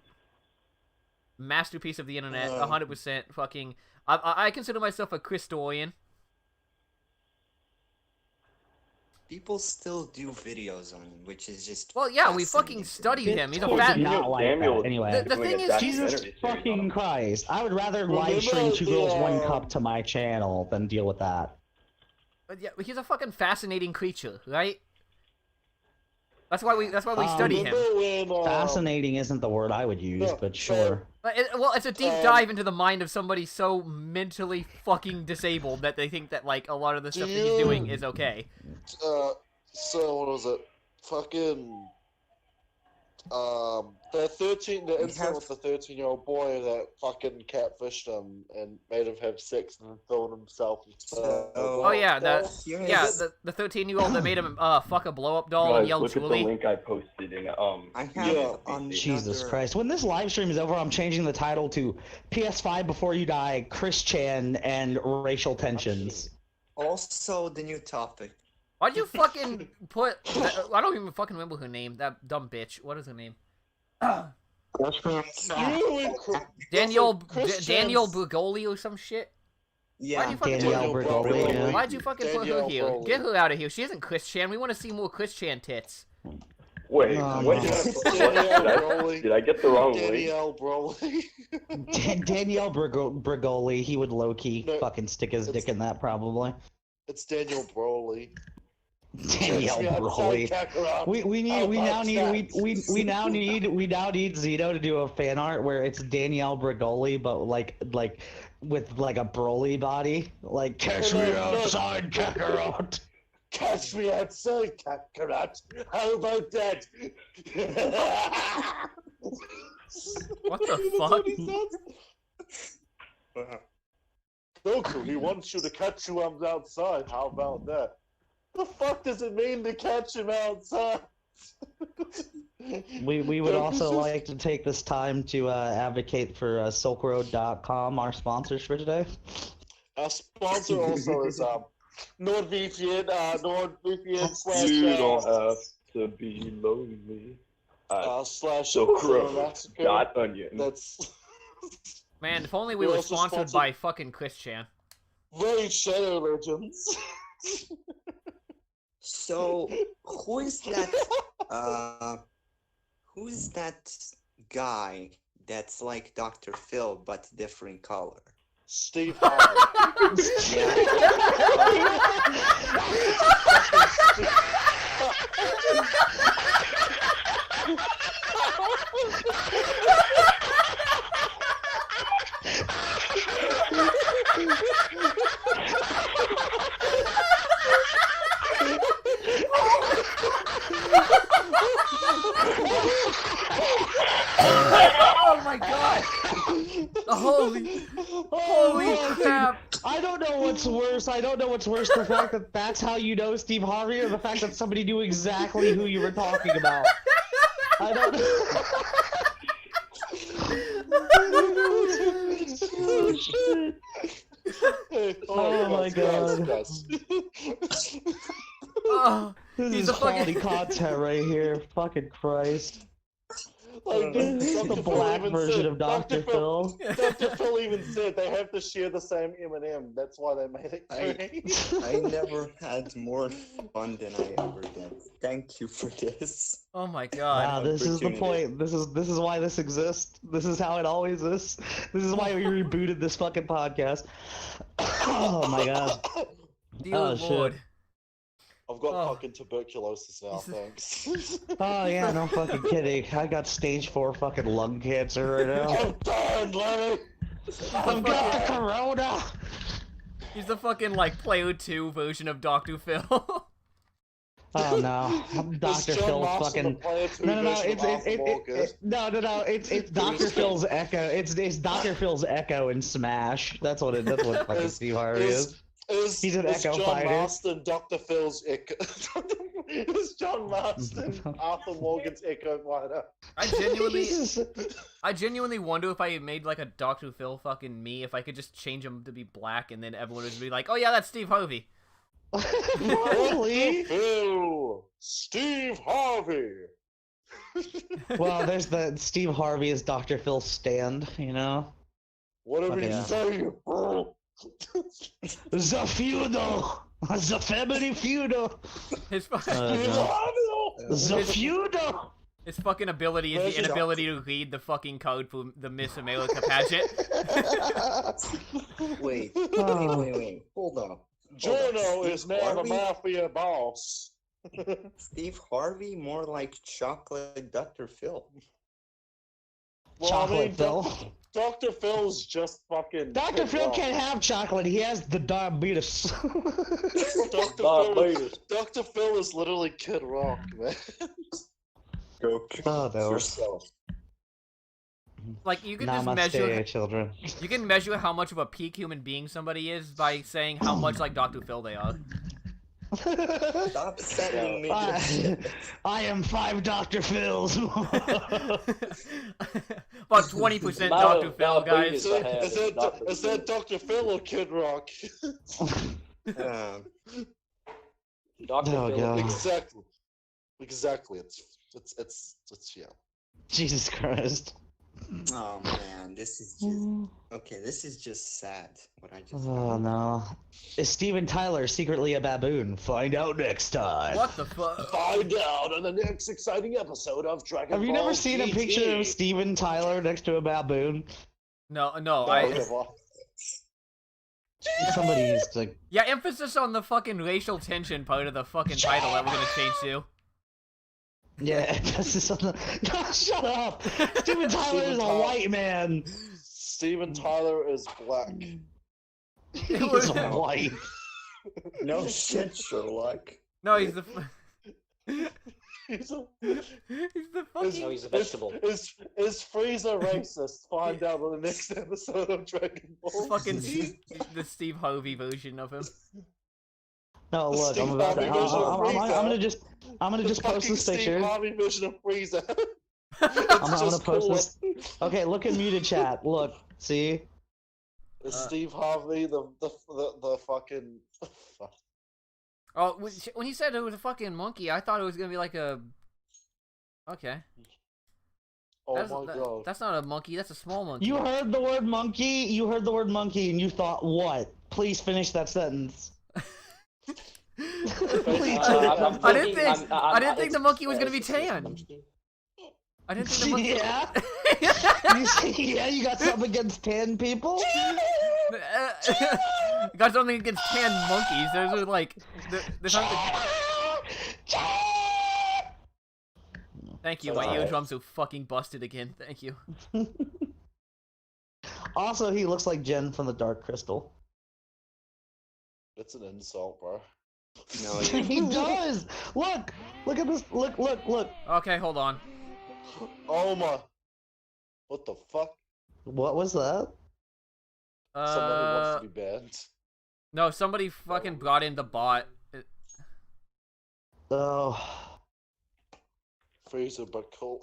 [SPEAKER 2] Masterpiece of the internet, 100% fucking. I consider myself a Christorian.
[SPEAKER 7] People still do videos on him, which is just.
[SPEAKER 2] Well, yeah, we fucking
[SPEAKER 7] fascinating to
[SPEAKER 2] studied
[SPEAKER 7] me.
[SPEAKER 2] him. He's a
[SPEAKER 4] Discord
[SPEAKER 2] fat.
[SPEAKER 4] did not like
[SPEAKER 3] Samuel
[SPEAKER 4] that. Anyway,
[SPEAKER 2] The thing is,
[SPEAKER 4] Jesus fucking Christ! I would rather live stream Two Girls One Cup to my channel than deal with that.
[SPEAKER 2] But yeah, he's a fucking fascinating creature, right? That's why we study him.
[SPEAKER 6] Remember when,
[SPEAKER 4] Fascinating isn't the word I would use,
[SPEAKER 6] Yeah,
[SPEAKER 4] but sure.
[SPEAKER 2] Well, it's a deep dive into the mind of somebody so mentally fucking disabled that they think that like a lot of the stuff that he's doing is okay.
[SPEAKER 6] so what was it? Fucking the
[SPEAKER 7] We
[SPEAKER 6] incident
[SPEAKER 7] have-
[SPEAKER 6] with the 13-year-old boy that fucking catfished him and made him have sex and filmed himself.
[SPEAKER 2] Oh yeah,
[SPEAKER 7] Here
[SPEAKER 2] yeah,
[SPEAKER 7] is-
[SPEAKER 2] the 13-year-old that made him fuck a blow up doll and
[SPEAKER 3] Guys,
[SPEAKER 2] yelled
[SPEAKER 3] look at the
[SPEAKER 2] Julie.
[SPEAKER 3] link I posted in
[SPEAKER 7] I have
[SPEAKER 6] Yeah.
[SPEAKER 7] another...
[SPEAKER 4] Jesus Christ. When this live stream is over, I'm changing the title to PS5 Before You Die, Chris Chan, and Racial Tensions.
[SPEAKER 7] Also, the new topic.
[SPEAKER 2] Why'd you fucking put? I don't even fucking remember her name. That dumb bitch. What is her name? Danielle Brigoli or some shit.
[SPEAKER 7] Yeah,
[SPEAKER 2] Why'd you fucking
[SPEAKER 4] Danielle
[SPEAKER 2] put,
[SPEAKER 4] Brigoli, yeah.
[SPEAKER 2] Why'd you fucking put her
[SPEAKER 6] Danielle
[SPEAKER 2] here?
[SPEAKER 6] Brigoli.
[SPEAKER 2] Get her out of here. She isn't Chris Chan. We want to see more Chris Chan tits.
[SPEAKER 3] Wait,
[SPEAKER 4] Oh,
[SPEAKER 3] what?
[SPEAKER 4] no.
[SPEAKER 3] Did I get the wrong link?
[SPEAKER 6] Danielle Broly.
[SPEAKER 4] Danielle Brigoli, he would low-key
[SPEAKER 6] No,
[SPEAKER 4] fucking stick his dick in that, probably.
[SPEAKER 6] It's Daniel Broly.
[SPEAKER 4] Danielle Brigoli. We now need Zito to do a fan art where it's Danielle Brigoli, but like with like a Broly body. Like catch me outside, Kakarot.
[SPEAKER 6] Catch me outside, Kakarot. How about that?
[SPEAKER 2] What the fuck?
[SPEAKER 6] Goku, he wants you to catch you outside. How about that? The fuck does it mean to catch him outside?
[SPEAKER 4] We would also like to take this time to advocate for SilkRoad.com, our sponsors for today.
[SPEAKER 6] Our sponsor also is NordVPN. NordVPN slash
[SPEAKER 3] You don't have to be lonely.
[SPEAKER 6] slash
[SPEAKER 3] Silkroad. Dot onion.
[SPEAKER 6] That's
[SPEAKER 2] Man, if only we
[SPEAKER 6] We're
[SPEAKER 2] were
[SPEAKER 6] also
[SPEAKER 2] sponsored
[SPEAKER 6] sponsored-
[SPEAKER 2] by fucking Chris Chan.
[SPEAKER 6] Raid Shadow Legends.
[SPEAKER 7] So, who's that guy that's like Dr. Phil but different color?
[SPEAKER 6] Steve Harvey.
[SPEAKER 2] Oh my god! Holy crap!
[SPEAKER 4] I don't know what's worse. The fact that that's how you know Steve Harvey, or the fact that somebody knew exactly who you were talking about. I don't know. Oh my God.
[SPEAKER 6] Guys.
[SPEAKER 2] Oh,
[SPEAKER 4] This
[SPEAKER 2] he's
[SPEAKER 4] is
[SPEAKER 2] a fucking
[SPEAKER 4] quality content right here. Fucking Christ.
[SPEAKER 6] Like,
[SPEAKER 4] This is
[SPEAKER 6] Dr.
[SPEAKER 4] the
[SPEAKER 6] Phil
[SPEAKER 4] black
[SPEAKER 6] even
[SPEAKER 4] version
[SPEAKER 6] said-
[SPEAKER 4] of Dr. Phil.
[SPEAKER 6] Dr. Phil even said they have to share the same M&M. That's why they made it green.
[SPEAKER 7] I never had more fun than I ever did. Thank you for this.
[SPEAKER 2] Oh my god.
[SPEAKER 4] Wow, this is the
[SPEAKER 7] opportunity.
[SPEAKER 4] point. This is why this exists. This is how it always is. This is why we rebooted this fucking podcast. Oh my God.
[SPEAKER 2] Dear
[SPEAKER 4] Oh, shit.
[SPEAKER 2] lord.
[SPEAKER 6] I've got
[SPEAKER 2] Oh.
[SPEAKER 6] fucking tuberculosis now, thanks.
[SPEAKER 4] Oh yeah, no fucking kidding. I got stage 4 fucking lung cancer right now.
[SPEAKER 6] I'm dying, Lenny!
[SPEAKER 4] I've got the corona.
[SPEAKER 2] He's the fucking like Player 2 version of Dr. Phil.
[SPEAKER 4] Oh no, Dr.
[SPEAKER 6] John
[SPEAKER 4] Phil's
[SPEAKER 6] Marston,
[SPEAKER 4] fucking.
[SPEAKER 6] the Player 2
[SPEAKER 4] No,
[SPEAKER 6] version of Arthur Morgan.
[SPEAKER 4] it's Dr. Phil's Echo. It's Dr. Phil's Echo in Smash. That's what fucking Steve Harvey is. He's an Echo
[SPEAKER 6] John
[SPEAKER 4] fighter.
[SPEAKER 6] Marston, Dr. Phil's Echo. It's John Marston, Arthur Morgan's Echo fighter.
[SPEAKER 2] I genuinely wonder if I made like a Dr. Phil fucking me, if I could just change him to be black and then everyone would be like, oh yeah, that's Steve Harvey.
[SPEAKER 4] Really?
[SPEAKER 6] Phil, Steve Harvey.
[SPEAKER 4] Well, there's the Steve Harvey is Dr. Phil's stand, you know?
[SPEAKER 6] Whatever
[SPEAKER 4] Okay.
[SPEAKER 6] you say, bro.
[SPEAKER 4] The feudal! The family feudal!
[SPEAKER 2] His fucking,
[SPEAKER 4] The feudal!
[SPEAKER 2] his fucking ability is the inability to read the fucking code for the Miss America pageant.
[SPEAKER 7] Wait. Hold up.
[SPEAKER 6] Jono is
[SPEAKER 7] Steve
[SPEAKER 6] now the
[SPEAKER 7] Harvey?
[SPEAKER 6] mafia boss.
[SPEAKER 7] Steve Harvey, more like chocolate Dr. Phil.
[SPEAKER 6] Well,
[SPEAKER 4] Chocolate Phil.
[SPEAKER 6] Dr. Phil's just fucking.
[SPEAKER 4] Dr. Phil can't have chocolate, he has the diabetes.
[SPEAKER 6] Dr. Phil is literally Kid Rock, man. Go
[SPEAKER 4] Oh, no.
[SPEAKER 6] yourself.
[SPEAKER 2] Like you can just
[SPEAKER 4] Namaste,
[SPEAKER 2] measure.
[SPEAKER 4] children.
[SPEAKER 2] You can measure how much of a peak human being somebody is by saying how much like Dr. Phil they are.
[SPEAKER 7] Stop sending me this shit.
[SPEAKER 4] I am 5 Dr. Phils.
[SPEAKER 2] About 20%
[SPEAKER 5] Amount
[SPEAKER 2] Dr.
[SPEAKER 5] of
[SPEAKER 2] Phil, guys.
[SPEAKER 5] diabetes I have
[SPEAKER 6] Is that Dr. Phil or Kid Rock?
[SPEAKER 7] Um,
[SPEAKER 5] Dr.
[SPEAKER 4] Oh,
[SPEAKER 5] Phil.
[SPEAKER 4] God.
[SPEAKER 6] Exactly. It's yeah.
[SPEAKER 4] Jesus Christ.
[SPEAKER 7] oh man, this is just okay. This is just sad. What I just.
[SPEAKER 4] Oh no. Is Steven Tyler secretly a baboon? Find out next time.
[SPEAKER 2] What the fuck?
[SPEAKER 6] Find out on the next exciting episode of Dragon
[SPEAKER 4] Have you
[SPEAKER 6] Ball
[SPEAKER 4] never seen a
[SPEAKER 6] GT.
[SPEAKER 4] picture of Steven Tyler next to a baboon?
[SPEAKER 2] No,
[SPEAKER 6] Never.
[SPEAKER 4] Somebody used to.
[SPEAKER 2] Yeah, emphasis on the fucking racial tension part of the fucking title that we're gonna change to.
[SPEAKER 4] Yeah, emphasis on the. No, shut up! Steven Tyler is a white man.
[SPEAKER 6] Steven Tyler is black.
[SPEAKER 4] He is white.
[SPEAKER 7] No shit, Sherlock.
[SPEAKER 2] No, he's the.
[SPEAKER 6] He's a,
[SPEAKER 2] He's the fucking.
[SPEAKER 5] No, he's a vegetable.
[SPEAKER 6] Is Frieza racist? Find out on the next episode of Dragon Ball.
[SPEAKER 2] Fucking
[SPEAKER 6] Z.
[SPEAKER 2] the Steve Harvey version of him.
[SPEAKER 4] No, look, I'm
[SPEAKER 6] Steve
[SPEAKER 4] about to.
[SPEAKER 6] Harvey version of
[SPEAKER 4] I'm gonna just post this
[SPEAKER 6] Steve
[SPEAKER 4] picture.
[SPEAKER 6] Harvey version of Frieza.
[SPEAKER 4] I'm gonna post this. Okay, look in muted chat. Look, see.
[SPEAKER 6] Steve Harvey, the fucking.
[SPEAKER 2] Oh, when he said it was a fucking monkey, I thought it was gonna be like a. Okay.
[SPEAKER 6] Oh
[SPEAKER 2] That's,
[SPEAKER 6] my god.
[SPEAKER 2] That's not a monkey. That's a small monkey.
[SPEAKER 4] You heard the word monkey. You heard the word monkey, and you thought what? Please finish that sentence. Please.
[SPEAKER 2] I didn't think the monkey was gonna be tan. I didn't think the monkey.
[SPEAKER 4] Yeah. You got something against tan people?
[SPEAKER 2] Got something against tan monkeys. There's like, there's something. Thank you. My eardrums are fucking busted again. Thank you.
[SPEAKER 4] Also, he looks like Jen from the Dark Crystal.
[SPEAKER 6] That's an insult, bro.
[SPEAKER 7] No,
[SPEAKER 4] He does. Look at this. Look.
[SPEAKER 2] Okay, hold on.
[SPEAKER 6] Oh my. What the fuck?
[SPEAKER 4] What was that?
[SPEAKER 6] Somebody wants to be banned.
[SPEAKER 2] No, somebody fucking brought in the bot.
[SPEAKER 4] Oh.
[SPEAKER 6] Frieza, but cool.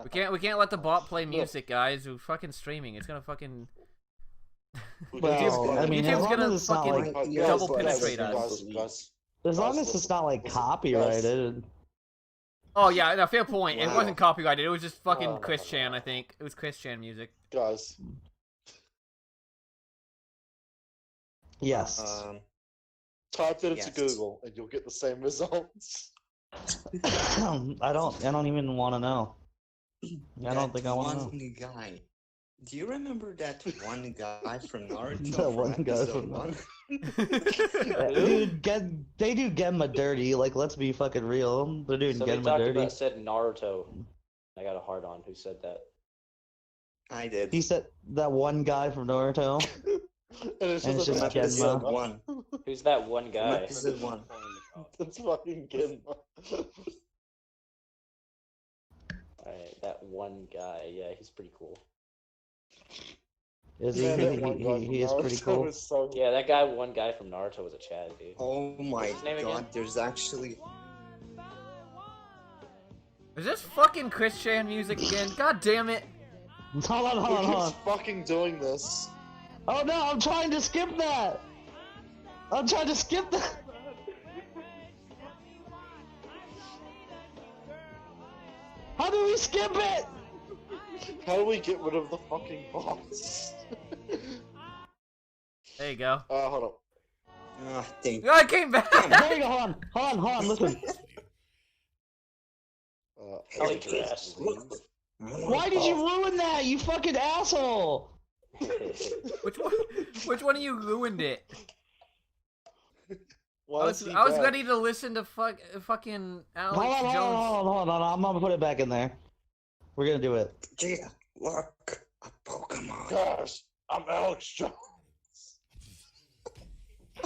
[SPEAKER 2] We can't let the bot play music, guys. We're fucking streaming. It's gonna fucking.
[SPEAKER 4] Well, I mean, as
[SPEAKER 2] YouTube's
[SPEAKER 4] long
[SPEAKER 2] gonna
[SPEAKER 4] as it's not
[SPEAKER 2] fucking
[SPEAKER 4] like,
[SPEAKER 2] double penetrate us.
[SPEAKER 4] as long as it's not like copyrighted.
[SPEAKER 2] Oh yeah, no, fair point. It
[SPEAKER 6] Wow.
[SPEAKER 2] wasn't copyrighted. It was just fucking
[SPEAKER 6] Oh,
[SPEAKER 2] Chris Chan, I think. It was Chris Chan music.
[SPEAKER 6] Guys,
[SPEAKER 4] Yes.
[SPEAKER 6] type it into
[SPEAKER 7] Yes.
[SPEAKER 6] Google and you'll get the same results.
[SPEAKER 4] I don't even want to know. I don't think I want to know.
[SPEAKER 7] One guy. Do you remember that one guy from Naruto?
[SPEAKER 4] The one
[SPEAKER 7] from
[SPEAKER 4] guy
[SPEAKER 7] episode
[SPEAKER 4] from
[SPEAKER 7] one?
[SPEAKER 4] Dude, they do Genma dirty. Like, let's be fucking real. They're doing
[SPEAKER 5] Somebody
[SPEAKER 4] Genma
[SPEAKER 5] talked
[SPEAKER 4] dirty.
[SPEAKER 5] about said Naruto. I got a hard on. Who said that?
[SPEAKER 7] I did.
[SPEAKER 4] He said that one guy from Naruto.
[SPEAKER 6] And it's
[SPEAKER 4] And
[SPEAKER 6] just,
[SPEAKER 4] it's
[SPEAKER 6] a
[SPEAKER 4] just
[SPEAKER 7] Episode
[SPEAKER 4] Genma.
[SPEAKER 7] one.
[SPEAKER 5] Who's that one guy?
[SPEAKER 7] Episode one.
[SPEAKER 6] It's fucking Genma.
[SPEAKER 5] Alright, that one guy. Yeah, he's pretty cool.
[SPEAKER 4] Is he?
[SPEAKER 6] Man, that one guy
[SPEAKER 4] He
[SPEAKER 6] from
[SPEAKER 4] is pretty
[SPEAKER 6] Naruto
[SPEAKER 4] cool.
[SPEAKER 6] is so-
[SPEAKER 5] Yeah, that guy, one guy from Naruto was a Chad, dude.
[SPEAKER 7] Oh my
[SPEAKER 5] What's his name
[SPEAKER 7] god,
[SPEAKER 5] again?
[SPEAKER 7] there's actually.
[SPEAKER 2] Is this fucking Chris Chan music again? God damn it!
[SPEAKER 4] Hold on.
[SPEAKER 6] Who keeps fucking doing this?
[SPEAKER 4] Oh no, I'm trying to skip that. I'm trying to skip that. How do we skip it?
[SPEAKER 6] How do we get rid of the fucking bots?
[SPEAKER 2] There you go.
[SPEAKER 6] Hold up.
[SPEAKER 7] Ah, thank
[SPEAKER 2] Oh, I came back!
[SPEAKER 4] There you go. Hold on. Listen.
[SPEAKER 5] I like your ass.
[SPEAKER 4] Why did you ruin that? You fucking asshole.
[SPEAKER 2] Which one of you ruined it?
[SPEAKER 6] Why
[SPEAKER 2] I
[SPEAKER 6] is he
[SPEAKER 2] was
[SPEAKER 6] back?
[SPEAKER 2] ready to listen to fucking Alex Jones.
[SPEAKER 4] Hold on. I'm gonna put it back in there. We're gonna do it.
[SPEAKER 7] Yeah, look, a Pokemon.
[SPEAKER 6] Gosh, I'm Alex Jones.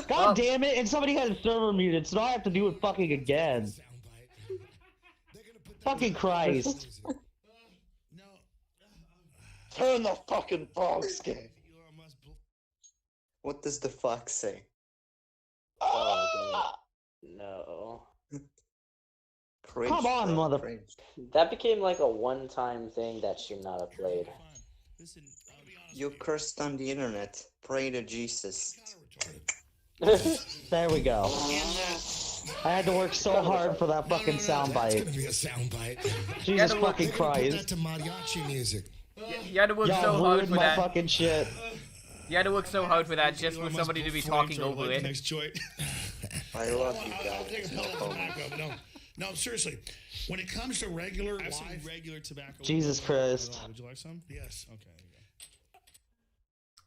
[SPEAKER 4] God damn it! And somebody had a server muted, so now I have to do it fucking again. Fucking Christ.
[SPEAKER 6] Turn the fucking frog skin.
[SPEAKER 7] What does the fox say?
[SPEAKER 5] Oh, no.
[SPEAKER 7] Cringe,
[SPEAKER 4] Come on,
[SPEAKER 7] bro,
[SPEAKER 4] mother-
[SPEAKER 7] cringe.
[SPEAKER 5] That became like a one-time thing that should not have played.
[SPEAKER 7] You cursed on the internet. Pray to Jesus.
[SPEAKER 4] There we go. I had to work so hard for that fucking
[SPEAKER 8] That's
[SPEAKER 4] soundbite.
[SPEAKER 8] gonna be a soundbite.
[SPEAKER 4] Jesus
[SPEAKER 2] gotta work-
[SPEAKER 4] fucking
[SPEAKER 8] Put that
[SPEAKER 4] Christ.
[SPEAKER 8] to mariachi music.
[SPEAKER 2] You had to work so
[SPEAKER 4] Y'all
[SPEAKER 2] hard
[SPEAKER 4] ruined
[SPEAKER 2] for
[SPEAKER 4] my
[SPEAKER 2] that.
[SPEAKER 4] fucking shit.
[SPEAKER 2] You had to work so hard for that just for
[SPEAKER 8] You
[SPEAKER 2] somebody to be
[SPEAKER 8] almost
[SPEAKER 2] talking
[SPEAKER 8] flamed
[SPEAKER 2] over
[SPEAKER 8] like
[SPEAKER 2] it.
[SPEAKER 8] the next joint.
[SPEAKER 7] I love you
[SPEAKER 8] I'll
[SPEAKER 7] guys.
[SPEAKER 8] take a
[SPEAKER 7] No
[SPEAKER 8] pill of
[SPEAKER 7] homo.
[SPEAKER 8] tobacco, but no, seriously. When it comes to regular live,
[SPEAKER 9] regular tobacco.
[SPEAKER 4] Jesus Christ.
[SPEAKER 9] Would you like some?
[SPEAKER 8] yes.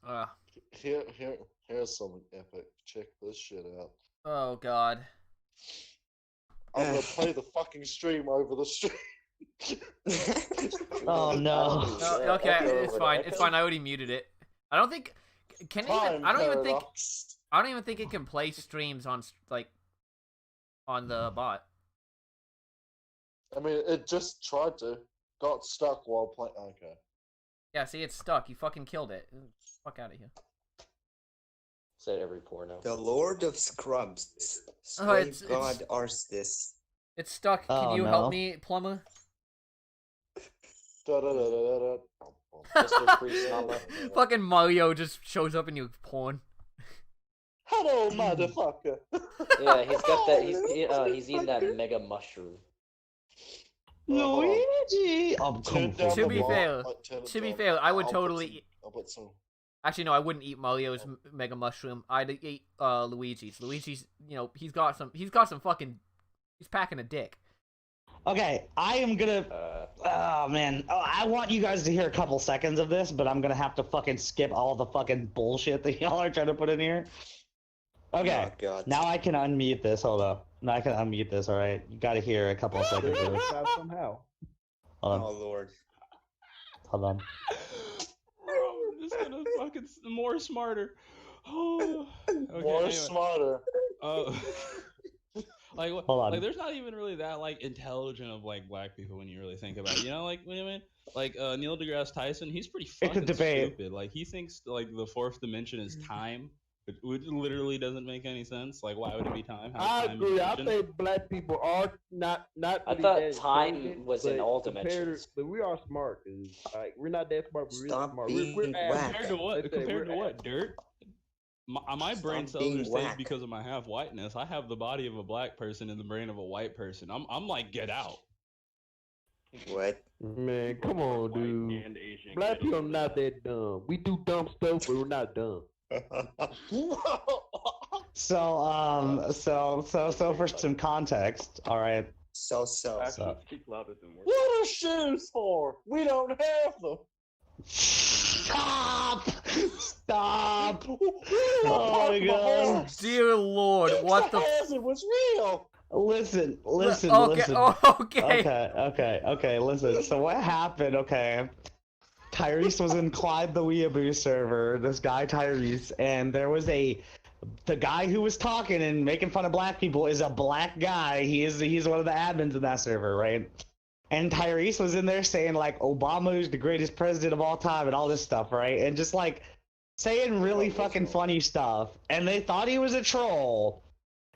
[SPEAKER 9] Okay.
[SPEAKER 6] Here's something epic. Check this shit out.
[SPEAKER 2] Oh god.
[SPEAKER 6] I'm gonna play the fucking stream over the stream.
[SPEAKER 4] Oh no.
[SPEAKER 2] Oh, okay, it's fine. It's fine. I already muted it. I don't think can it even. I don't even think. I don't even think it can play streams on like on the bot.
[SPEAKER 6] I mean, it just tried to. Got stuck while playing. Okay.
[SPEAKER 2] Yeah, see, it's stuck. You fucking killed it. Fuck out of here.
[SPEAKER 5] Said every porno.
[SPEAKER 7] The Lord of Scrubs.
[SPEAKER 2] Oh,
[SPEAKER 7] Slave
[SPEAKER 2] it's-
[SPEAKER 7] God Arstis.
[SPEAKER 2] It's stuck. Can
[SPEAKER 4] Oh,
[SPEAKER 2] you
[SPEAKER 4] no.
[SPEAKER 2] help me, plumber?
[SPEAKER 6] Da-da-da-da-da-da.
[SPEAKER 5] Mr. Priest Mama.
[SPEAKER 2] Fucking Mario just shows up in your porn.
[SPEAKER 6] Hello, motherfucker.
[SPEAKER 5] Yeah, he's got that. He's eating that mega mushroom.
[SPEAKER 4] Luigi! I'm
[SPEAKER 6] Turn
[SPEAKER 4] kung
[SPEAKER 6] down
[SPEAKER 2] To
[SPEAKER 6] the
[SPEAKER 2] be
[SPEAKER 6] bar-
[SPEAKER 2] fair-
[SPEAKER 6] turn it
[SPEAKER 2] To be
[SPEAKER 6] down.
[SPEAKER 2] fair, I would
[SPEAKER 6] I'll put
[SPEAKER 2] totally.
[SPEAKER 6] some- I'll put some.
[SPEAKER 2] Actually, no, I wouldn't eat Mario's mega mushroom. I'd eat Luigi's. Luigi's, he's got some fucking. He's packing a dick.
[SPEAKER 4] Okay, I am gonna. Oh man, I want you guys to hear a couple seconds of this, but I'm gonna have to fucking skip all the fucking bullshit that y'all are trying to put in here. Okay,
[SPEAKER 7] Oh, God.
[SPEAKER 4] now I can unmute this. Hold up. Now I can unmute this. All right, you gotta hear a couple of seconds of this.
[SPEAKER 10] Somehow.
[SPEAKER 4] Hold
[SPEAKER 7] Oh,
[SPEAKER 4] on.
[SPEAKER 7] Lord.
[SPEAKER 4] Hold on.
[SPEAKER 10] Bro, this is gonna fucking more smarter. Oh, okay,
[SPEAKER 6] More
[SPEAKER 10] anyway.
[SPEAKER 6] smarter.
[SPEAKER 10] Like,
[SPEAKER 4] Hold on.
[SPEAKER 10] like, there's not even really that like intelligent of like black people when you really think about it. You know, like, what do you mean? Like Neil deGrasse Tyson, he's pretty
[SPEAKER 4] a
[SPEAKER 10] fucking
[SPEAKER 4] debate.
[SPEAKER 10] stupid. Like, he thinks like the fourth dimension is time, which literally doesn't make any sense. Like, why would it be time? How
[SPEAKER 11] I
[SPEAKER 10] is time a
[SPEAKER 11] agree. I
[SPEAKER 10] dimension?
[SPEAKER 11] think black people are not.
[SPEAKER 5] I
[SPEAKER 11] really
[SPEAKER 5] thought
[SPEAKER 11] that
[SPEAKER 5] time
[SPEAKER 11] intelligent,
[SPEAKER 5] was in
[SPEAKER 11] but
[SPEAKER 5] all
[SPEAKER 11] compared to-
[SPEAKER 5] dimensions.
[SPEAKER 11] But we are smart. 'Cause, like, we're not that smart. But we're really
[SPEAKER 7] Stop
[SPEAKER 11] smart.
[SPEAKER 7] being
[SPEAKER 11] We're
[SPEAKER 7] whack.
[SPEAKER 10] Compared to what?
[SPEAKER 11] They say
[SPEAKER 10] Compared to
[SPEAKER 11] we're
[SPEAKER 10] what? Dirt? My brain
[SPEAKER 7] Stop
[SPEAKER 10] cells
[SPEAKER 7] being
[SPEAKER 10] are safe
[SPEAKER 7] whack.
[SPEAKER 10] because of my half whiteness. I have the body of a black person and the brain of a white person. I'm like, get out.
[SPEAKER 7] What?
[SPEAKER 11] Man, come on, dude. Black people are not that dumb. We do dumb stuff, but we're not dumb.
[SPEAKER 4] So for some context, all right.
[SPEAKER 7] So.
[SPEAKER 3] Speak louder than words.
[SPEAKER 6] What are shoes for? We don't have them.
[SPEAKER 4] Stop! Stop!
[SPEAKER 6] We
[SPEAKER 4] Oh
[SPEAKER 6] don't
[SPEAKER 4] my
[SPEAKER 6] have
[SPEAKER 4] God.
[SPEAKER 6] them.
[SPEAKER 2] Dear Lord, what the?
[SPEAKER 6] It was real.
[SPEAKER 4] Listen,
[SPEAKER 2] Okay.
[SPEAKER 4] listen.
[SPEAKER 2] Okay.
[SPEAKER 4] Okay, listen. So what happened, okay, Tyrese was in Clyde the Weeaboo server, this guy Tyrese, and there was the guy who was talking and making fun of black people is a black guy. He's one of the admins in that server, right? And Tyrese was in there saying like Obama is the greatest president of all time and all this stuff, right? And just like saying really fucking funny stuff. And they thought he was a troll.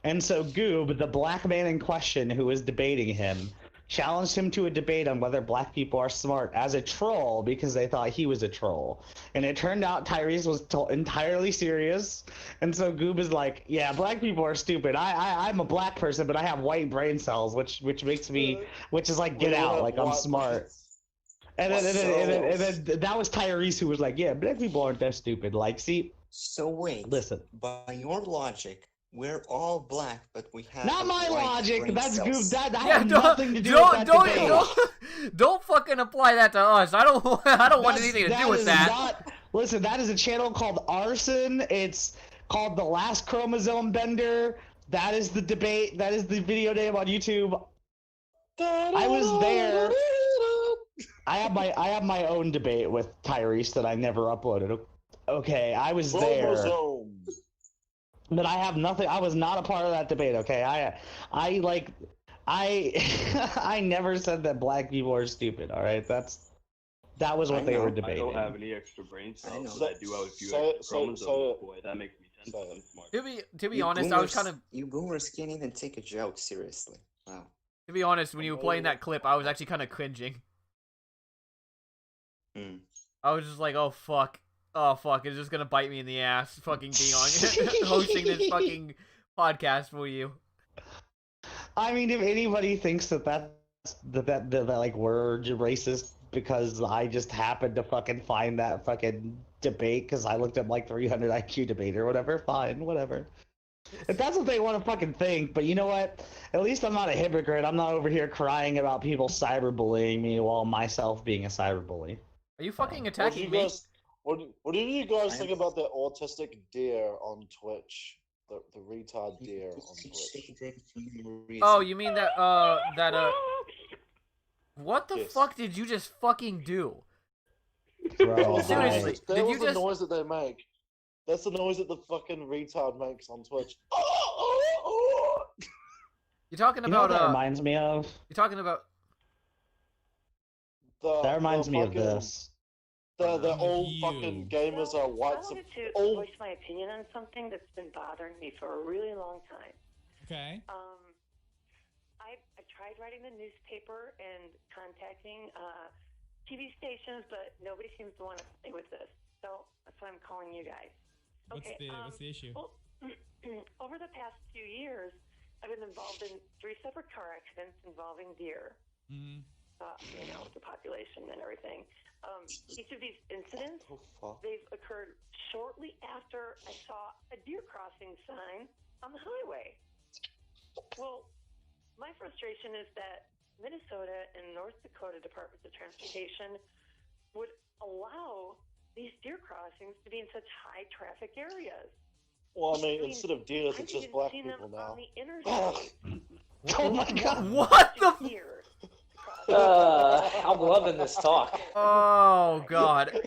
[SPEAKER 4] And so Goob, the black man in question who was debating him, challenged him to a debate on whether black people are smart as a troll because they thought he was a troll. And it turned out Tyrese was entirely serious. And so Goob is like, yeah, black people are stupid. I'm a black person, but I have white brain cells, which makes me, which is like, get out, like I'm smart. And then that was Tyrese who was like, yeah, black people aren't that stupid. Like, see,
[SPEAKER 7] So wait.
[SPEAKER 4] listen.
[SPEAKER 7] By your logic, we're all black, but we have
[SPEAKER 4] Not my
[SPEAKER 7] white
[SPEAKER 4] logic.
[SPEAKER 7] brain
[SPEAKER 4] That's
[SPEAKER 7] cells.
[SPEAKER 4] Goob. That
[SPEAKER 2] Yeah,
[SPEAKER 4] has nothing to do with that debate.
[SPEAKER 2] Don't fucking apply that to us. I don't want
[SPEAKER 4] That's-
[SPEAKER 2] anything to do with
[SPEAKER 4] is
[SPEAKER 2] that.
[SPEAKER 4] Not, listen, that is a channel called Arson. It's called The Last Chromosome Bender. That is the debate. That is the video name on YouTube. I was there. I have my own debate with Tyrese that I never uploaded. Okay, I was there. But I have nothing. I was not a part of that debate. Okay, I like I never said that black people are stupid. All right, that was what they were
[SPEAKER 3] I
[SPEAKER 4] debating.
[SPEAKER 3] don't have any extra brain cells, but I do have a few
[SPEAKER 6] So-
[SPEAKER 3] extra chromosomes.
[SPEAKER 6] so-
[SPEAKER 3] Boy, that makes me 10 times smart.
[SPEAKER 2] To be honest, I was kind of.
[SPEAKER 7] You boomers can't even take a joke seriously. Wow.
[SPEAKER 2] To be honest, when you were playing that clip, I was actually kind of cringing.
[SPEAKER 7] Hmm.
[SPEAKER 2] I was just like, oh fuck, it's just gonna bite me in the ass, fucking being on hosting this fucking podcast for you.
[SPEAKER 4] I mean, if anybody thinks that like we're racist because I just happened to fucking find that fucking debate because I looked up like 300 IQ debate or whatever, fine, whatever. If that's what they want to fucking think, but you know what? At least I'm not a hypocrite. I'm not over here crying about people cyberbullying me while myself being a cyberbully.
[SPEAKER 2] Are you fucking
[SPEAKER 6] What do
[SPEAKER 2] attacking
[SPEAKER 6] you
[SPEAKER 2] me?
[SPEAKER 6] guys? What do you guys think about the autistic deer on Twitch? The retard deer on Twitch.
[SPEAKER 2] Oh, you mean that what the
[SPEAKER 6] Yes.
[SPEAKER 2] fuck did you just fucking do?
[SPEAKER 4] Bro,
[SPEAKER 2] Seriously,
[SPEAKER 6] That
[SPEAKER 2] did
[SPEAKER 6] was
[SPEAKER 2] you
[SPEAKER 6] the
[SPEAKER 2] just?
[SPEAKER 6] noise that they make. That's the noise that the fucking retard makes on Twitch.
[SPEAKER 2] You're talking
[SPEAKER 4] You know what
[SPEAKER 2] about
[SPEAKER 4] that reminds me of?
[SPEAKER 2] You're talking about.
[SPEAKER 4] That reminds me of
[SPEAKER 6] fucking-
[SPEAKER 4] this.
[SPEAKER 6] The old fucking gamers are
[SPEAKER 9] I
[SPEAKER 6] white.
[SPEAKER 9] wanted to
[SPEAKER 6] old
[SPEAKER 9] voice my opinion on something that's been bothering me for a really long time.
[SPEAKER 12] Okay.
[SPEAKER 9] I tried writing the newspaper and contacting TV stations, but nobody seems to want to play with this. So that's why I'm calling you guys.
[SPEAKER 12] What's
[SPEAKER 9] Okay.
[SPEAKER 12] the issue?
[SPEAKER 9] Well, over the past few years, I've been involved in 3 separate car accidents involving deer.
[SPEAKER 12] Mm-hmm.
[SPEAKER 9] The population and everything. Each of these incidents,
[SPEAKER 6] Oh,
[SPEAKER 9] they've occurred shortly after I saw a deer crossing sign on the highway. Well, my frustration is that Minnesota and North Dakota Departments of Transportation would allow these deer crossings to be in such high traffic areas.
[SPEAKER 6] Well, I mean, instead of deers,
[SPEAKER 9] I've
[SPEAKER 6] it's just
[SPEAKER 9] even
[SPEAKER 6] black
[SPEAKER 9] seen
[SPEAKER 6] people
[SPEAKER 9] them
[SPEAKER 6] now.
[SPEAKER 9] on the interstate.
[SPEAKER 4] Oh my god!
[SPEAKER 2] What the?
[SPEAKER 9] Deer.
[SPEAKER 5] I'm loving this talk.
[SPEAKER 2] Oh god.
[SPEAKER 9] I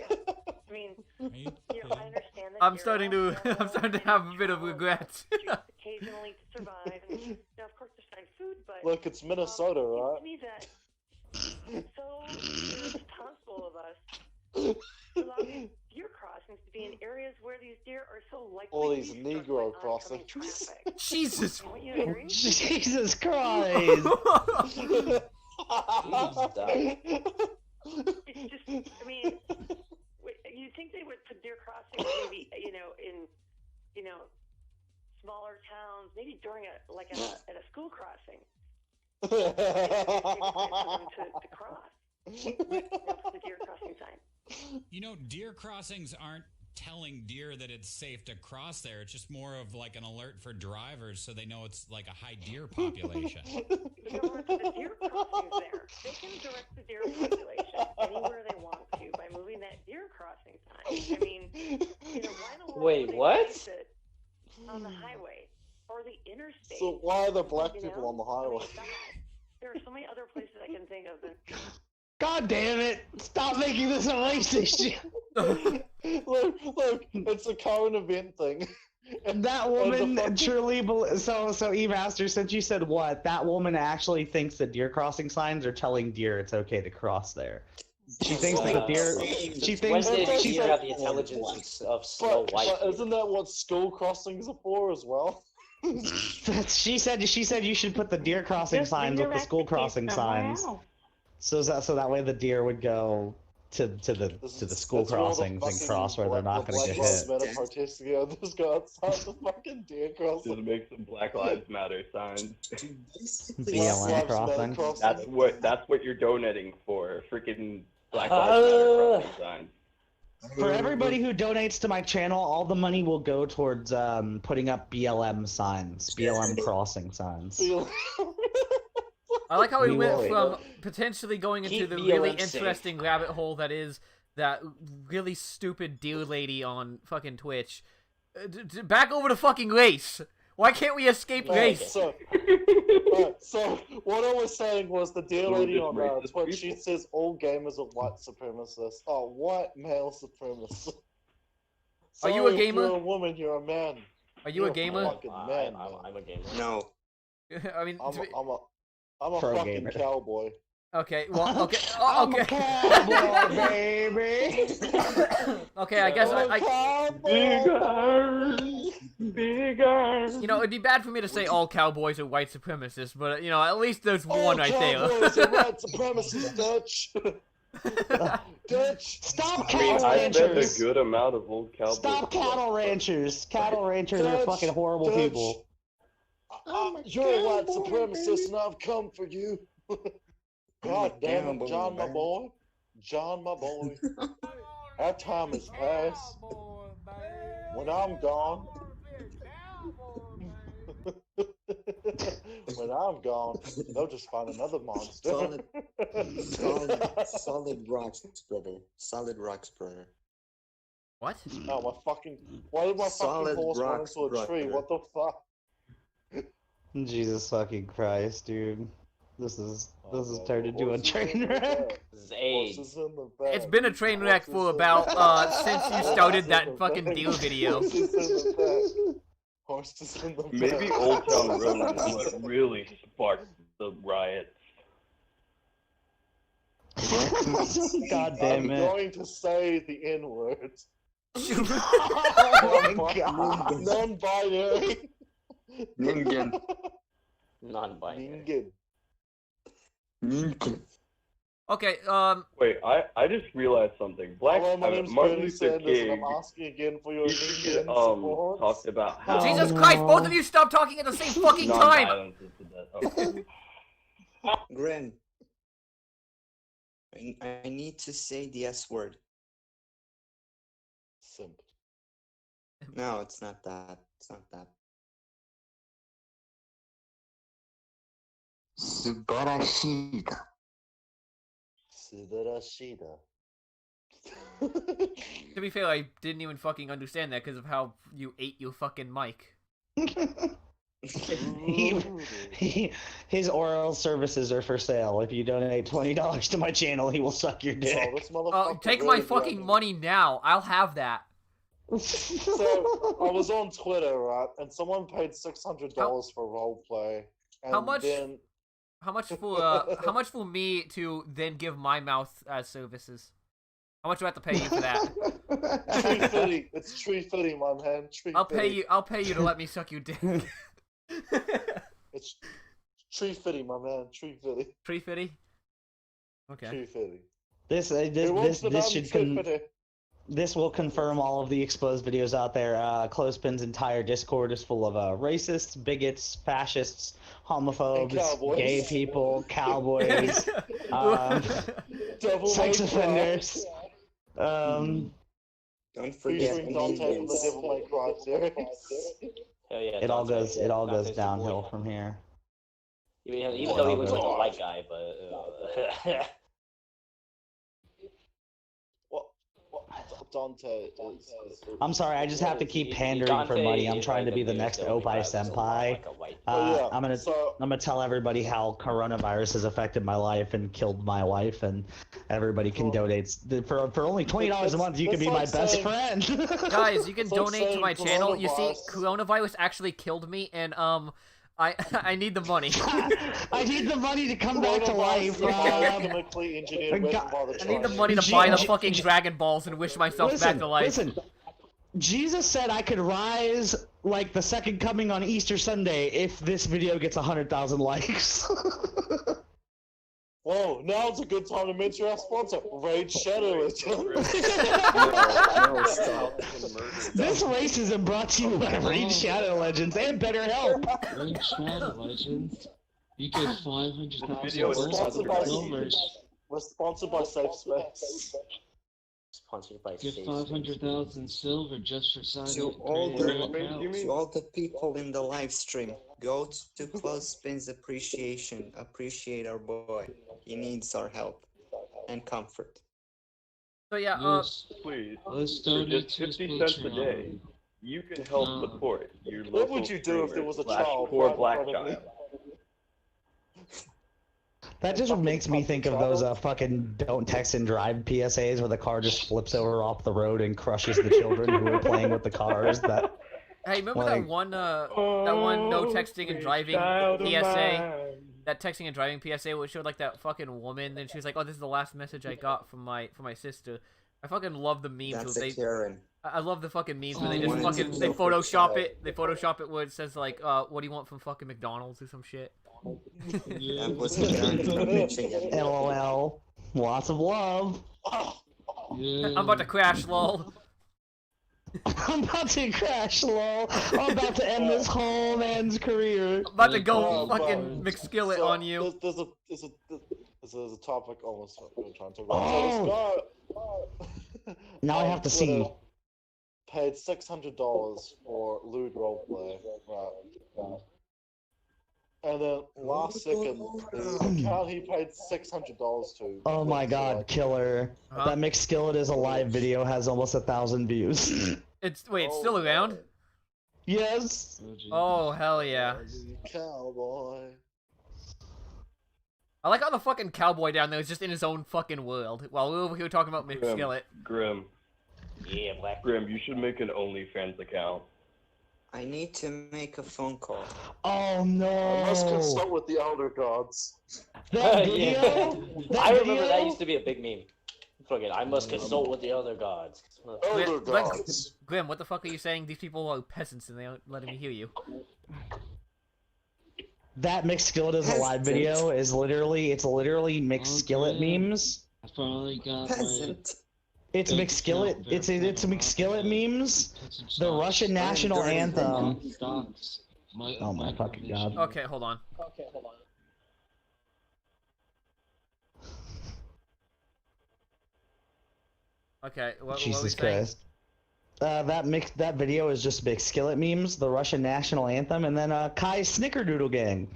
[SPEAKER 9] mean, I understand that
[SPEAKER 2] I'm
[SPEAKER 9] deer
[SPEAKER 2] starting
[SPEAKER 9] are
[SPEAKER 2] to. I'm starting to have a bit of regrets.
[SPEAKER 9] occasionally to survive. And, now, of course, to find food, but
[SPEAKER 6] Look, it's Minnesota,
[SPEAKER 9] it
[SPEAKER 6] right?
[SPEAKER 9] seems to me that it's so irresponsible of us to allow these deer crossings to be in areas where these deer are so likely
[SPEAKER 6] All
[SPEAKER 9] to
[SPEAKER 6] these
[SPEAKER 9] be struck
[SPEAKER 6] Negro
[SPEAKER 9] by
[SPEAKER 6] crossings.
[SPEAKER 9] oncoming traffic.
[SPEAKER 2] Jesus.
[SPEAKER 9] You want you to agree?
[SPEAKER 4] Jesus Christ!
[SPEAKER 9] It's just, I mean, you think they would put deer crossings maybe, in, smaller towns, maybe during at a school crossing. To cross. The deer crossing sign.
[SPEAKER 12] You know, deer crossings aren't telling deer that it's safe to cross there. It's just more of like an alert for drivers so they know it's like a high deer population.
[SPEAKER 9] There aren't the deer crossings there. They can direct the deer population anywhere they want to by moving that deer crossing sign. I mean, why in the world
[SPEAKER 5] Wait,
[SPEAKER 9] would they
[SPEAKER 5] what?
[SPEAKER 9] place it on the highway or the interstate?
[SPEAKER 6] So why are there black people on the
[SPEAKER 9] I mean,
[SPEAKER 6] highway?
[SPEAKER 9] God, there are so many other places I can think of that.
[SPEAKER 4] God damn it! Stop making this a race issue.
[SPEAKER 6] look, it's a current event thing.
[SPEAKER 4] That woman truly so E-Master, since you said what, that woman actually thinks that deer crossing signs are telling deer it's okay to cross there. She thinks that the deer. She thinks
[SPEAKER 5] When did
[SPEAKER 4] she
[SPEAKER 5] deer have the intelligence of Snow White?
[SPEAKER 6] But isn't that what school crossings are for as well?
[SPEAKER 4] she said you should put the deer crossing signs with the school crossing signs. So that way the deer would go to the school
[SPEAKER 6] That's where all the
[SPEAKER 4] crossings and
[SPEAKER 6] fucking
[SPEAKER 4] cross where they're not going to get hit.
[SPEAKER 6] Black Lives Matter protesting just go outside the fucking deer crossing.
[SPEAKER 3] Just make some Black Lives Matter signs.
[SPEAKER 4] BLM crossing.
[SPEAKER 3] That's what you're donating for. Freaking Black Lives Matter crossing signs.
[SPEAKER 4] For everybody who donates to my channel, all the money will go towards putting up BLM signs, BLM crossing signs.
[SPEAKER 2] I like how we went
[SPEAKER 4] will.
[SPEAKER 2] from potentially going into
[SPEAKER 5] Keep
[SPEAKER 2] the
[SPEAKER 5] BLM
[SPEAKER 2] really
[SPEAKER 5] safe.
[SPEAKER 2] interesting rabbit hole that is that really stupid deer lady on fucking Twitch, back over to fucking race. Why can't we escape race?
[SPEAKER 6] So what I was saying was the dear lady on Twitch, she says all gamers are white supremacists. Oh, white male supremacists.
[SPEAKER 2] Are you a
[SPEAKER 6] Sorry,
[SPEAKER 2] gamer?
[SPEAKER 6] If you're a woman, you're a man.
[SPEAKER 2] Are you a gamer?
[SPEAKER 6] fucking man,
[SPEAKER 5] I'm a gamer.
[SPEAKER 7] No.
[SPEAKER 2] I mean,
[SPEAKER 6] I'm a I'm a
[SPEAKER 4] Pro
[SPEAKER 6] fucking
[SPEAKER 4] gamer.
[SPEAKER 6] cowboy.
[SPEAKER 2] Okay, well, okay,
[SPEAKER 4] I'm
[SPEAKER 2] okay.
[SPEAKER 4] a cowboy, baby.
[SPEAKER 2] Okay, I guess
[SPEAKER 3] Bigger.
[SPEAKER 2] you know, it'd be bad for me to say all cowboys are white supremacists, but you know, at least there's one right there.
[SPEAKER 6] Cowboys are white supremacists, Dutch. Dutch.
[SPEAKER 4] Stop
[SPEAKER 3] I mean,
[SPEAKER 4] cattle
[SPEAKER 3] I bet a
[SPEAKER 4] ranchers.
[SPEAKER 3] good amount of old cowboys.
[SPEAKER 4] Stop cattle ranchers. Cattle ranchers are
[SPEAKER 6] Dutch,
[SPEAKER 4] fucking horrible
[SPEAKER 6] Dutch.
[SPEAKER 4] people.
[SPEAKER 6] You're a white supremacist, and I've come for you. God damn it, John, my boy. John, my boy. Our time has passed. When I'm gone. When I'm gone, they'll just find another monster.
[SPEAKER 7] Solid rocks, brother. Solid rocks, brother.
[SPEAKER 2] What?
[SPEAKER 6] Oh, my fucking. Why did my
[SPEAKER 7] Solid
[SPEAKER 6] fucking horse run
[SPEAKER 7] rocks,
[SPEAKER 6] into a tree?
[SPEAKER 7] brother.
[SPEAKER 6] What the fuck?
[SPEAKER 4] Jesus fucking Christ, dude. This is turned into a train wreck.
[SPEAKER 6] Horses in the back.
[SPEAKER 2] It's been a train wreck for about since you started that fucking deal video.
[SPEAKER 6] Horses in the back. Horses in the back.
[SPEAKER 3] Maybe Old Town Road is what really sparked the riots.
[SPEAKER 4] God damn
[SPEAKER 6] I'm
[SPEAKER 4] it.
[SPEAKER 6] going to say the N-word.
[SPEAKER 4] Oh my God.
[SPEAKER 6] Non-binary.
[SPEAKER 7] Ningen.
[SPEAKER 5] Non-binary.
[SPEAKER 7] Ningen.
[SPEAKER 2] Okay,
[SPEAKER 3] Wait, I just realized something.
[SPEAKER 6] Hello, my name's
[SPEAKER 3] Martin
[SPEAKER 6] Bernie
[SPEAKER 3] Luther
[SPEAKER 6] Sanders, and
[SPEAKER 3] King
[SPEAKER 6] I'm asking again for your
[SPEAKER 3] he,
[SPEAKER 6] Ningen support.
[SPEAKER 3] talked about how
[SPEAKER 2] Jesus Christ, both of you stop talking at the same fucking time!
[SPEAKER 3] non-violence is the best. Okay.
[SPEAKER 7] Gren. I need to say the S word.
[SPEAKER 6] Simp.
[SPEAKER 7] No, it's not that. It's not that. Subarashida.
[SPEAKER 6] Subarashida.
[SPEAKER 2] To be fair, I didn't even fucking understand that because of how you ate your fucking mic.
[SPEAKER 4] His oral services are for sale. If you donate $20 to my channel, he will suck your dick.
[SPEAKER 6] Oh, this motherfucker
[SPEAKER 2] Take
[SPEAKER 6] really
[SPEAKER 2] my fucking
[SPEAKER 6] got me.
[SPEAKER 2] money now. I'll have that.
[SPEAKER 6] So I was on Twitter, right, and someone paid $600 for roleplay.
[SPEAKER 2] How much?
[SPEAKER 6] Then...
[SPEAKER 2] How much for me to then give my mouth as services? How much do I have to pay you for that?
[SPEAKER 6] $350. It's $350, my man. $350.
[SPEAKER 2] I'll pay you to let me suck your dick.
[SPEAKER 6] It's $350, my man. $350.
[SPEAKER 2] $350? Okay.
[SPEAKER 6] $350.
[SPEAKER 4] This will confirm all of the exposed videos out there. Clothespin's entire Discord is full of racists, bigots, fascists, homophobes, gay people, cowboys, sex offenders.
[SPEAKER 7] Don't forget
[SPEAKER 6] Dante from the Devil May Cry series.
[SPEAKER 5] Hell yeah,
[SPEAKER 4] It all goes downhill from here.
[SPEAKER 5] Even though he looks like a white guy, but
[SPEAKER 6] Dante is...
[SPEAKER 4] I'm sorry, I just have to keep pandering for money. I'm trying to be the next Opie Senpai. I'm gonna tell everybody how coronavirus has affected my life and killed my wife, and everybody can donate. For only $20 a month, you can be my best friend.
[SPEAKER 2] Guys, you can donate to my channel. You see, coronavirus actually killed me, and I need the money.
[SPEAKER 4] I need the money to come back to life.
[SPEAKER 2] I need the money to buy the fucking Dragon Balls and wish myself back to life.
[SPEAKER 4] Listen, Jesus said I could rise like the second coming on Easter Sunday if this video gets 100,000 likes.
[SPEAKER 6] Whoa, now it's a good time to mention our sponsor, Raid Shadow Legends.
[SPEAKER 4] This racism brought to you by Raid Shadow Legends and BetterHelp.
[SPEAKER 13] Raid Shadow Legends. You get 500,000 silvers.
[SPEAKER 6] We're sponsored by Safe Space.
[SPEAKER 5] Sponsored by
[SPEAKER 13] Get 500,000 silver just for signing
[SPEAKER 7] To
[SPEAKER 13] up.
[SPEAKER 7] all the people in the live stream, go to Clothespin's appreciation. Appreciate our boy. He needs our help and comfort.
[SPEAKER 2] So yeah,
[SPEAKER 3] please,
[SPEAKER 13] let's
[SPEAKER 3] for
[SPEAKER 13] donate
[SPEAKER 3] just
[SPEAKER 13] to his
[SPEAKER 3] 50 cents a
[SPEAKER 13] Patreon.
[SPEAKER 3] day, you can help support your local
[SPEAKER 6] What would you do if there was a child
[SPEAKER 3] poor
[SPEAKER 6] right in
[SPEAKER 3] black
[SPEAKER 6] front of me?
[SPEAKER 3] child.
[SPEAKER 4] That just makes me think of those fucking don't text and drive PSAs where the car just flips over off the road and crushes the children who are playing with the cars. That
[SPEAKER 2] hey, remember
[SPEAKER 4] like-
[SPEAKER 2] that one no texting and driving PSA? that texting and driving PSA, which showed like that fucking woman, and she was like, "Oh, this is the last message I got from my sister." I fucking love the memes.
[SPEAKER 7] That's
[SPEAKER 2] where
[SPEAKER 7] a Karen.
[SPEAKER 2] I love the fucking memes where
[SPEAKER 13] Oh,
[SPEAKER 2] they just
[SPEAKER 13] one
[SPEAKER 2] fucking
[SPEAKER 13] is
[SPEAKER 2] they
[SPEAKER 13] so
[SPEAKER 2] Photoshop it. They Photoshop it where it says like, "What do you want from fucking McDonald's" or some shit.
[SPEAKER 7] That was a Karen from Michigan.
[SPEAKER 4] LOL. Lots of love.
[SPEAKER 13] Yeah.
[SPEAKER 2] I'm about to crash, lol.
[SPEAKER 4] I'm about to crash, lol. I'm about to end this whole man's career.
[SPEAKER 2] I'm about to go
[SPEAKER 6] Oh,
[SPEAKER 2] fucking
[SPEAKER 6] but-
[SPEAKER 2] McSkillet
[SPEAKER 6] so
[SPEAKER 2] on you.
[SPEAKER 6] There's a topic almost what we're trying to talk about. So this guy
[SPEAKER 4] Now I have to see.
[SPEAKER 6] Twitter paid $600 for lewd roleplay, right? And then last second, the account he paid $600 to.
[SPEAKER 4] Oh my god, killer.
[SPEAKER 2] Huh?
[SPEAKER 4] That McSkillet is a live video has almost 1,000 views.
[SPEAKER 2] It's still around?
[SPEAKER 4] Yes.
[SPEAKER 2] Oh hell yeah!
[SPEAKER 6] Cowboy.
[SPEAKER 2] I like how the fucking cowboy down there is just in his own fucking world, while we're over here talking about McSkillet.
[SPEAKER 3] Grim.
[SPEAKER 5] Yeah, Black.
[SPEAKER 3] Grim, you should make an OnlyFans account.
[SPEAKER 7] I need to make a phone call.
[SPEAKER 4] Oh
[SPEAKER 6] I must
[SPEAKER 4] no.
[SPEAKER 6] consult with the elder gods.
[SPEAKER 4] That
[SPEAKER 5] Yeah.
[SPEAKER 4] video? That
[SPEAKER 5] I remember
[SPEAKER 4] video?
[SPEAKER 5] that used to be a big meme. Fucking, I must consult with the other gods.
[SPEAKER 6] Elder
[SPEAKER 2] Grim,
[SPEAKER 6] gods.
[SPEAKER 2] Grim, what the fuck are you saying? These people are peasants and they aren't letting me hear you.
[SPEAKER 4] That McSkillet is a live video is literally McSkillet memes.
[SPEAKER 13] I finally got
[SPEAKER 7] Peasant.
[SPEAKER 4] It's McSkillet. It's McSkillet memes. The Russian national anthem. Oh my fucking god.
[SPEAKER 2] Okay, hold on. Okay, what were we
[SPEAKER 4] Jesus
[SPEAKER 2] saying?
[SPEAKER 4] Christ. That video is just McSkillet memes, the Russian national anthem, and then Kai's Snickerdoodle Gang.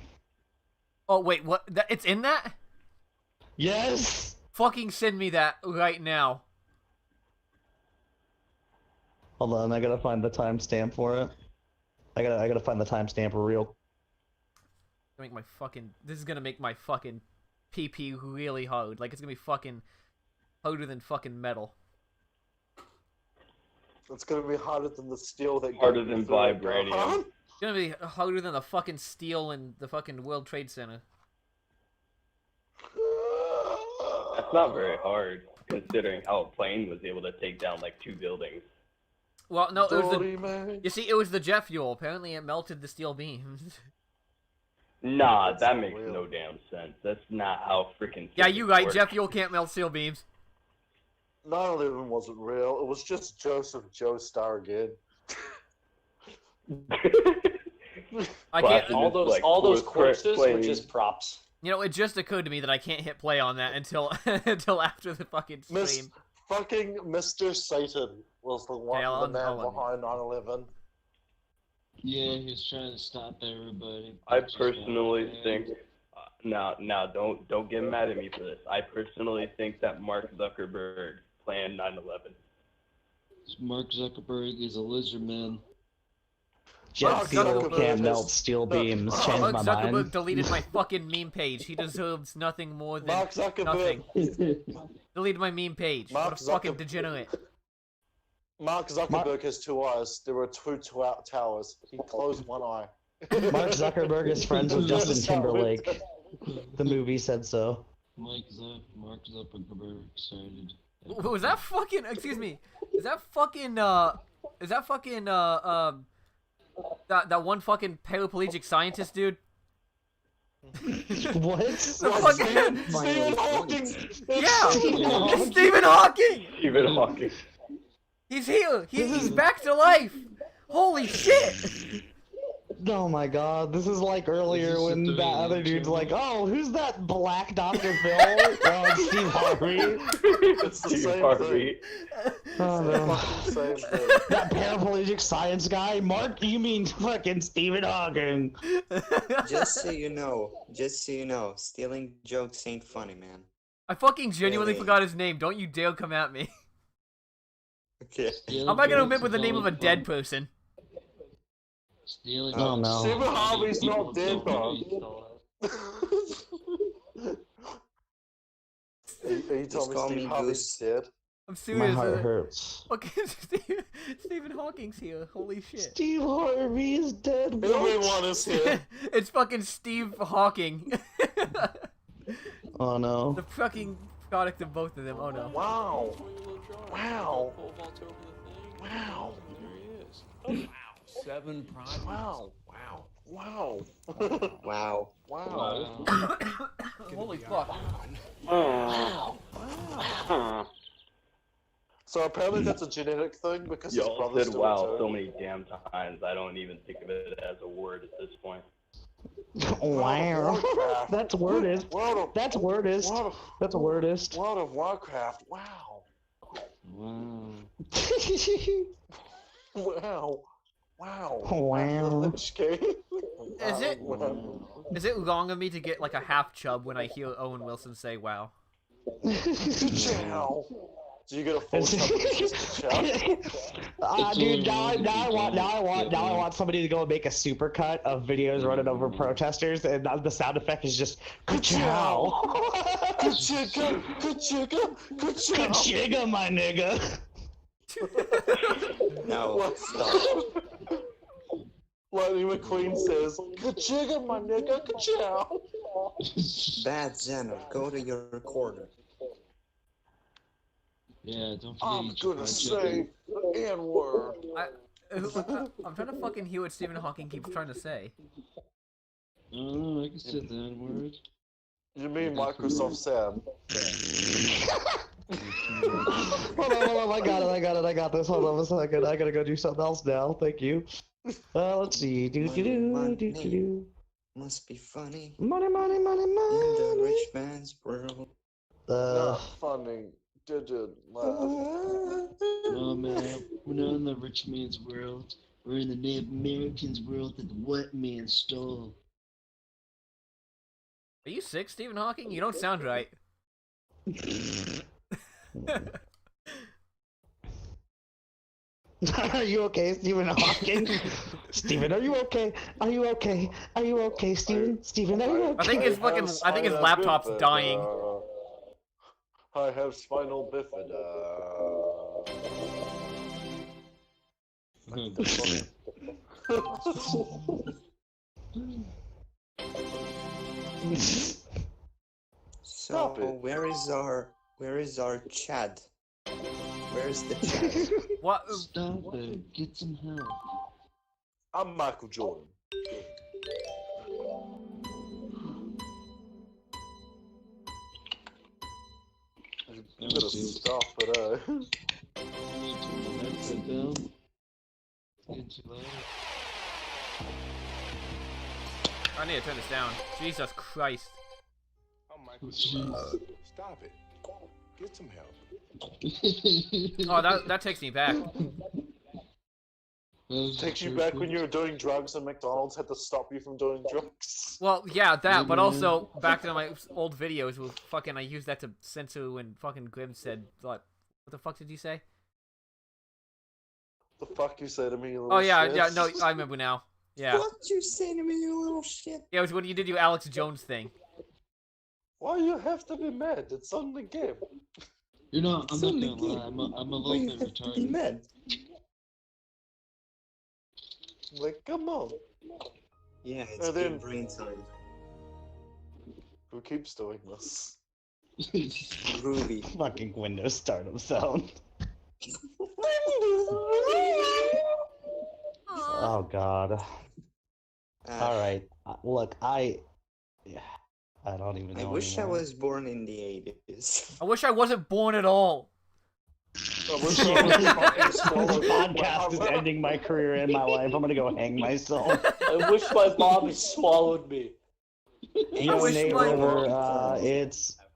[SPEAKER 2] Oh wait, what? It's in that?
[SPEAKER 4] Yes.
[SPEAKER 2] Fucking send me that right now.
[SPEAKER 4] Hold on, I gotta find the timestamp for it. I gotta find the timestamp real.
[SPEAKER 2] This is gonna make my fucking PP really hard. Like it's gonna be fucking harder than fucking metal.
[SPEAKER 6] It's gonna be harder than the steel that.
[SPEAKER 3] Harder than vibranium.
[SPEAKER 6] Huh?
[SPEAKER 2] It's gonna be harder than the fucking steel in the fucking World Trade Center.
[SPEAKER 3] That's not very hard, considering how a plane was able to take down like 2 buildings.
[SPEAKER 2] Well, no, it was
[SPEAKER 6] Dory, man.
[SPEAKER 2] you see, it was the jet fuel. Apparently, it melted the steel beams.
[SPEAKER 3] Nah,
[SPEAKER 6] That's
[SPEAKER 3] that
[SPEAKER 6] not
[SPEAKER 3] makes
[SPEAKER 6] real.
[SPEAKER 3] no damn sense. That's not how freaking.
[SPEAKER 2] Yeah, you right.
[SPEAKER 3] works.
[SPEAKER 2] Jet fuel can't melt steel beams.
[SPEAKER 6] 9/11 wasn't real. It was just Joseph Joestar again.
[SPEAKER 2] I can't.
[SPEAKER 3] Blasting
[SPEAKER 5] All
[SPEAKER 3] this,
[SPEAKER 5] those
[SPEAKER 3] like,
[SPEAKER 5] all those
[SPEAKER 3] correct
[SPEAKER 5] corpses were
[SPEAKER 3] plane.
[SPEAKER 5] just props.
[SPEAKER 2] You know, it just occurred to me that I can't hit play on that until until after the fucking stream.
[SPEAKER 6] Fucking Mr. Satan was the one,
[SPEAKER 2] Okay,
[SPEAKER 6] the man behind 9/11.
[SPEAKER 13] Yeah, he was trying to stop everybody.
[SPEAKER 3] I personally think. Now, don't get mad at me for this. I personally think that Mark Zuckerberg planned 9/11.
[SPEAKER 13] Mark Zuckerberg is a lizard man.
[SPEAKER 4] Jet fuel can't melt steel beams. Change
[SPEAKER 2] Mark
[SPEAKER 4] my
[SPEAKER 2] Zuckerberg
[SPEAKER 4] mind.
[SPEAKER 2] deleted my fucking meme page. He deserves nothing more than
[SPEAKER 6] Mark Zuckerberg.
[SPEAKER 2] nothing. Deleted my meme page.
[SPEAKER 6] Mark
[SPEAKER 2] What a fucking degenerate.
[SPEAKER 6] Mark Zuckerberg has 2 eyes. There were two towers. He closed one eye.
[SPEAKER 4] Mark Zuckerberg is friends with Justin Timberlake. The movie said so.
[SPEAKER 13] Mark Zuckerberg started.
[SPEAKER 2] Was that fucking? Excuse me. Is that fucking? That one fucking paraplegic scientist dude?
[SPEAKER 4] What?
[SPEAKER 2] The fucking...
[SPEAKER 6] Stephen Hawking!
[SPEAKER 2] Yeah! It's Stephen Hawking!
[SPEAKER 3] Stephen Hawking.
[SPEAKER 2] He's here! He's back to life! Holy shit!
[SPEAKER 4] Oh my god, this is like earlier when that other dude's like, oh, who's that black Dr. Phil? Oh, it's Steve Harvey.
[SPEAKER 6] It's the
[SPEAKER 3] Steve
[SPEAKER 6] same
[SPEAKER 3] Harvey.
[SPEAKER 6] thing.
[SPEAKER 4] Oh no.
[SPEAKER 6] Fucking same thing.
[SPEAKER 4] That paraplegic science guy? Mark, you mean fucking Stephen Hawking.
[SPEAKER 7] Just so you know, stealing jokes ain't funny, man.
[SPEAKER 2] I fucking genuinely
[SPEAKER 7] Really?
[SPEAKER 2] forgot his name. Don't you dare come at me.
[SPEAKER 7] Okay.
[SPEAKER 2] How am I gonna remember the name of a dead person?
[SPEAKER 13] Stealing.
[SPEAKER 4] Oh no.
[SPEAKER 6] Stephen Harvey's not dead, bro. Are you telling
[SPEAKER 7] Just
[SPEAKER 6] me
[SPEAKER 7] call
[SPEAKER 6] Steve
[SPEAKER 7] me
[SPEAKER 6] Harvey's
[SPEAKER 7] Goose.
[SPEAKER 6] dead?
[SPEAKER 2] I'm serious.
[SPEAKER 4] My heart hurts.
[SPEAKER 2] Okay, Stephen Hawking's here. Holy shit.
[SPEAKER 4] Steve Harvey is dead.
[SPEAKER 6] Everyone is here.
[SPEAKER 2] It's fucking Steve Hawking.
[SPEAKER 4] Oh no.
[SPEAKER 2] The fucking product of both of them. Oh no.
[SPEAKER 6] Wow. Wow. Wow.
[SPEAKER 11] There he is. Wow. 7 projects.
[SPEAKER 6] Wow. Wow. Wow.
[SPEAKER 7] Wow.
[SPEAKER 6] Wow.
[SPEAKER 2] Holy fuck.
[SPEAKER 6] Wow. So apparently that's a genetic thing because his
[SPEAKER 3] Y'all
[SPEAKER 6] brother's
[SPEAKER 3] said
[SPEAKER 6] still
[SPEAKER 3] wow
[SPEAKER 6] returned.
[SPEAKER 3] so many damn times, I don't even think of it as a word at this point.
[SPEAKER 4] Wow. That's wordist. That's wordist. That's wordist.
[SPEAKER 6] World of Warcraft. Wow.
[SPEAKER 13] Wow.
[SPEAKER 6] Wow. Wow.
[SPEAKER 4] Wow.
[SPEAKER 6] Lich King.
[SPEAKER 2] Is it wrong of me to get like a half chub when I hear Owen Wilson say wow?
[SPEAKER 6] Chow. Do you get a full chub?
[SPEAKER 4] Dude, now I want somebody to go and make a supercut of videos running over protesters, and the sound effect is just ka-chow.
[SPEAKER 6] Ka-chigga, ka-chigga, ka-chow.
[SPEAKER 4] Ka-chigga, my nigga.
[SPEAKER 7] No, stop.
[SPEAKER 6] Lightning McQueen says, ka-chigga, my nigga, ka-chow.
[SPEAKER 7] Bad Jenna, go to your corner.
[SPEAKER 13] Yeah, don't forget
[SPEAKER 6] I'm gonna say the N-word.
[SPEAKER 2] I'm trying to fucking hear what Stephen Hawking keeps trying to say.
[SPEAKER 13] Oh, I can say the N-word.
[SPEAKER 6] You mean Microsoft Sam?
[SPEAKER 4] Hold on, I got this. Hold on a second. I gotta go do something else now. Thank you. Let's see. Do.
[SPEAKER 7] Must be funny.
[SPEAKER 4] Money.
[SPEAKER 7] In the rich man's world.
[SPEAKER 6] Not funny. Didn't laugh.
[SPEAKER 13] Oh man, we're not in the rich man's world. We're in the Native Americans' world that the white man stole.
[SPEAKER 2] Are you sick, Stephen Hawking? You don't sound right.
[SPEAKER 4] Are you okay, Stephen Hawking? Stephen, are you okay? Are you okay? Are you okay, Stephen? Stephen, are you okay?
[SPEAKER 2] I think his laptop's dying.
[SPEAKER 6] I have spinal bifida.
[SPEAKER 7] So where is our Chad? Where's the Chad?
[SPEAKER 2] What?
[SPEAKER 13] Stop it. Get some help.
[SPEAKER 6] I'm Michael Jordan. You better stop it,
[SPEAKER 13] I need to turn the headset down. It's too loud.
[SPEAKER 2] I need to turn this down. Jesus Christ.
[SPEAKER 14] I'm Michael Jordan. Stop it. Get some help.
[SPEAKER 2] Oh, that takes me back.
[SPEAKER 6] Takes you back when you were doing drugs and McDonald's had to stop you from doing drugs.
[SPEAKER 2] Well, yeah, that, but also back to my old videos with fucking, I used that to censor when fucking Grim said, what the fuck did you say?
[SPEAKER 6] The fuck you say to me, you little
[SPEAKER 2] Oh, yeah,
[SPEAKER 6] shit?
[SPEAKER 2] yeah, no, I remember now. Yeah.
[SPEAKER 7] What you say to me, you little shit?
[SPEAKER 2] Yeah, it was when you did your Alex Jones thing.
[SPEAKER 6] Why you have to be mad? It's on the game.
[SPEAKER 13] You know, I'm not gonna lie, I'm a little bit retarded.
[SPEAKER 7] Mad?
[SPEAKER 6] Like, come on.
[SPEAKER 7] Yeah, it's good brain time.
[SPEAKER 6] Who keeps doing this?
[SPEAKER 7] Ruby.
[SPEAKER 4] Fucking Windows startup sound. Oh god. Alright, look, I don't even know.
[SPEAKER 7] I wish
[SPEAKER 4] anymore.
[SPEAKER 7] I was born in the 80s.
[SPEAKER 2] I wish I wasn't born at all.
[SPEAKER 4] This podcast is ending my career and my life. I'm gonna go hang myself.
[SPEAKER 5] I wish my mom had swallowed me.
[SPEAKER 4] You know, Nate River,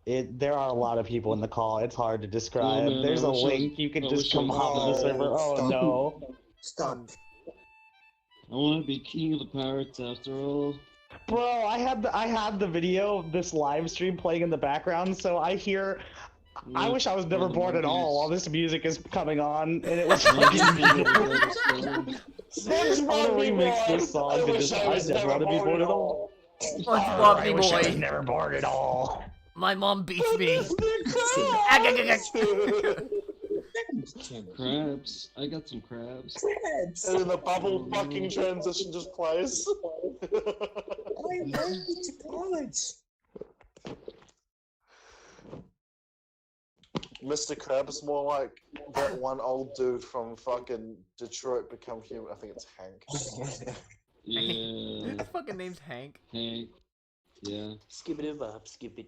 [SPEAKER 4] there are a lot of people in the call. It's hard to describe.
[SPEAKER 13] man,
[SPEAKER 4] There's
[SPEAKER 13] I
[SPEAKER 4] a
[SPEAKER 13] wish
[SPEAKER 4] link. You can just come hop on the server. Oh
[SPEAKER 7] Stop.
[SPEAKER 4] no.
[SPEAKER 7] Stop.
[SPEAKER 13] I want to be king of the pirates after all.
[SPEAKER 4] Bro, I have the video of this live stream playing in the background, so I hear. I wish I was never born at all while this music is coming on, and it was fucking. I'm gonna remix this song to just. I never want to be born at all.
[SPEAKER 2] SpongeBob,
[SPEAKER 4] I wish I was
[SPEAKER 2] boy.
[SPEAKER 4] never born at all.
[SPEAKER 2] My mom beats me.
[SPEAKER 13] Crabs. I got some crabs.
[SPEAKER 7] Crabs.
[SPEAKER 6] And then the bubble fucking transition just plays.
[SPEAKER 7] I went to college.
[SPEAKER 6] Mr. Krabs more like that one old dude from fucking Detroit Become Human. I think it's Hank.
[SPEAKER 13] Yeah.
[SPEAKER 2] His fucking name's Hank.
[SPEAKER 13] Hank. Yeah.
[SPEAKER 5] Skibbity bop, skibbity.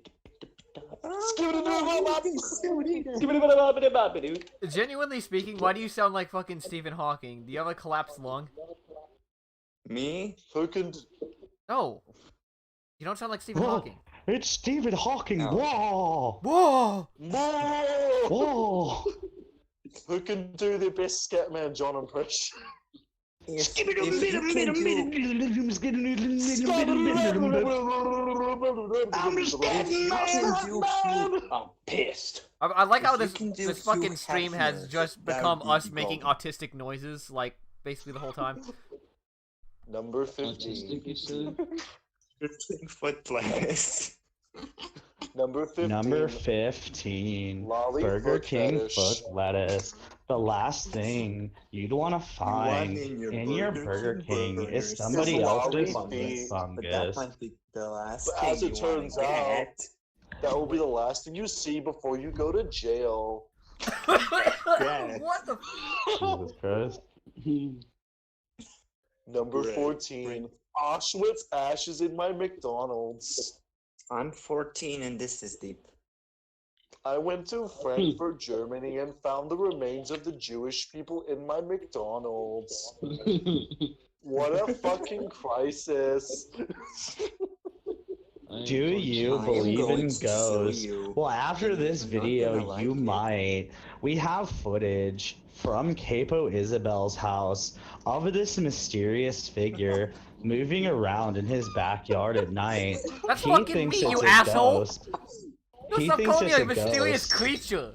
[SPEAKER 2] Genuinely speaking, why do you sound like fucking Stephen Hawking? Do you have a collapsed lung?
[SPEAKER 7] Me?
[SPEAKER 6] Who can?
[SPEAKER 2] No. You don't sound like Stephen Hawking.
[SPEAKER 4] It's Stephen Hawking.
[SPEAKER 7] No.
[SPEAKER 4] Whoa!
[SPEAKER 2] Whoa!
[SPEAKER 4] Whoa!
[SPEAKER 6] Who can do the best Scatman John impression?
[SPEAKER 7] If you can do,
[SPEAKER 5] I'm pissed.
[SPEAKER 2] I like how
[SPEAKER 7] If you
[SPEAKER 2] this
[SPEAKER 7] can do
[SPEAKER 2] this fucking
[SPEAKER 7] Hugh
[SPEAKER 2] stream has
[SPEAKER 7] Hefner,
[SPEAKER 2] just
[SPEAKER 7] that
[SPEAKER 2] become
[SPEAKER 7] would be
[SPEAKER 2] us making
[SPEAKER 7] golden.
[SPEAKER 2] autistic noises, like, basically the whole time.
[SPEAKER 6] Number
[SPEAKER 13] Autistic,
[SPEAKER 6] 15.
[SPEAKER 13] you said?
[SPEAKER 7] 15-foot players.
[SPEAKER 6] Number 15.
[SPEAKER 4] Number 15.
[SPEAKER 6] Lolly
[SPEAKER 4] Burger
[SPEAKER 6] foot
[SPEAKER 4] King
[SPEAKER 6] fetish.
[SPEAKER 4] foot lettuce. The last thing you'd want to find
[SPEAKER 7] in your
[SPEAKER 4] in your
[SPEAKER 7] Burger
[SPEAKER 4] Burger
[SPEAKER 7] King
[SPEAKER 4] King
[SPEAKER 7] burgers.
[SPEAKER 4] is somebody
[SPEAKER 6] It's
[SPEAKER 4] else's
[SPEAKER 6] lolly
[SPEAKER 7] But that
[SPEAKER 4] fungus.
[SPEAKER 7] might be the last
[SPEAKER 6] But
[SPEAKER 7] thing
[SPEAKER 6] as it
[SPEAKER 7] you wanna
[SPEAKER 6] turns out-
[SPEAKER 7] get.
[SPEAKER 6] That will be the last thing you see before you go to jail.
[SPEAKER 2] What the
[SPEAKER 4] Jesus Christ.
[SPEAKER 6] Number
[SPEAKER 7] Right,
[SPEAKER 6] 14. Auschwitz ashes in my McDonald's.
[SPEAKER 7] I'm 14 and this is deep.
[SPEAKER 6] I went to Frankfurt, Germany, and found the remains of the Jewish people in my McDonald's. What a fucking crisis.
[SPEAKER 4] Do you
[SPEAKER 7] I am
[SPEAKER 4] believe
[SPEAKER 7] going
[SPEAKER 4] in
[SPEAKER 7] to show
[SPEAKER 4] ghosts?
[SPEAKER 7] you,
[SPEAKER 4] Well, after
[SPEAKER 7] and
[SPEAKER 4] this
[SPEAKER 7] you're not
[SPEAKER 4] video,
[SPEAKER 7] gonna like
[SPEAKER 4] you
[SPEAKER 7] it.
[SPEAKER 4] might. We have footage from Capo Isabel's house of this mysterious figure moving around in his backyard at night.
[SPEAKER 2] That's
[SPEAKER 4] He
[SPEAKER 2] fucking
[SPEAKER 4] thinks
[SPEAKER 2] me,
[SPEAKER 4] it's
[SPEAKER 2] you
[SPEAKER 4] a
[SPEAKER 2] asshole!
[SPEAKER 4] ghost.
[SPEAKER 2] No,
[SPEAKER 4] He
[SPEAKER 2] stop
[SPEAKER 4] thinks
[SPEAKER 2] calling me
[SPEAKER 4] it's
[SPEAKER 2] a
[SPEAKER 4] a
[SPEAKER 2] mysterious
[SPEAKER 4] ghost.
[SPEAKER 2] creature!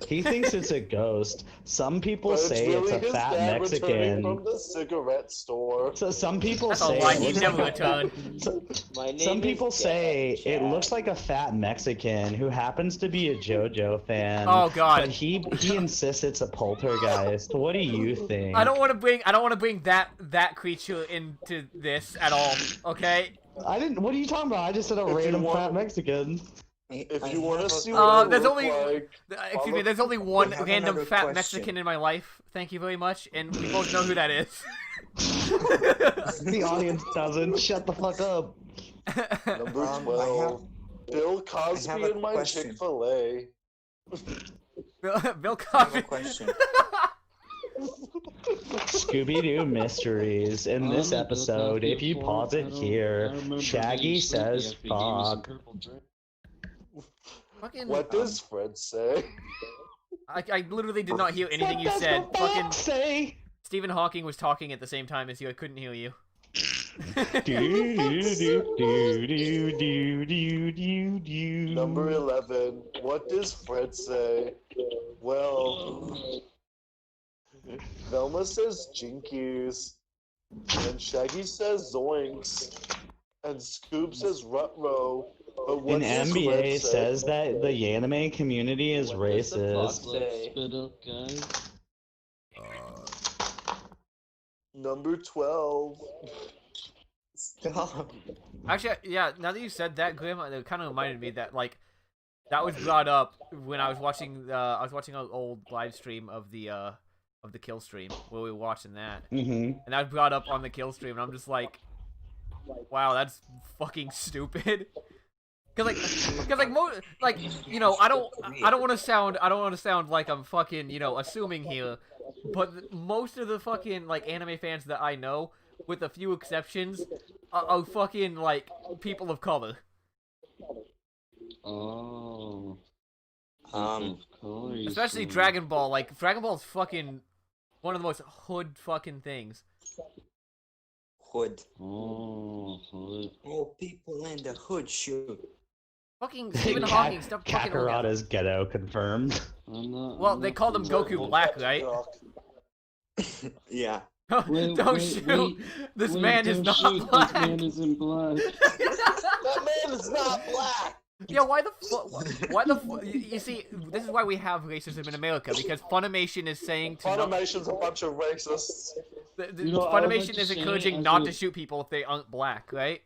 [SPEAKER 4] He thinks it's a ghost. Some people
[SPEAKER 6] But it's
[SPEAKER 4] say
[SPEAKER 6] really
[SPEAKER 4] it's a
[SPEAKER 6] his
[SPEAKER 4] fat
[SPEAKER 6] dad returning
[SPEAKER 4] Mexican.
[SPEAKER 6] from the cigarette store.
[SPEAKER 4] So some people
[SPEAKER 2] That's a
[SPEAKER 4] say
[SPEAKER 2] lie,
[SPEAKER 4] it
[SPEAKER 2] he'd
[SPEAKER 4] looks
[SPEAKER 2] never
[SPEAKER 4] like a-
[SPEAKER 2] return.
[SPEAKER 5] My name
[SPEAKER 4] Some
[SPEAKER 5] is
[SPEAKER 4] people say
[SPEAKER 5] Dad,
[SPEAKER 4] it
[SPEAKER 5] Chad.
[SPEAKER 4] looks like a fat Mexican who happens to be a JoJo fan.
[SPEAKER 2] Oh, God.
[SPEAKER 4] But he insists it's a poltergeist. What do you think?
[SPEAKER 2] I don't want to bring that creature into this at all, okay?
[SPEAKER 4] I didn't. What are you talking about? I just said a
[SPEAKER 6] you
[SPEAKER 4] random
[SPEAKER 6] want-
[SPEAKER 4] fat Mexican.
[SPEAKER 6] If you want to see what I
[SPEAKER 2] There's
[SPEAKER 6] look
[SPEAKER 2] only
[SPEAKER 6] like,
[SPEAKER 2] excuse me, there's only one
[SPEAKER 7] have
[SPEAKER 2] random
[SPEAKER 7] another
[SPEAKER 2] fat
[SPEAKER 7] question.
[SPEAKER 2] Mexican in my life. Thank you very much, and we both know who that is.
[SPEAKER 4] The audience doesn't. Shut the fuck up.
[SPEAKER 6] number
[SPEAKER 7] I
[SPEAKER 6] 12. Bill
[SPEAKER 7] I have
[SPEAKER 6] Cosby
[SPEAKER 7] a
[SPEAKER 6] and my
[SPEAKER 7] question.
[SPEAKER 6] Chick-fil-A.
[SPEAKER 2] Bill
[SPEAKER 7] I have a
[SPEAKER 2] Cosby.
[SPEAKER 7] question.
[SPEAKER 4] Scooby-Doo mysteries. In this episode, if you pause it here, Shaggy says fuck.
[SPEAKER 2] Fucking,
[SPEAKER 6] What does Fred say?
[SPEAKER 2] I literally did not hear anything
[SPEAKER 4] What
[SPEAKER 2] you
[SPEAKER 4] does
[SPEAKER 2] said.
[SPEAKER 4] the
[SPEAKER 2] Fucking
[SPEAKER 4] fuck say?
[SPEAKER 2] Stephen Hawking was talking at the same time as you. I couldn't hear you.
[SPEAKER 6] Number 11. What does Fred say? Well, Velma says jinkies, and Shaggy says zoinks, and Scoob says rutro. But what
[SPEAKER 4] An
[SPEAKER 6] does
[SPEAKER 4] NBA
[SPEAKER 6] Fred say?
[SPEAKER 4] says that the anime community is racist.
[SPEAKER 13] Spit up, guys.
[SPEAKER 6] Number 12.
[SPEAKER 7] Stop.
[SPEAKER 2] Actually, yeah. Now that you said that, Grim, it kind of reminded me that like that was brought up when I was watching an old live stream of the kill stream where we were watching that,
[SPEAKER 4] Mm-hmm.
[SPEAKER 2] and that was brought up on the kill stream, and I'm just like, wow, that's fucking stupid. Cause you know, I don't want to sound like I'm fucking, you know, assuming here, but most of the fucking like anime fans that I know, with a few exceptions, are fucking like people of color.
[SPEAKER 13] Oh.
[SPEAKER 2] Especially Dragon Ball. Like Dragon Ball is fucking one of the most hood fucking things.
[SPEAKER 7] Hood.
[SPEAKER 13] Oh, hood.
[SPEAKER 7] Oh, people in the hood shoot.
[SPEAKER 2] Fucking Stephen Hawking, stop fucking looking at him.
[SPEAKER 4] Kakarot is ghetto confirmed.
[SPEAKER 2] Well, they called him Goku Black, right?
[SPEAKER 7] Yeah.
[SPEAKER 13] Wait,
[SPEAKER 2] Don't
[SPEAKER 13] wait,
[SPEAKER 2] shoot!
[SPEAKER 13] wait.
[SPEAKER 2] This
[SPEAKER 13] Wait,
[SPEAKER 2] man is
[SPEAKER 13] don't
[SPEAKER 2] not
[SPEAKER 13] shoot.
[SPEAKER 2] black!
[SPEAKER 13] This man isn't black.
[SPEAKER 6] That man is not black!
[SPEAKER 2] Yeah, why the fuck? Why the fuck? You see, this is why we have racism in America, because Funimation is saying to
[SPEAKER 6] Funimation's a bunch of racists.
[SPEAKER 13] You know, I would like
[SPEAKER 2] Funimation
[SPEAKER 13] to
[SPEAKER 2] is
[SPEAKER 13] say
[SPEAKER 2] encouraging
[SPEAKER 13] as
[SPEAKER 2] not
[SPEAKER 13] a-
[SPEAKER 2] to shoot people if they aren't black, right?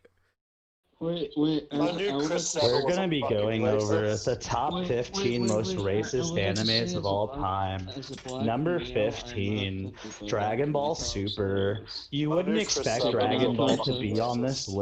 [SPEAKER 13] Wait,
[SPEAKER 6] I knew
[SPEAKER 13] I would like
[SPEAKER 6] Chris
[SPEAKER 13] to
[SPEAKER 6] Saddle
[SPEAKER 4] We're
[SPEAKER 6] was
[SPEAKER 4] gonna
[SPEAKER 6] a
[SPEAKER 4] be
[SPEAKER 6] fucking
[SPEAKER 4] going over
[SPEAKER 6] racist.
[SPEAKER 4] the top 15 most racist
[SPEAKER 13] I would like to say
[SPEAKER 4] animes
[SPEAKER 13] as
[SPEAKER 4] of
[SPEAKER 13] a
[SPEAKER 4] all
[SPEAKER 13] black-
[SPEAKER 4] time.
[SPEAKER 13] as a black
[SPEAKER 4] Number
[SPEAKER 13] male, I'm
[SPEAKER 4] 15,
[SPEAKER 13] not affected by
[SPEAKER 4] Dragon
[SPEAKER 13] that
[SPEAKER 4] Ball
[SPEAKER 13] because
[SPEAKER 4] Super. You
[SPEAKER 6] I
[SPEAKER 4] wouldn't
[SPEAKER 6] knew Chris
[SPEAKER 4] expect
[SPEAKER 6] Saddle
[SPEAKER 4] Dragon
[SPEAKER 6] was a
[SPEAKER 4] Ball to
[SPEAKER 6] fucking
[SPEAKER 4] be on this
[SPEAKER 6] racist.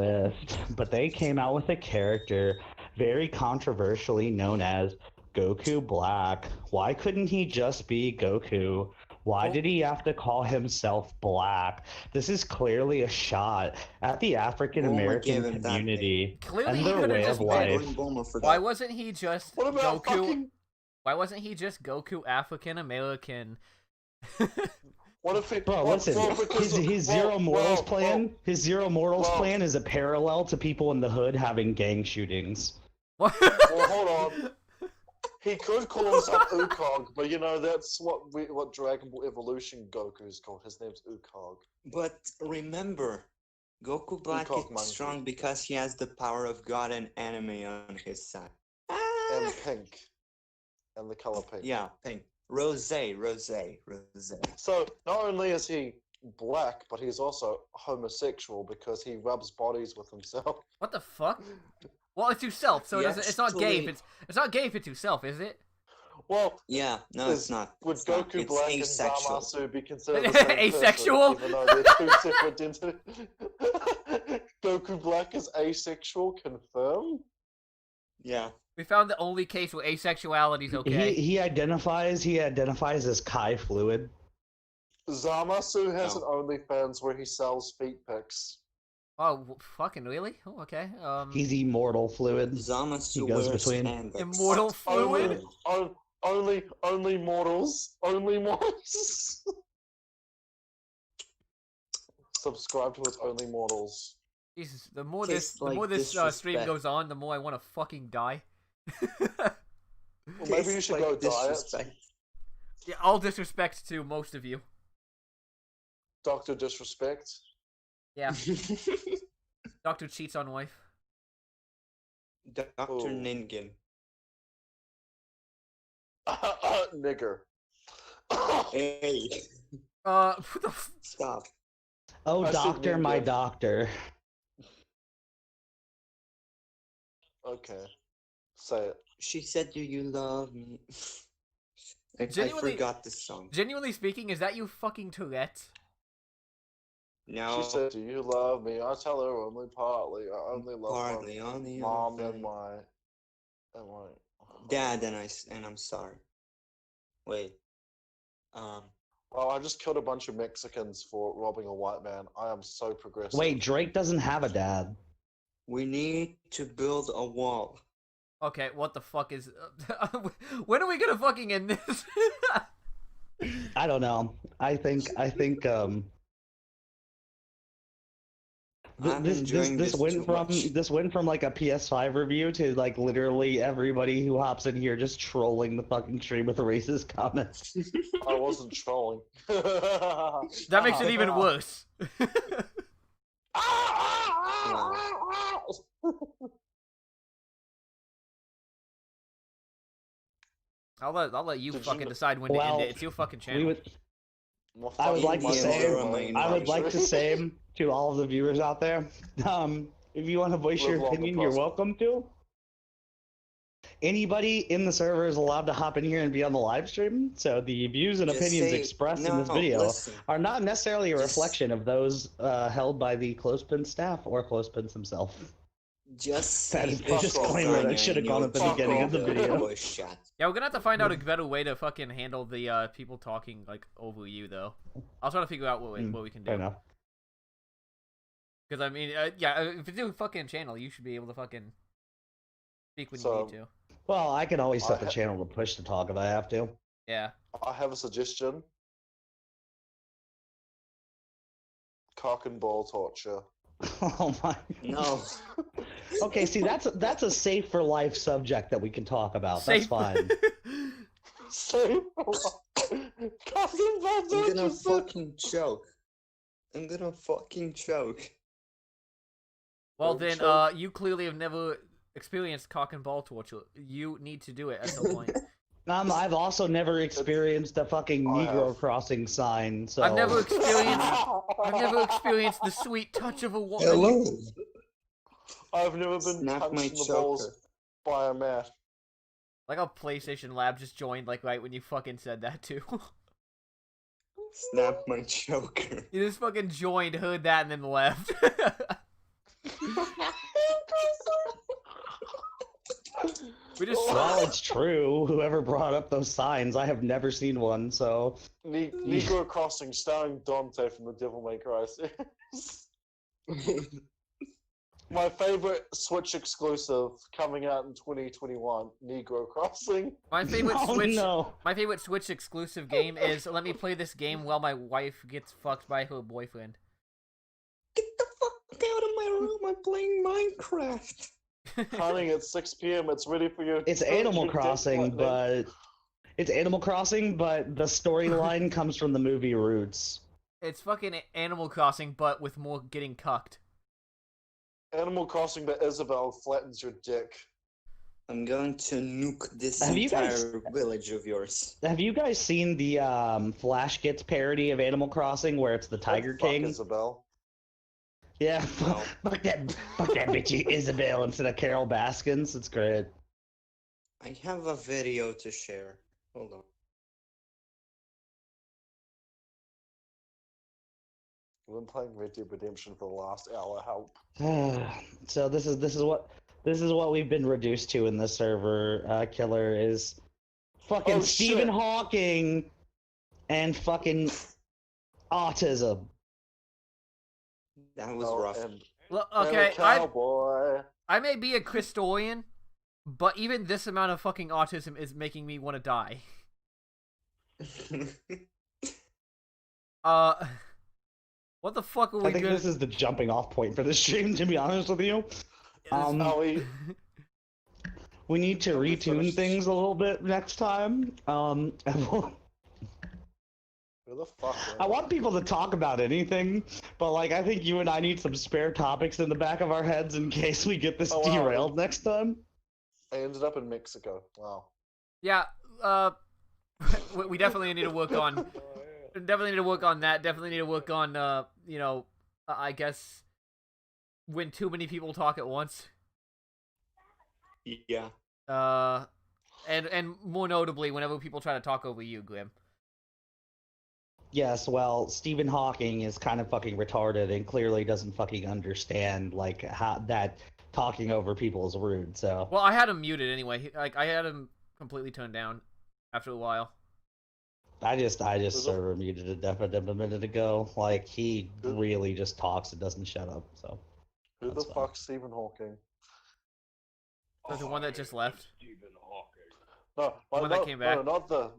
[SPEAKER 4] list, but they came out with a character very controversially known as Goku Black. Why couldn't he just be Goku? Why did he have to call himself Black? This is clearly a shot at the African American
[SPEAKER 7] gave him that
[SPEAKER 4] community
[SPEAKER 2] Clearly,
[SPEAKER 4] and
[SPEAKER 2] he
[SPEAKER 4] their
[SPEAKER 2] could have
[SPEAKER 4] way
[SPEAKER 2] just
[SPEAKER 4] of
[SPEAKER 2] been.
[SPEAKER 4] life.
[SPEAKER 2] Why wasn't he just
[SPEAKER 6] What about
[SPEAKER 2] Goku?
[SPEAKER 6] fucking?
[SPEAKER 2] Why wasn't he just Goku African American?
[SPEAKER 6] What if he?
[SPEAKER 4] Bro,
[SPEAKER 6] well,
[SPEAKER 4] listen,
[SPEAKER 6] well, because
[SPEAKER 4] his
[SPEAKER 6] well,
[SPEAKER 4] Zero Morals
[SPEAKER 6] well,
[SPEAKER 4] plan, his Zero Morals
[SPEAKER 6] well.
[SPEAKER 4] plan is a parallel to people in the hood having gang shootings.
[SPEAKER 6] Well, hold on. He could call himself Ukog, but you know that's what Dragon Ball Evolution Goku is called. His name's Ukog.
[SPEAKER 7] But remember, Goku Black
[SPEAKER 6] Peacock
[SPEAKER 7] is
[SPEAKER 6] monkey.
[SPEAKER 7] strong because he has the power of God and anime on his side.
[SPEAKER 6] And pink. And the color pink.
[SPEAKER 7] Yeah, pink. Rose.
[SPEAKER 6] So not only is he black, but he's also homosexual because he rubs bodies with himself.
[SPEAKER 2] What the fuck? Well, it's yourself, so
[SPEAKER 7] Yeah,
[SPEAKER 2] it's not gay. If
[SPEAKER 7] actually-
[SPEAKER 2] it's not gay if it's yourself, is it?
[SPEAKER 6] Well,
[SPEAKER 7] Yeah, no, it's not.
[SPEAKER 6] Would
[SPEAKER 7] It's not.
[SPEAKER 6] Goku
[SPEAKER 7] It's
[SPEAKER 6] Black and
[SPEAKER 7] asexual.
[SPEAKER 6] Zamasu be considered the same
[SPEAKER 2] Asexual?
[SPEAKER 6] person, even though they're two separate entities? Goku Black is asexual, confirmed?
[SPEAKER 7] Yeah.
[SPEAKER 2] We found the only case where asexuality is okay.
[SPEAKER 4] He identifies as Kai fluid.
[SPEAKER 6] Zamasu has an OnlyFans where he sells feet pics.
[SPEAKER 2] Oh, fucking really? Oh, okay.
[SPEAKER 4] He's immortal fluid.
[SPEAKER 7] Zamasu
[SPEAKER 4] He goes
[SPEAKER 7] wears
[SPEAKER 4] between.
[SPEAKER 7] spandex.
[SPEAKER 2] Immortal fluid?
[SPEAKER 6] Only mortals. Only mortals. Subscribe to his Only Mortals.
[SPEAKER 2] Jesus, the more
[SPEAKER 7] Tastes
[SPEAKER 2] the
[SPEAKER 7] like
[SPEAKER 2] more this stream
[SPEAKER 7] disrespect.
[SPEAKER 2] goes on, the more I want to fucking die.
[SPEAKER 6] Well, maybe you
[SPEAKER 7] Tastes
[SPEAKER 6] should
[SPEAKER 7] like
[SPEAKER 6] go diet.
[SPEAKER 7] disrespect.
[SPEAKER 2] Yeah, all disrespect to most of you.
[SPEAKER 6] Dr. Disrespect.
[SPEAKER 2] Yeah. Doctor cheats on wife.
[SPEAKER 7] Dr. Ningen.
[SPEAKER 6] Nigger.
[SPEAKER 7] Hey.
[SPEAKER 2] What the
[SPEAKER 7] Stop.
[SPEAKER 4] Oh,
[SPEAKER 6] I see
[SPEAKER 4] doctor, my
[SPEAKER 6] Indian.
[SPEAKER 4] doctor.
[SPEAKER 6] Okay. Say it.
[SPEAKER 7] She said, "Do you love me?" I
[SPEAKER 2] Genuinely-
[SPEAKER 7] forgot this song.
[SPEAKER 2] Genuinely speaking, is that you fucking Tourette?
[SPEAKER 7] No.
[SPEAKER 6] She said, "Do you love me?" I tell her only partly. I only love
[SPEAKER 7] Partly,
[SPEAKER 6] my
[SPEAKER 7] on the
[SPEAKER 6] mom
[SPEAKER 7] other
[SPEAKER 6] and my
[SPEAKER 7] Dad and I'm sorry. Wait.
[SPEAKER 6] Well, I just killed a bunch of Mexicans for robbing a white man. I am so progressive.
[SPEAKER 4] Wait, Drake doesn't have a dad.
[SPEAKER 7] We need to build a wall.
[SPEAKER 2] Okay, what the fuck is... when are we gonna fucking end this?
[SPEAKER 4] I don't know. I think
[SPEAKER 7] I'm enjoying
[SPEAKER 4] this
[SPEAKER 7] this
[SPEAKER 4] went
[SPEAKER 7] too
[SPEAKER 4] from
[SPEAKER 7] much.
[SPEAKER 4] this went from like a PS5 review to like literally everybody who hops in here just trolling the fucking stream with racist comments.
[SPEAKER 6] I wasn't trolling.
[SPEAKER 2] That makes it even worse. I'll let you
[SPEAKER 6] Did
[SPEAKER 2] fucking
[SPEAKER 6] you-
[SPEAKER 2] decide when to
[SPEAKER 4] Well,
[SPEAKER 2] end it. It's your fucking channel.
[SPEAKER 4] We would,
[SPEAKER 6] Well,
[SPEAKER 4] I would
[SPEAKER 6] fuck
[SPEAKER 4] like to
[SPEAKER 6] you,
[SPEAKER 4] say,
[SPEAKER 6] motherfucker.
[SPEAKER 4] I would like to say to all of the viewers out there, if you want to voice your
[SPEAKER 6] Live long and
[SPEAKER 4] opinion, you're
[SPEAKER 6] prosper.
[SPEAKER 4] welcome to. Anybody in the server is allowed to hop in here and be on the live stream, so the views and
[SPEAKER 7] Just
[SPEAKER 4] opinions
[SPEAKER 7] say-
[SPEAKER 4] expressed in
[SPEAKER 7] no,
[SPEAKER 4] this video
[SPEAKER 7] listen.
[SPEAKER 4] are not necessarily a
[SPEAKER 7] Just-
[SPEAKER 4] reflection of those held by the Clothespin staff or Clothespins himself.
[SPEAKER 7] Just
[SPEAKER 4] That
[SPEAKER 7] say
[SPEAKER 4] is a
[SPEAKER 7] this
[SPEAKER 4] disclaimer that
[SPEAKER 7] line
[SPEAKER 4] should have
[SPEAKER 7] and
[SPEAKER 4] gone at the
[SPEAKER 7] you'll
[SPEAKER 4] beginning of the
[SPEAKER 7] get
[SPEAKER 4] video.
[SPEAKER 7] voice shot.
[SPEAKER 2] Yeah, we're gonna have to find out a better way to fucking handle the people talking like over you, though. I'll try to figure out what we can
[SPEAKER 4] Fair
[SPEAKER 2] do.
[SPEAKER 4] enough.
[SPEAKER 2] Because I mean, yeah, if it's a fucking channel, you should be able to fucking speak when you
[SPEAKER 6] So-
[SPEAKER 2] need to.
[SPEAKER 4] Well, I can always set
[SPEAKER 6] I
[SPEAKER 4] the
[SPEAKER 6] ha-
[SPEAKER 4] channel to push to talk if I have to.
[SPEAKER 2] Yeah.
[SPEAKER 6] I have a suggestion. Cock and ball torture.
[SPEAKER 4] Oh my.
[SPEAKER 7] No.
[SPEAKER 4] Okay, see that's a safe for life subject that we can talk about.
[SPEAKER 2] Safe-
[SPEAKER 4] That's fine.
[SPEAKER 6] Same. Cock and ball
[SPEAKER 7] I'm
[SPEAKER 6] torture.
[SPEAKER 7] gonna fucking choke. I'm gonna fucking choke.
[SPEAKER 2] Well
[SPEAKER 6] Oh,
[SPEAKER 2] then,
[SPEAKER 6] sure.
[SPEAKER 2] you clearly have never experienced cock and ball torture. You need to do it at some point.
[SPEAKER 4] I've also never experienced a fucking Negro crossing sign, so...
[SPEAKER 2] I've never experienced the sweet touch of a woman.
[SPEAKER 7] Hello.
[SPEAKER 6] I've never been
[SPEAKER 7] Snap my
[SPEAKER 6] punched in the balls
[SPEAKER 7] choker.
[SPEAKER 6] by a man.
[SPEAKER 2] Like a PlayStation Lab just joined, like, right when you fucking said that, too.
[SPEAKER 7] Snap my choker.
[SPEAKER 2] You just fucking joined, heard that, and then left.
[SPEAKER 4] Well, it's true. Whoever brought up those signs, I have never seen one, so...
[SPEAKER 6] Negro Crossing starring Dante from the Devil May Cry series. My favorite Switch exclusive coming out in 2021, Negro Crossing.
[SPEAKER 2] My favorite My favorite Switch exclusive game is let me play this game while my wife gets fucked by her boyfriend.
[SPEAKER 7] Get the fuck out of my room! I'm playing Minecraft.
[SPEAKER 6] Honey, it's 6 p.m. It's ready for you.
[SPEAKER 4] It's Animal Crossing, but... It's Animal Crossing, but the storyline comes from the movie Roots.
[SPEAKER 2] It's fucking Animal Crossing, but with more getting cucked.
[SPEAKER 6] Animal Crossing, but Isabel flattens your dick.
[SPEAKER 7] I'm going to nuke this
[SPEAKER 4] Have you
[SPEAKER 7] entire village of yours.
[SPEAKER 4] Have you guys seen the Flash Gets parody of Animal Crossing where it's the Tiger King?
[SPEAKER 6] Isabel.
[SPEAKER 4] Yeah, fuck that bitchy Isabel instead of Carol Baskins. It's great.
[SPEAKER 7] I have a video to share. Hold on.
[SPEAKER 6] I've been playing Red Dead Redemption for the last hour. Help.
[SPEAKER 4] So this is what we've been reduced to in this server. Killer is fucking Stephen Hawking and fucking autism.
[SPEAKER 7] That was rough.
[SPEAKER 2] Look, okay, I may be a Christorian, but even this amount of fucking autism is making me want to die. What the fuck are we
[SPEAKER 4] I think this is the jumping off point for the stream, to be honest with you. We need to retune things a little bit next time.
[SPEAKER 6] Who the fuck?
[SPEAKER 4] I want people to talk about anything, but like I think you and I need some spare topics in the back of our heads in case we get this derailed next time.
[SPEAKER 6] I ended up in Mexico. Wow.
[SPEAKER 2] Yeah, we definitely need to work on. Definitely need to work on that. Definitely need to work on, you know, I guess when too many people talk at once.
[SPEAKER 7] Yeah.
[SPEAKER 2] And more notably, whenever people try to talk over you, Grim.
[SPEAKER 4] Yes, well, Stephen Hawking is kind of fucking retarded and clearly doesn't fucking understand, like, how that talking over people is rude, so...
[SPEAKER 2] Well, I had him muted anyway. Like, I had him completely turned down after a while.
[SPEAKER 4] I just server muted to death a minute ago. Like, he really just talks and doesn't shut up, so...
[SPEAKER 6] Who the fuck's Stephen Hawking?
[SPEAKER 2] The one that just left?
[SPEAKER 6] Stephen Hawking. No,
[SPEAKER 2] the one that came back?
[SPEAKER 6] No,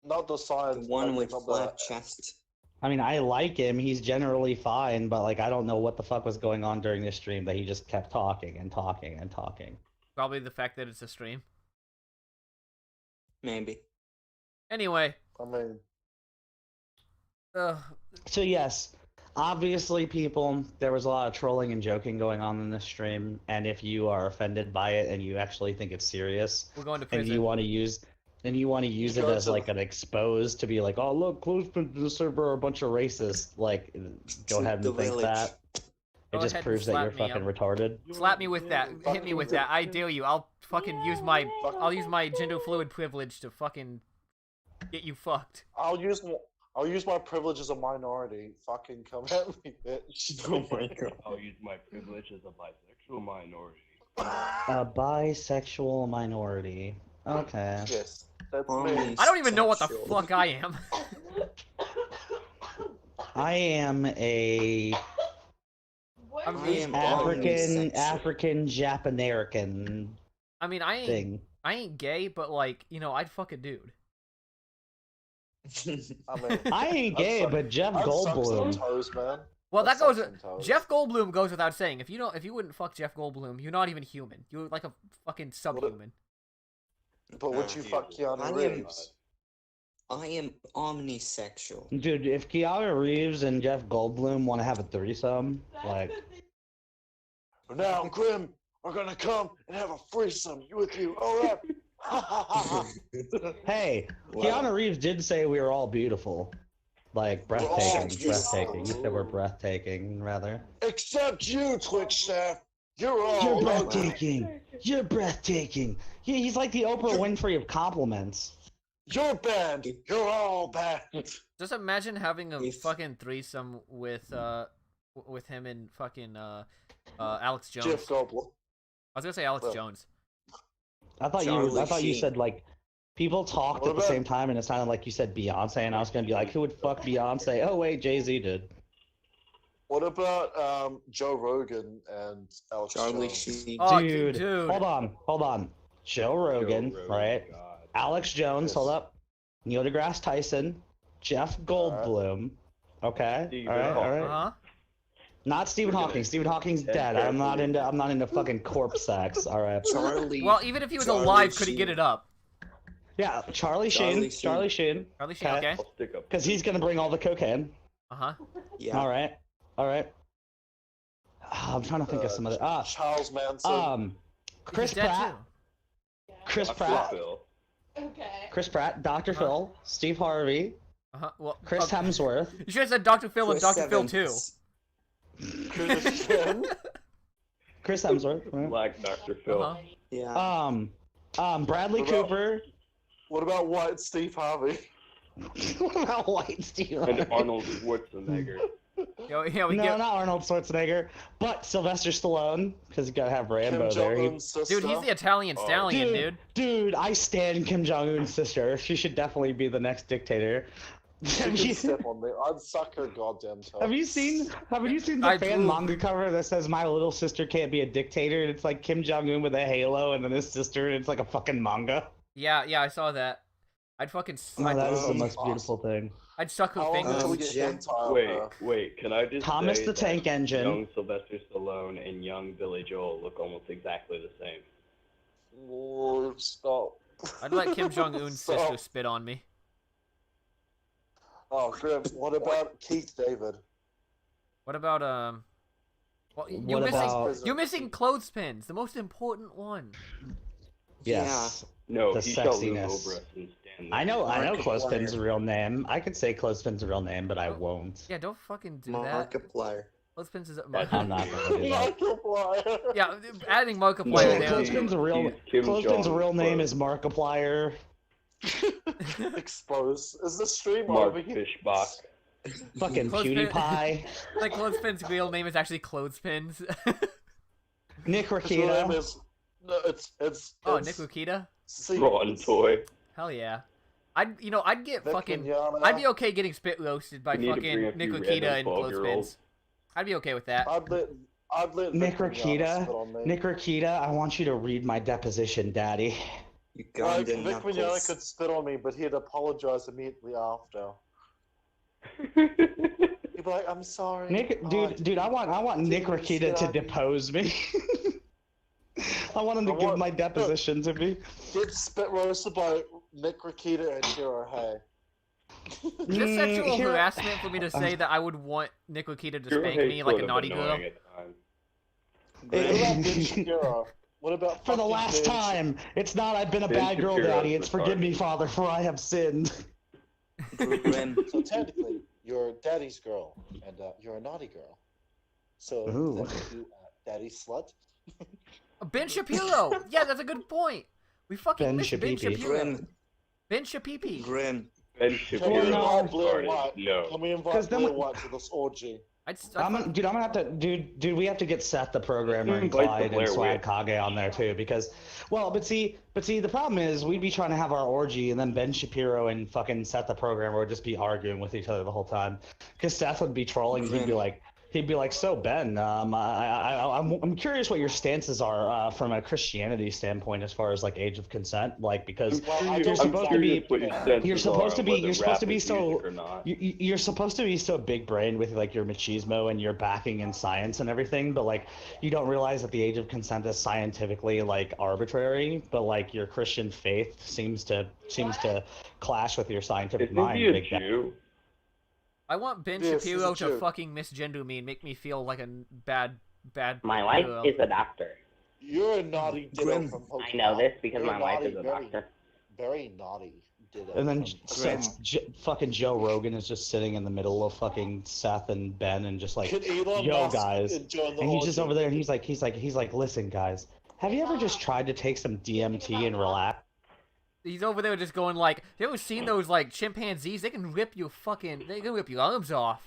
[SPEAKER 6] not the science.
[SPEAKER 7] The one with flat chest.
[SPEAKER 4] I mean, I like him. He's generally fine, but, like, I don't know what the fuck was going on during this stream, but he just kept talking and talking and talking.
[SPEAKER 2] Probably the fact that it's a stream.
[SPEAKER 7] Maybe.
[SPEAKER 2] Anyway.
[SPEAKER 6] I mean...
[SPEAKER 4] So, yes. Obviously, people, there was a lot of trolling and joking going on in this stream, and if you are offended by it and you actually think it's serious,
[SPEAKER 2] we're going to prison.
[SPEAKER 4] and you want to use it as like an expose to be like, oh look, Clothesline to the server are a bunch of racists. Like, go ahead and think that. It just proves that you're fucking retarded.
[SPEAKER 2] Slap me with that. Hit me with that. I dare you. I'll fucking use my gender fluid privilege to fucking get you fucked.
[SPEAKER 6] I'll use my privilege as a minority. Fucking come at me, bitch.
[SPEAKER 7] Oh my god.
[SPEAKER 3] I'll use my privilege as a bisexual minority.
[SPEAKER 4] A bisexual minority. Okay.
[SPEAKER 6] Yes, that's me.
[SPEAKER 2] I don't even know what the fuck I am.
[SPEAKER 4] I am a African Japanerican.
[SPEAKER 2] I mean, I ain't gay, but like, you know, I'd fuck a dude.
[SPEAKER 4] I ain't gay, but Jeff Goldblum.
[SPEAKER 6] Toes, man.
[SPEAKER 2] Well, that goes. Jeff Goldblum goes without saying. If you wouldn't fuck Jeff Goldblum, you're not even human. You're like a fucking subhuman.
[SPEAKER 6] But would you fuck Keanu Reeves?
[SPEAKER 7] I am omnisexual.
[SPEAKER 4] Dude, if Keanu Reeves and Jeff Goldblum want to have a threesome, like...
[SPEAKER 6] Now, Grim, are gonna come and have a threesome with you. All right.
[SPEAKER 4] Hey,
[SPEAKER 7] Wow.
[SPEAKER 4] Keanu Reeves did say we were all beautiful. Like, breathtaking, breathtaking. He said we're breathtaking, rather.
[SPEAKER 6] Except you, Twitch staff. You're all
[SPEAKER 4] You're
[SPEAKER 6] ugly.
[SPEAKER 4] breathtaking. You're breathtaking. He's like the Oprah Winfrey of compliments.
[SPEAKER 6] You're bad. You're all bad.
[SPEAKER 2] Just imagine having a fucking threesome with him and fucking Alex Jones.
[SPEAKER 6] Jeff Goldblum.
[SPEAKER 2] I was gonna say Alex Jones.
[SPEAKER 4] I thought you said like people talked
[SPEAKER 6] What
[SPEAKER 4] at the
[SPEAKER 6] about-
[SPEAKER 4] same time, and it sounded like you said Beyonce, and I was gonna be like, who would fuck Beyonce? Oh wait, Jay-Z did.
[SPEAKER 6] What about Joe Rogan and Alex
[SPEAKER 7] Charlie
[SPEAKER 6] Jones?
[SPEAKER 7] Sheen.
[SPEAKER 2] Oh,
[SPEAKER 4] Dude,
[SPEAKER 2] dude.
[SPEAKER 4] hold on. Joe Rogan, right?
[SPEAKER 10] God.
[SPEAKER 4] Alex Jones, hold up. Neil deGrasse Tyson, Jeff Goldblum. Okay,
[SPEAKER 3] Stephen
[SPEAKER 4] all right.
[SPEAKER 2] Uh-huh.
[SPEAKER 4] Not Stephen Hawking. Stephen Hawking's dead. I'm not into fucking corpse sex. All right.
[SPEAKER 7] Charlie.
[SPEAKER 2] Well, even if he was
[SPEAKER 7] Charlie
[SPEAKER 2] alive, could he
[SPEAKER 7] Sheen.
[SPEAKER 2] get it up?
[SPEAKER 4] Yeah, Charlie Sheen.
[SPEAKER 2] Charlie Sheen, okay.
[SPEAKER 3] I'll stick up.
[SPEAKER 4] Because he's gonna bring all the cocaine.
[SPEAKER 2] Uh-huh.
[SPEAKER 7] Yeah.
[SPEAKER 4] All right. I'm trying to think of some other.
[SPEAKER 6] Charles Manson.
[SPEAKER 4] Chris
[SPEAKER 2] He's dead
[SPEAKER 4] Pratt.
[SPEAKER 2] too.
[SPEAKER 4] Chris
[SPEAKER 3] Dr.
[SPEAKER 4] Pratt.
[SPEAKER 3] Phil.
[SPEAKER 4] Chris Pratt. Dr. Phil. Steve Harvey.
[SPEAKER 2] Uh-huh. Well,
[SPEAKER 4] Chris Hemsworth.
[SPEAKER 2] You should have said Dr. Phil and
[SPEAKER 7] Chris
[SPEAKER 2] Dr. Phil too.
[SPEAKER 7] Evans.
[SPEAKER 4] Chris Hemsworth. Right?
[SPEAKER 3] Black Dr. Phil.
[SPEAKER 2] Uh-huh.
[SPEAKER 7] Yeah.
[SPEAKER 4] Bradley
[SPEAKER 6] What about-
[SPEAKER 4] Cooper.
[SPEAKER 6] What about White Steve Harvey?
[SPEAKER 4] What about White Steve?
[SPEAKER 3] And Arnold Schwarzenegger.
[SPEAKER 2] Yeah, we
[SPEAKER 4] No,
[SPEAKER 2] get...
[SPEAKER 4] not Arnold Schwarzenegger, but Sylvester Stallone, because you gotta have Rambo
[SPEAKER 6] Kim
[SPEAKER 4] there.
[SPEAKER 6] Jong-un's sister.
[SPEAKER 2] Dude, he's the Italian stallion, dude.
[SPEAKER 4] Dude, I stand Kim Jong Un's sister. She should definitely be the next dictator.
[SPEAKER 6] She
[SPEAKER 4] Have
[SPEAKER 6] can
[SPEAKER 4] you,
[SPEAKER 6] step on me. I'd suck her goddamn toe.
[SPEAKER 4] have you seen the
[SPEAKER 2] I
[SPEAKER 4] fan
[SPEAKER 2] do.
[SPEAKER 4] manga cover that says "My little sister can't be a dictator"? And it's like Kim Jong Un with a halo, and then his sister, and it's like a fucking manga.
[SPEAKER 2] Yeah, I saw that. I'd fucking...
[SPEAKER 4] Oh, that is the
[SPEAKER 6] That's
[SPEAKER 4] most
[SPEAKER 6] awesome.
[SPEAKER 4] beautiful thing.
[SPEAKER 2] I'd suck her
[SPEAKER 6] How long
[SPEAKER 2] fingers.
[SPEAKER 6] until we get
[SPEAKER 7] Yeah.
[SPEAKER 6] hentai?
[SPEAKER 3] Wait, can I just
[SPEAKER 4] Thomas
[SPEAKER 3] say
[SPEAKER 4] the
[SPEAKER 3] that
[SPEAKER 4] Tank Engine.
[SPEAKER 3] young Sylvester Stallone and young Billy Joel look almost exactly the same.
[SPEAKER 6] Lord, stop.
[SPEAKER 2] I'd let Kim Jong-un's
[SPEAKER 6] Stop.
[SPEAKER 2] sister spit on me.
[SPEAKER 6] Oh, Grim, what about Keith David?
[SPEAKER 2] What about, well,
[SPEAKER 4] What about-
[SPEAKER 2] you're missing clothespins, the most important one.
[SPEAKER 4] Yes.
[SPEAKER 3] No,
[SPEAKER 4] The
[SPEAKER 3] he shall loom
[SPEAKER 4] sexiness.
[SPEAKER 3] over us and stand
[SPEAKER 4] I know
[SPEAKER 7] Markiplier.
[SPEAKER 4] Clothespin's real name. I could say Clothespin's real name, but I won't.
[SPEAKER 2] Yeah, don't fucking do that.
[SPEAKER 7] Markiplier.
[SPEAKER 2] Clothespins is...
[SPEAKER 4] I'm not gonna do that.
[SPEAKER 6] Markiplier.
[SPEAKER 2] Yeah, adding Markiplier
[SPEAKER 4] No,
[SPEAKER 2] there.
[SPEAKER 4] Clothespin's real.
[SPEAKER 3] He's Kim
[SPEAKER 4] Clothespin's real
[SPEAKER 3] Jong's
[SPEAKER 4] name
[SPEAKER 3] brother.
[SPEAKER 4] is Markiplier.
[SPEAKER 6] Exposed. Is the stream
[SPEAKER 3] Mark
[SPEAKER 6] over here?
[SPEAKER 3] Fishbach.
[SPEAKER 4] Fucking
[SPEAKER 2] Clothespin-
[SPEAKER 4] PewDiePie.
[SPEAKER 2] Like, Clothespin's real name is actually Clothespins.
[SPEAKER 4] Nick
[SPEAKER 6] His real name
[SPEAKER 4] Rakita.
[SPEAKER 6] is... No, it's
[SPEAKER 2] Oh, Nick Lukita?
[SPEAKER 6] See,
[SPEAKER 3] Ron Toy.
[SPEAKER 2] Hell yeah. I'd get
[SPEAKER 6] Vic
[SPEAKER 2] fucking...
[SPEAKER 6] Mignogna.
[SPEAKER 2] I'd be okay getting spit roasted by
[SPEAKER 3] You need to
[SPEAKER 2] fucking
[SPEAKER 3] bring a
[SPEAKER 2] Nick
[SPEAKER 3] few
[SPEAKER 2] Lukita
[SPEAKER 3] random
[SPEAKER 2] and
[SPEAKER 3] 12-year-olds.
[SPEAKER 2] Clothespins. I'd be okay with that.
[SPEAKER 6] I'd let
[SPEAKER 4] Nick
[SPEAKER 6] Vic Mignogna
[SPEAKER 4] Rakita.
[SPEAKER 6] spit on me.
[SPEAKER 4] Nick Rakita, I want you to read my deposition, Daddy.
[SPEAKER 7] You
[SPEAKER 6] Like,
[SPEAKER 7] Ugandan
[SPEAKER 6] Vic Mignogna
[SPEAKER 7] knuckles.
[SPEAKER 6] could spit on me, but he'd apologize immediately after. He'd be like, "I'm sorry."
[SPEAKER 4] Nick,
[SPEAKER 6] Oh,
[SPEAKER 4] dude, I want Nick
[SPEAKER 6] didn't
[SPEAKER 4] Rakita
[SPEAKER 6] spit
[SPEAKER 4] to
[SPEAKER 6] on me."
[SPEAKER 4] depose me. I want him to
[SPEAKER 6] I
[SPEAKER 4] give
[SPEAKER 6] want-
[SPEAKER 4] my deposition to me.
[SPEAKER 6] Get spit roasted by Nick Rakita and Hiro Hay.
[SPEAKER 2] Just sexual
[SPEAKER 4] Here-
[SPEAKER 2] harassment for me to say that I would want Nick Lukita to
[SPEAKER 3] Hero
[SPEAKER 2] spank
[SPEAKER 3] Hay's
[SPEAKER 2] me like
[SPEAKER 3] sort
[SPEAKER 2] a
[SPEAKER 3] of
[SPEAKER 2] naughty girl.
[SPEAKER 3] annoying at times.
[SPEAKER 6] What about Ben Shapiro? What about
[SPEAKER 4] For the
[SPEAKER 6] fucking
[SPEAKER 4] last
[SPEAKER 6] Ben
[SPEAKER 4] time, it's not I've been a
[SPEAKER 3] Ben
[SPEAKER 4] bad girl,
[SPEAKER 3] Shapiro's
[SPEAKER 4] Daddy. It's forgive
[SPEAKER 3] retarded.
[SPEAKER 4] me, Father, for I have sinned.
[SPEAKER 7] Grim.
[SPEAKER 6] So technically, you're daddy's girl, and you're a naughty girl. So
[SPEAKER 4] Ooh.
[SPEAKER 6] that makes you daddy slut.
[SPEAKER 2] Ben Shapiro! Yeah, that's a good point. We fucking
[SPEAKER 4] Ben
[SPEAKER 2] missed Ben
[SPEAKER 4] Shapipi.
[SPEAKER 2] Shapiro.
[SPEAKER 7] Grim.
[SPEAKER 2] Ben Shapipi.
[SPEAKER 7] Grim.
[SPEAKER 3] Ben
[SPEAKER 6] Can we
[SPEAKER 3] Shapiro
[SPEAKER 6] invite Blair
[SPEAKER 3] retarded.
[SPEAKER 6] White?
[SPEAKER 3] No.
[SPEAKER 6] Can we invite
[SPEAKER 4] 'Cause then
[SPEAKER 6] Blair
[SPEAKER 4] we-
[SPEAKER 6] White to this orgy?
[SPEAKER 2] I'd
[SPEAKER 4] I'm gonna have to, dude. We have to get Seth the programmer and
[SPEAKER 3] Invite the
[SPEAKER 4] Clyde and
[SPEAKER 3] Blair
[SPEAKER 4] Swag
[SPEAKER 3] Witch.
[SPEAKER 4] Kage on there too, because, well, but see, the problem is we'd be trying to have our orgy, and then Ben Shapiro and fucking Seth the programmer would just be arguing with each other the whole time, because Seth would be trolling, and he'd be like, so Ben, I'm curious what your stances are from a Christianity standpoint as far as like age of consent, like because you're supposed to be. You're supposed to be so. You're supposed to be so big brained with like your machismo and your backing in science and everything, but like you don't realize that the age of consent is scientifically like arbitrary, but like your Christian faith seems to clash with your scientific
[SPEAKER 3] Isn't
[SPEAKER 4] mind.
[SPEAKER 3] he a
[SPEAKER 4] Big Bang.
[SPEAKER 3] Jew?
[SPEAKER 2] I want Ben
[SPEAKER 6] Yes,
[SPEAKER 2] Shapiro
[SPEAKER 6] he's a
[SPEAKER 2] to
[SPEAKER 6] Jew.
[SPEAKER 2] fucking misgender me and make me feel like a bad
[SPEAKER 15] My wife
[SPEAKER 2] girl.
[SPEAKER 15] is a doctor.
[SPEAKER 6] You're a naughty ditto
[SPEAKER 7] Grim.
[SPEAKER 6] from Pokemon.
[SPEAKER 3] I know this because
[SPEAKER 6] You're
[SPEAKER 3] my wife
[SPEAKER 6] naughty,
[SPEAKER 3] is a
[SPEAKER 6] very,
[SPEAKER 3] doctor.
[SPEAKER 6] very naughty ditto.
[SPEAKER 4] And then
[SPEAKER 6] from
[SPEAKER 4] fucking Joe Rogan is just sitting in the middle of fucking Seth and Ben and just like,
[SPEAKER 6] Can Elon
[SPEAKER 4] yo
[SPEAKER 6] Musk
[SPEAKER 4] guys,
[SPEAKER 6] join the
[SPEAKER 4] and he's just
[SPEAKER 6] orgy?
[SPEAKER 4] over there and he's like, listen guys, have you ever just tried to take some DMT and relax?
[SPEAKER 2] He's over there just going like, you ever seen those like chimpanzees? They can rip your arms off.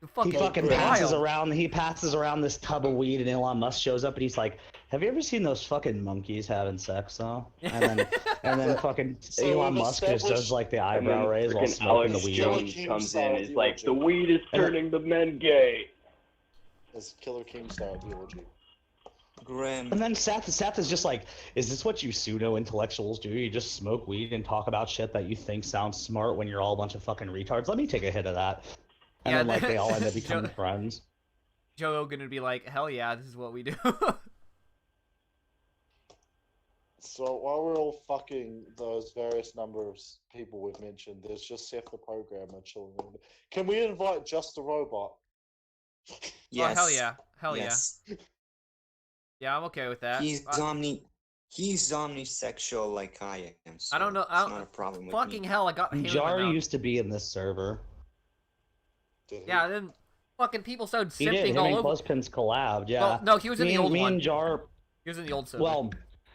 [SPEAKER 4] He fucking passes around. He passes around this tub of weed, and Elon Musk shows up, and he's like, "Have you ever seen those fucking monkeys having sex, though?" And then fucking Elon Musk just does like the eyebrow raise while smoking the weed.
[SPEAKER 3] Jones comes in, and is like, "The weed is turning the men gay."
[SPEAKER 6] It's Killer King style ideology.
[SPEAKER 7] Grim.
[SPEAKER 4] And then Seth is just like, "Is this what you pseudo intellectuals do? You just smoke weed and talk about shit that you think sounds smart when you're all a bunch of fucking retards? Let me take a hit of that." And then like they all end up becoming friends.
[SPEAKER 2] Joe Rogan would be like, "Hell yeah, this is what we do."
[SPEAKER 6] So while we're all fucking those various number of people we've mentioned, there's just Seth the programmer chilling. Can we invite Just a Robot?
[SPEAKER 7] Yes.
[SPEAKER 2] Oh, hell yeah. Hell
[SPEAKER 7] yes.
[SPEAKER 2] yeah. Yeah, I'm okay with that.
[SPEAKER 7] He's omnisexual like I am. So
[SPEAKER 2] I don't know.
[SPEAKER 7] It's not a problem with
[SPEAKER 2] fucking
[SPEAKER 7] me.
[SPEAKER 2] hell, I got him
[SPEAKER 4] Jar
[SPEAKER 2] enough.
[SPEAKER 4] used to be in this server.
[SPEAKER 2] Yeah, then fucking people started
[SPEAKER 4] He did.
[SPEAKER 2] simping
[SPEAKER 4] Him
[SPEAKER 2] all
[SPEAKER 4] and
[SPEAKER 2] over.
[SPEAKER 4] Clothespins collabed. Yeah.
[SPEAKER 2] Well, no, he was in the old
[SPEAKER 4] me
[SPEAKER 2] one.
[SPEAKER 4] and Jar.
[SPEAKER 2] He was in the old server.
[SPEAKER 4] Well,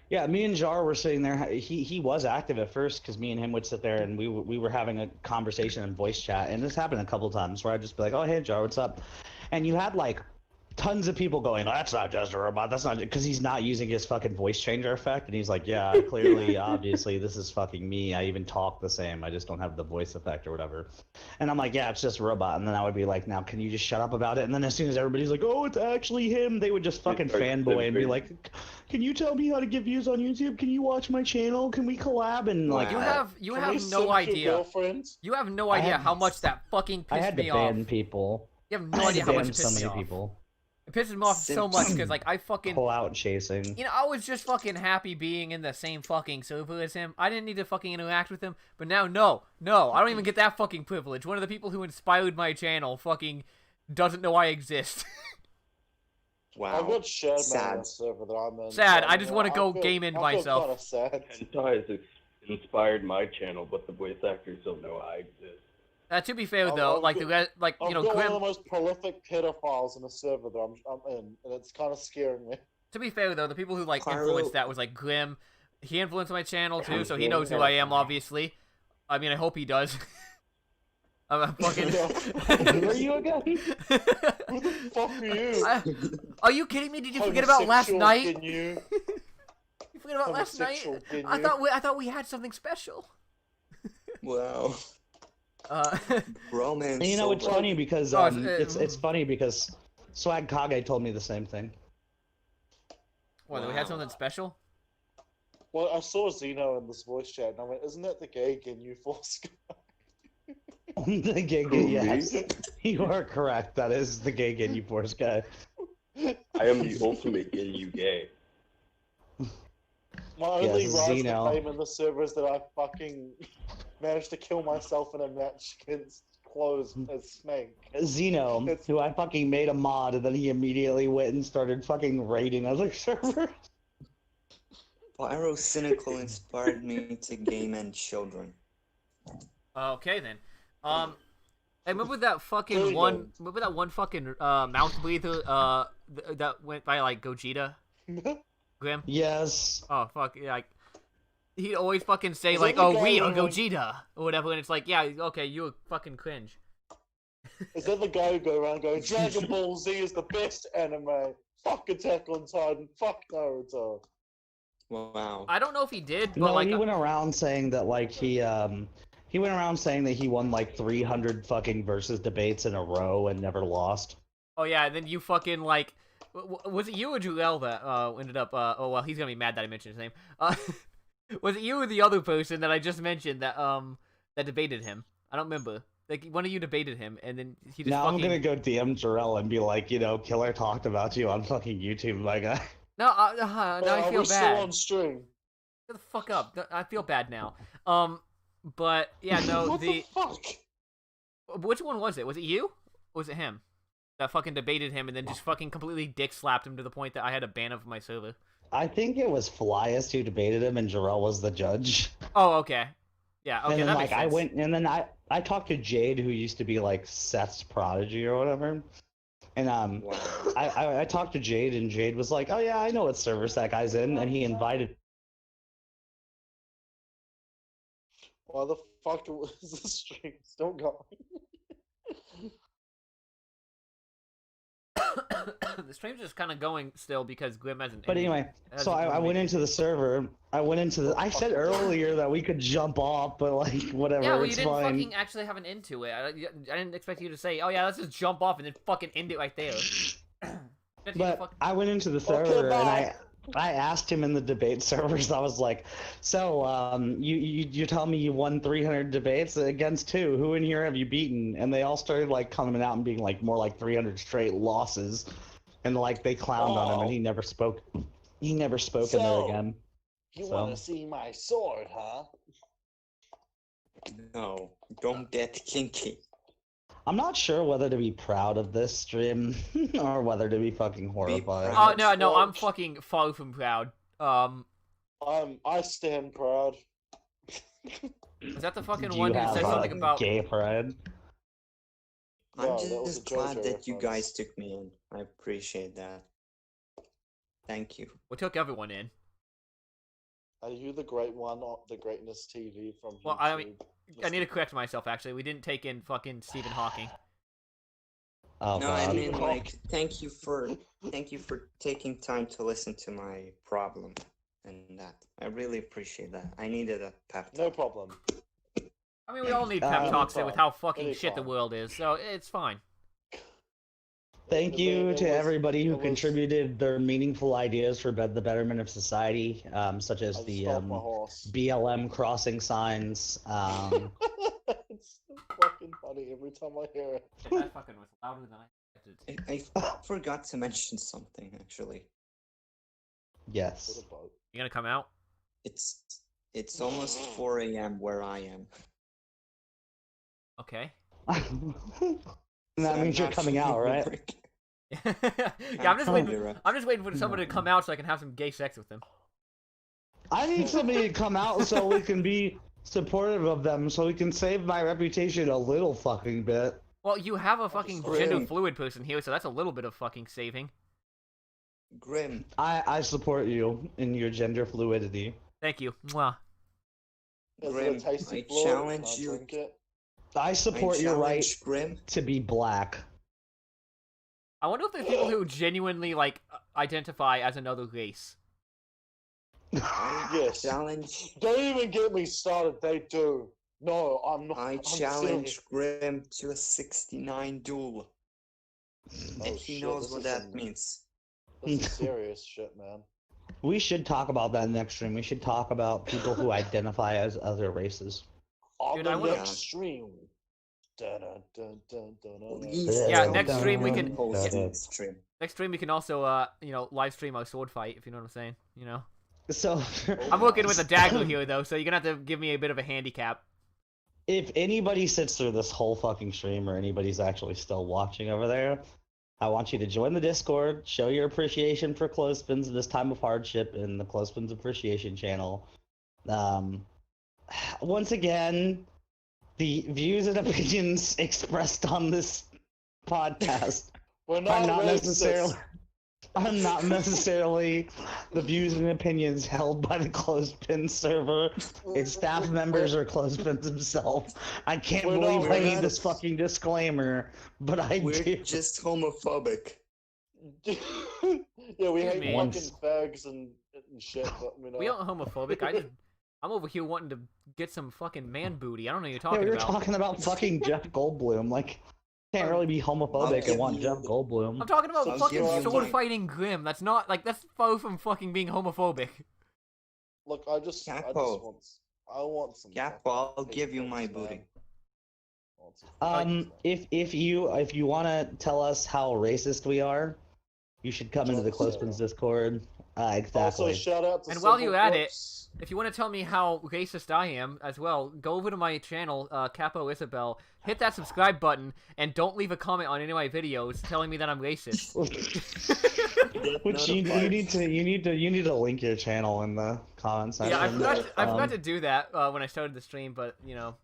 [SPEAKER 4] yeah, me and Jar were sitting there. He was active at first because me and him would sit there and we were having a conversation in voice chat, and this happened a couple times where I'd just be like, "Oh hey Jar, what's up?" And you had like tons of people going, "That's not just a robot. That's not," because he's not using his fucking voice changer effect, and he's like, "Yeah, clearly, obviously, this is fucking me. I even talk the same. I just don't have the voice effect or whatever." And I'm like, "Yeah, it's just a robot." And then I would be like, "Now, can you just shut up about it?" And then as soon as everybody's like, "Oh, it's actually him," they would just fucking fanboy and be like, "Can you tell me how to get views on YouTube? Can you watch my channel? Can we collab?" And like,
[SPEAKER 2] you have no idea. You have no idea how much that fucking
[SPEAKER 4] I
[SPEAKER 2] pissed
[SPEAKER 4] had to
[SPEAKER 2] me off.
[SPEAKER 4] ban people.
[SPEAKER 2] You have no idea how much it
[SPEAKER 4] so
[SPEAKER 2] pissed me
[SPEAKER 4] many
[SPEAKER 2] off.
[SPEAKER 4] people.
[SPEAKER 2] It pisses me off so much because like I fucking
[SPEAKER 4] Pull out chasing.
[SPEAKER 2] You know, I was just fucking happy being in the same fucking server as him. I didn't need to fucking interact with him, but now no, I don't even get that fucking privilege. One of the people who inspired my channel fucking doesn't know I exist.
[SPEAKER 7] Wow.
[SPEAKER 6] I've got shared
[SPEAKER 7] Sad.
[SPEAKER 6] on the server that I'm in.
[SPEAKER 2] Sad.
[SPEAKER 6] so,
[SPEAKER 2] I just want to go
[SPEAKER 6] feel-
[SPEAKER 2] game in
[SPEAKER 6] I feel
[SPEAKER 2] myself.
[SPEAKER 6] kinda sad.
[SPEAKER 3] Hentai has inspired my channel, but the voice actors don't know I exist.
[SPEAKER 2] To be fair
[SPEAKER 6] I've-
[SPEAKER 2] though,
[SPEAKER 6] I've
[SPEAKER 2] like
[SPEAKER 6] got-
[SPEAKER 2] you know,
[SPEAKER 6] I've got one
[SPEAKER 2] Grim.
[SPEAKER 6] of the most prolific pedophiles in a server that I'm in, and it's kind of scaring me.
[SPEAKER 2] To be fair though, the people who like
[SPEAKER 7] Pyro-
[SPEAKER 2] influenced that was like Grim. He influenced my channel too, so he knows who I am. Obviously, I mean, I hope he does. I'm fucking.
[SPEAKER 4] Who are you again?
[SPEAKER 6] Who the fuck are you?
[SPEAKER 2] Are you kidding me? Did you forget about last
[SPEAKER 6] Homosexual,
[SPEAKER 2] night?
[SPEAKER 6] can you?
[SPEAKER 2] You forget about last night?
[SPEAKER 6] Homosexual, can
[SPEAKER 2] I
[SPEAKER 6] you?
[SPEAKER 2] thought we had something special.
[SPEAKER 7] Wow. Romance.
[SPEAKER 4] And you know, it's funny because
[SPEAKER 2] Oh,
[SPEAKER 4] it's funny because Swag Kage told me the same thing.
[SPEAKER 2] What? That we had something special?
[SPEAKER 6] Well, I saw Zeno in this voice chat, and I went, "Isn't that the gay Ginyu Force guy?"
[SPEAKER 4] The gay yes. You are correct. That is the gay Ginyu Force guy.
[SPEAKER 3] I am the ultimate Ginyu gay.
[SPEAKER 6] My only
[SPEAKER 4] Yes,
[SPEAKER 6] rise to
[SPEAKER 4] Zeno.
[SPEAKER 6] fame in the server is that I fucking managed to kill myself in a match against Close as Snake.
[SPEAKER 4] Zeno, who I fucking made a mod, and then he immediately went and started fucking raiding other servers.
[SPEAKER 7] Pyro Cynical inspired me to game and children.
[SPEAKER 2] Okay then. Hey, remember that fucking
[SPEAKER 6] Really
[SPEAKER 2] one?
[SPEAKER 6] don't.
[SPEAKER 2] Remember that one fucking mouth breather? That went by like Gogeta. Grim.
[SPEAKER 4] Yes.
[SPEAKER 2] Oh fuck! Yeah, like he'd always fucking say
[SPEAKER 6] Is
[SPEAKER 2] like,
[SPEAKER 6] that the
[SPEAKER 2] "Oh,
[SPEAKER 6] guy
[SPEAKER 2] we
[SPEAKER 6] who
[SPEAKER 2] are
[SPEAKER 6] went-
[SPEAKER 2] Gogeta" or whatever, and it's like, yeah, okay, you fucking cringe.
[SPEAKER 6] Is that the guy who go around going, "Dragon Ball Z is the best anime. Fuck Attack on Titan. Fuck Naruto."
[SPEAKER 7] Wow.
[SPEAKER 2] I don't know if he did, but
[SPEAKER 4] No,
[SPEAKER 2] like,
[SPEAKER 4] he went around saying that like he went around saying that he won like 300 fucking versus debates in a row and never lost.
[SPEAKER 2] oh yeah, and then you fucking like, was it you or Joel that ended up? Oh well, he's gonna be mad that I mentioned his name. Was it you or the other person that I just mentioned that that debated him? I don't remember. Like one of you debated him, and then he just
[SPEAKER 4] Now
[SPEAKER 2] fucking.
[SPEAKER 4] I'm gonna go DM Jarrell and be like, you know, Killer talked about you on fucking YouTube, my guy.
[SPEAKER 2] No, now I
[SPEAKER 6] Are
[SPEAKER 2] feel
[SPEAKER 6] we still
[SPEAKER 2] bad.
[SPEAKER 6] on stream?
[SPEAKER 2] Shut the fuck up. I feel bad now. But yeah, no,
[SPEAKER 6] What the fuck?
[SPEAKER 2] Which one was it? Was it you? Or was it him? that fucking debated him and then just fucking completely dick slapped him to the point that I had to ban him from my server.
[SPEAKER 4] I think it was Flyest who debated him, and Jarrell was the judge.
[SPEAKER 2] Oh, okay. Yeah, okay,
[SPEAKER 4] And then
[SPEAKER 2] that
[SPEAKER 4] like
[SPEAKER 2] makes sense.
[SPEAKER 4] I went, and then I talked to Jade, who used to be like Seth's prodigy or whatever. And I talked to Jade, and Jade was like, "Oh yeah, I know what servers that guy's in," and he invited.
[SPEAKER 6] Why the fuck was the stream still going?
[SPEAKER 2] The stream's just kind of going still because Grim hasn't.
[SPEAKER 4] But anyway, so I went into the server. I said earlier that we could jump off, but like whatever,
[SPEAKER 2] Yeah, well, you
[SPEAKER 4] it's
[SPEAKER 2] didn't
[SPEAKER 4] fine.
[SPEAKER 2] fucking actually have an end to it. I didn't expect you to say, "Oh yeah, let's just jump off and then fucking end it right there."
[SPEAKER 4] But I went into the server and I asked him in the debate servers. I was like, "So, you tell me you won 300 debates against who in here have you beaten?" And they all started like coming out and being like more like 300 straight losses, and like they clowned on him, and he never spoke. He never spoke in there again.
[SPEAKER 6] You want to see my sword, huh?
[SPEAKER 7] No, don't get kinky.
[SPEAKER 4] I'm not sure whether to be proud of this stream or whether to be fucking horrified.
[SPEAKER 2] Oh no, I'm fucking far from proud.
[SPEAKER 6] I stand proud.
[SPEAKER 2] Is that the fucking
[SPEAKER 4] Do
[SPEAKER 2] one
[SPEAKER 4] you
[SPEAKER 2] who
[SPEAKER 4] have
[SPEAKER 2] said something about
[SPEAKER 4] gay pride?
[SPEAKER 7] I'm
[SPEAKER 6] No, that was
[SPEAKER 7] just
[SPEAKER 6] a
[SPEAKER 7] glad
[SPEAKER 6] JoJo
[SPEAKER 7] that you
[SPEAKER 6] reference.
[SPEAKER 7] guys took me in. I appreciate that. Thank you.
[SPEAKER 2] we took everyone in?
[SPEAKER 6] Are you the great one on the Greatness TV from YouTube?
[SPEAKER 2] Well, I mean, I need to correct myself. Actually, we didn't take in fucking Stephen Hawking.
[SPEAKER 4] Oh,
[SPEAKER 7] No,
[SPEAKER 4] God.
[SPEAKER 7] I mean, like, thank you for taking time to listen to my problem and that. I really appreciate that. I needed a pep talk.
[SPEAKER 6] No problem.
[SPEAKER 2] I mean, we all need pep talks with how fucking
[SPEAKER 6] Any
[SPEAKER 2] shit the
[SPEAKER 6] problem.
[SPEAKER 2] world is, so it's fine.
[SPEAKER 4] Thank you
[SPEAKER 6] It
[SPEAKER 4] to
[SPEAKER 6] was-
[SPEAKER 4] everybody who
[SPEAKER 6] it was-
[SPEAKER 4] contributed their meaningful ideas for the betterment of society, such as
[SPEAKER 6] I
[SPEAKER 4] the
[SPEAKER 6] stopped my horse.
[SPEAKER 4] BLM crossing signs.
[SPEAKER 6] It's so fucking funny every time I hear it.
[SPEAKER 2] That fucking was louder than I expected.
[SPEAKER 7] I forgot to mention something, actually.
[SPEAKER 4] Yes.
[SPEAKER 2] You gonna come out?
[SPEAKER 7] It's almost 4 a.m. where I am.
[SPEAKER 2] Okay.
[SPEAKER 4] That means you're coming out, right?
[SPEAKER 2] Yeah, I'm just waiting. I'm just waiting for someone to come out so I can have some gay sex with them.
[SPEAKER 4] I need somebody to come out so we can be supportive of them, so we can save my reputation a little fucking bit.
[SPEAKER 2] Well, you have a fucking
[SPEAKER 7] Grim.
[SPEAKER 2] gender fluid person here, so that's a little bit of fucking saving.
[SPEAKER 7] Grim.
[SPEAKER 4] I support you in your gender fluidity.
[SPEAKER 2] Thank you. Mwah.
[SPEAKER 6] Is
[SPEAKER 7] Grim,
[SPEAKER 6] it a tasty
[SPEAKER 7] I
[SPEAKER 6] fluid?
[SPEAKER 7] challenge
[SPEAKER 6] Can I
[SPEAKER 7] you.
[SPEAKER 6] drink it?
[SPEAKER 4] I support your right
[SPEAKER 7] challenge Grim.
[SPEAKER 4] to be black.
[SPEAKER 2] I wonder if there's people who genuinely like identify as another race.
[SPEAKER 6] Yes.
[SPEAKER 7] Challenge.
[SPEAKER 6] Don't even get me started. They do. No, I'm not.
[SPEAKER 7] I
[SPEAKER 6] I'm
[SPEAKER 7] challenge
[SPEAKER 6] serious.
[SPEAKER 7] Grim to a 69 duel.
[SPEAKER 6] Oh,
[SPEAKER 7] And he
[SPEAKER 6] shit,
[SPEAKER 7] knows
[SPEAKER 6] this
[SPEAKER 7] what
[SPEAKER 6] is
[SPEAKER 7] that
[SPEAKER 6] some-
[SPEAKER 7] means.
[SPEAKER 6] This is serious shit, man.
[SPEAKER 4] We should talk about that next stream. We should talk about people who identify as other races.
[SPEAKER 6] On
[SPEAKER 2] Dude,
[SPEAKER 6] the
[SPEAKER 2] I wanna-
[SPEAKER 6] next stream. Dun, dun, dun, dun, dun, dun,
[SPEAKER 7] Please
[SPEAKER 6] dun.
[SPEAKER 2] Yeah,
[SPEAKER 7] tell
[SPEAKER 2] next
[SPEAKER 7] me
[SPEAKER 2] stream we
[SPEAKER 7] you're
[SPEAKER 2] can-
[SPEAKER 7] hosting the stream.
[SPEAKER 2] Next stream we can also live stream our sword fight if you know what I'm saying. You know.
[SPEAKER 4] So,
[SPEAKER 2] I'm working with a dagger here though, so you're gonna have to give me a bit of a handicap.
[SPEAKER 4] if anybody sits through this whole fucking stream or anybody's actually still watching over there, I want you to join the Discord, show your appreciation for Clothespins in this time of hardship in the Clothespins Appreciation channel. Once again, the views and opinions expressed on this podcast
[SPEAKER 6] We're
[SPEAKER 4] are
[SPEAKER 6] not
[SPEAKER 4] not
[SPEAKER 6] racist.
[SPEAKER 4] necessarily the views and opinions held by the Clothespin server. Its staff members or Clothespins himself. I can't
[SPEAKER 6] We're
[SPEAKER 4] believe
[SPEAKER 6] not
[SPEAKER 4] I need
[SPEAKER 7] racist.
[SPEAKER 4] this fucking disclaimer, but I
[SPEAKER 7] We're
[SPEAKER 4] do.
[SPEAKER 7] just homophobic.
[SPEAKER 6] Yeah, we hate
[SPEAKER 2] me.
[SPEAKER 6] fucking fags and shit, but we know.
[SPEAKER 2] We aren't homophobic. I'm over here wanting to get some fucking man booty. I don't know what you're
[SPEAKER 4] Yeah,
[SPEAKER 2] talking
[SPEAKER 4] we were
[SPEAKER 2] about.
[SPEAKER 4] talking about fucking Jeff Goldblum. Like, can't really be homophobic and want Jeff Goldblum.
[SPEAKER 2] I'm talking about
[SPEAKER 7] I'll
[SPEAKER 2] fucking
[SPEAKER 7] give you
[SPEAKER 2] sword
[SPEAKER 7] mine.
[SPEAKER 2] fighting Grim. That's not like that's far from fucking being homophobic.
[SPEAKER 6] Look, I just
[SPEAKER 7] Capo.
[SPEAKER 6] want some.
[SPEAKER 7] Capo,
[SPEAKER 6] fucking
[SPEAKER 7] I'll give you
[SPEAKER 6] pigments,
[SPEAKER 7] my
[SPEAKER 6] man.
[SPEAKER 7] booty.
[SPEAKER 6] I want some pigments, man.
[SPEAKER 4] If you want to tell us how racist we are, you should come into the
[SPEAKER 6] Join the
[SPEAKER 4] Clothespins
[SPEAKER 6] server.
[SPEAKER 4] Discord. Exactly.
[SPEAKER 6] Also, shout out to
[SPEAKER 2] And while
[SPEAKER 6] Simple
[SPEAKER 2] you're at it,
[SPEAKER 6] Clips.
[SPEAKER 2] if you want to tell me how racist I am as well, go over to my channel, Capo Isabel, hit that subscribe button, and don't leave a comment on any of my videos telling me that I'm racist.
[SPEAKER 4] Which you need to link your channel in the comments section.
[SPEAKER 2] Yeah, I forgot to do that when I started the stream, but you know.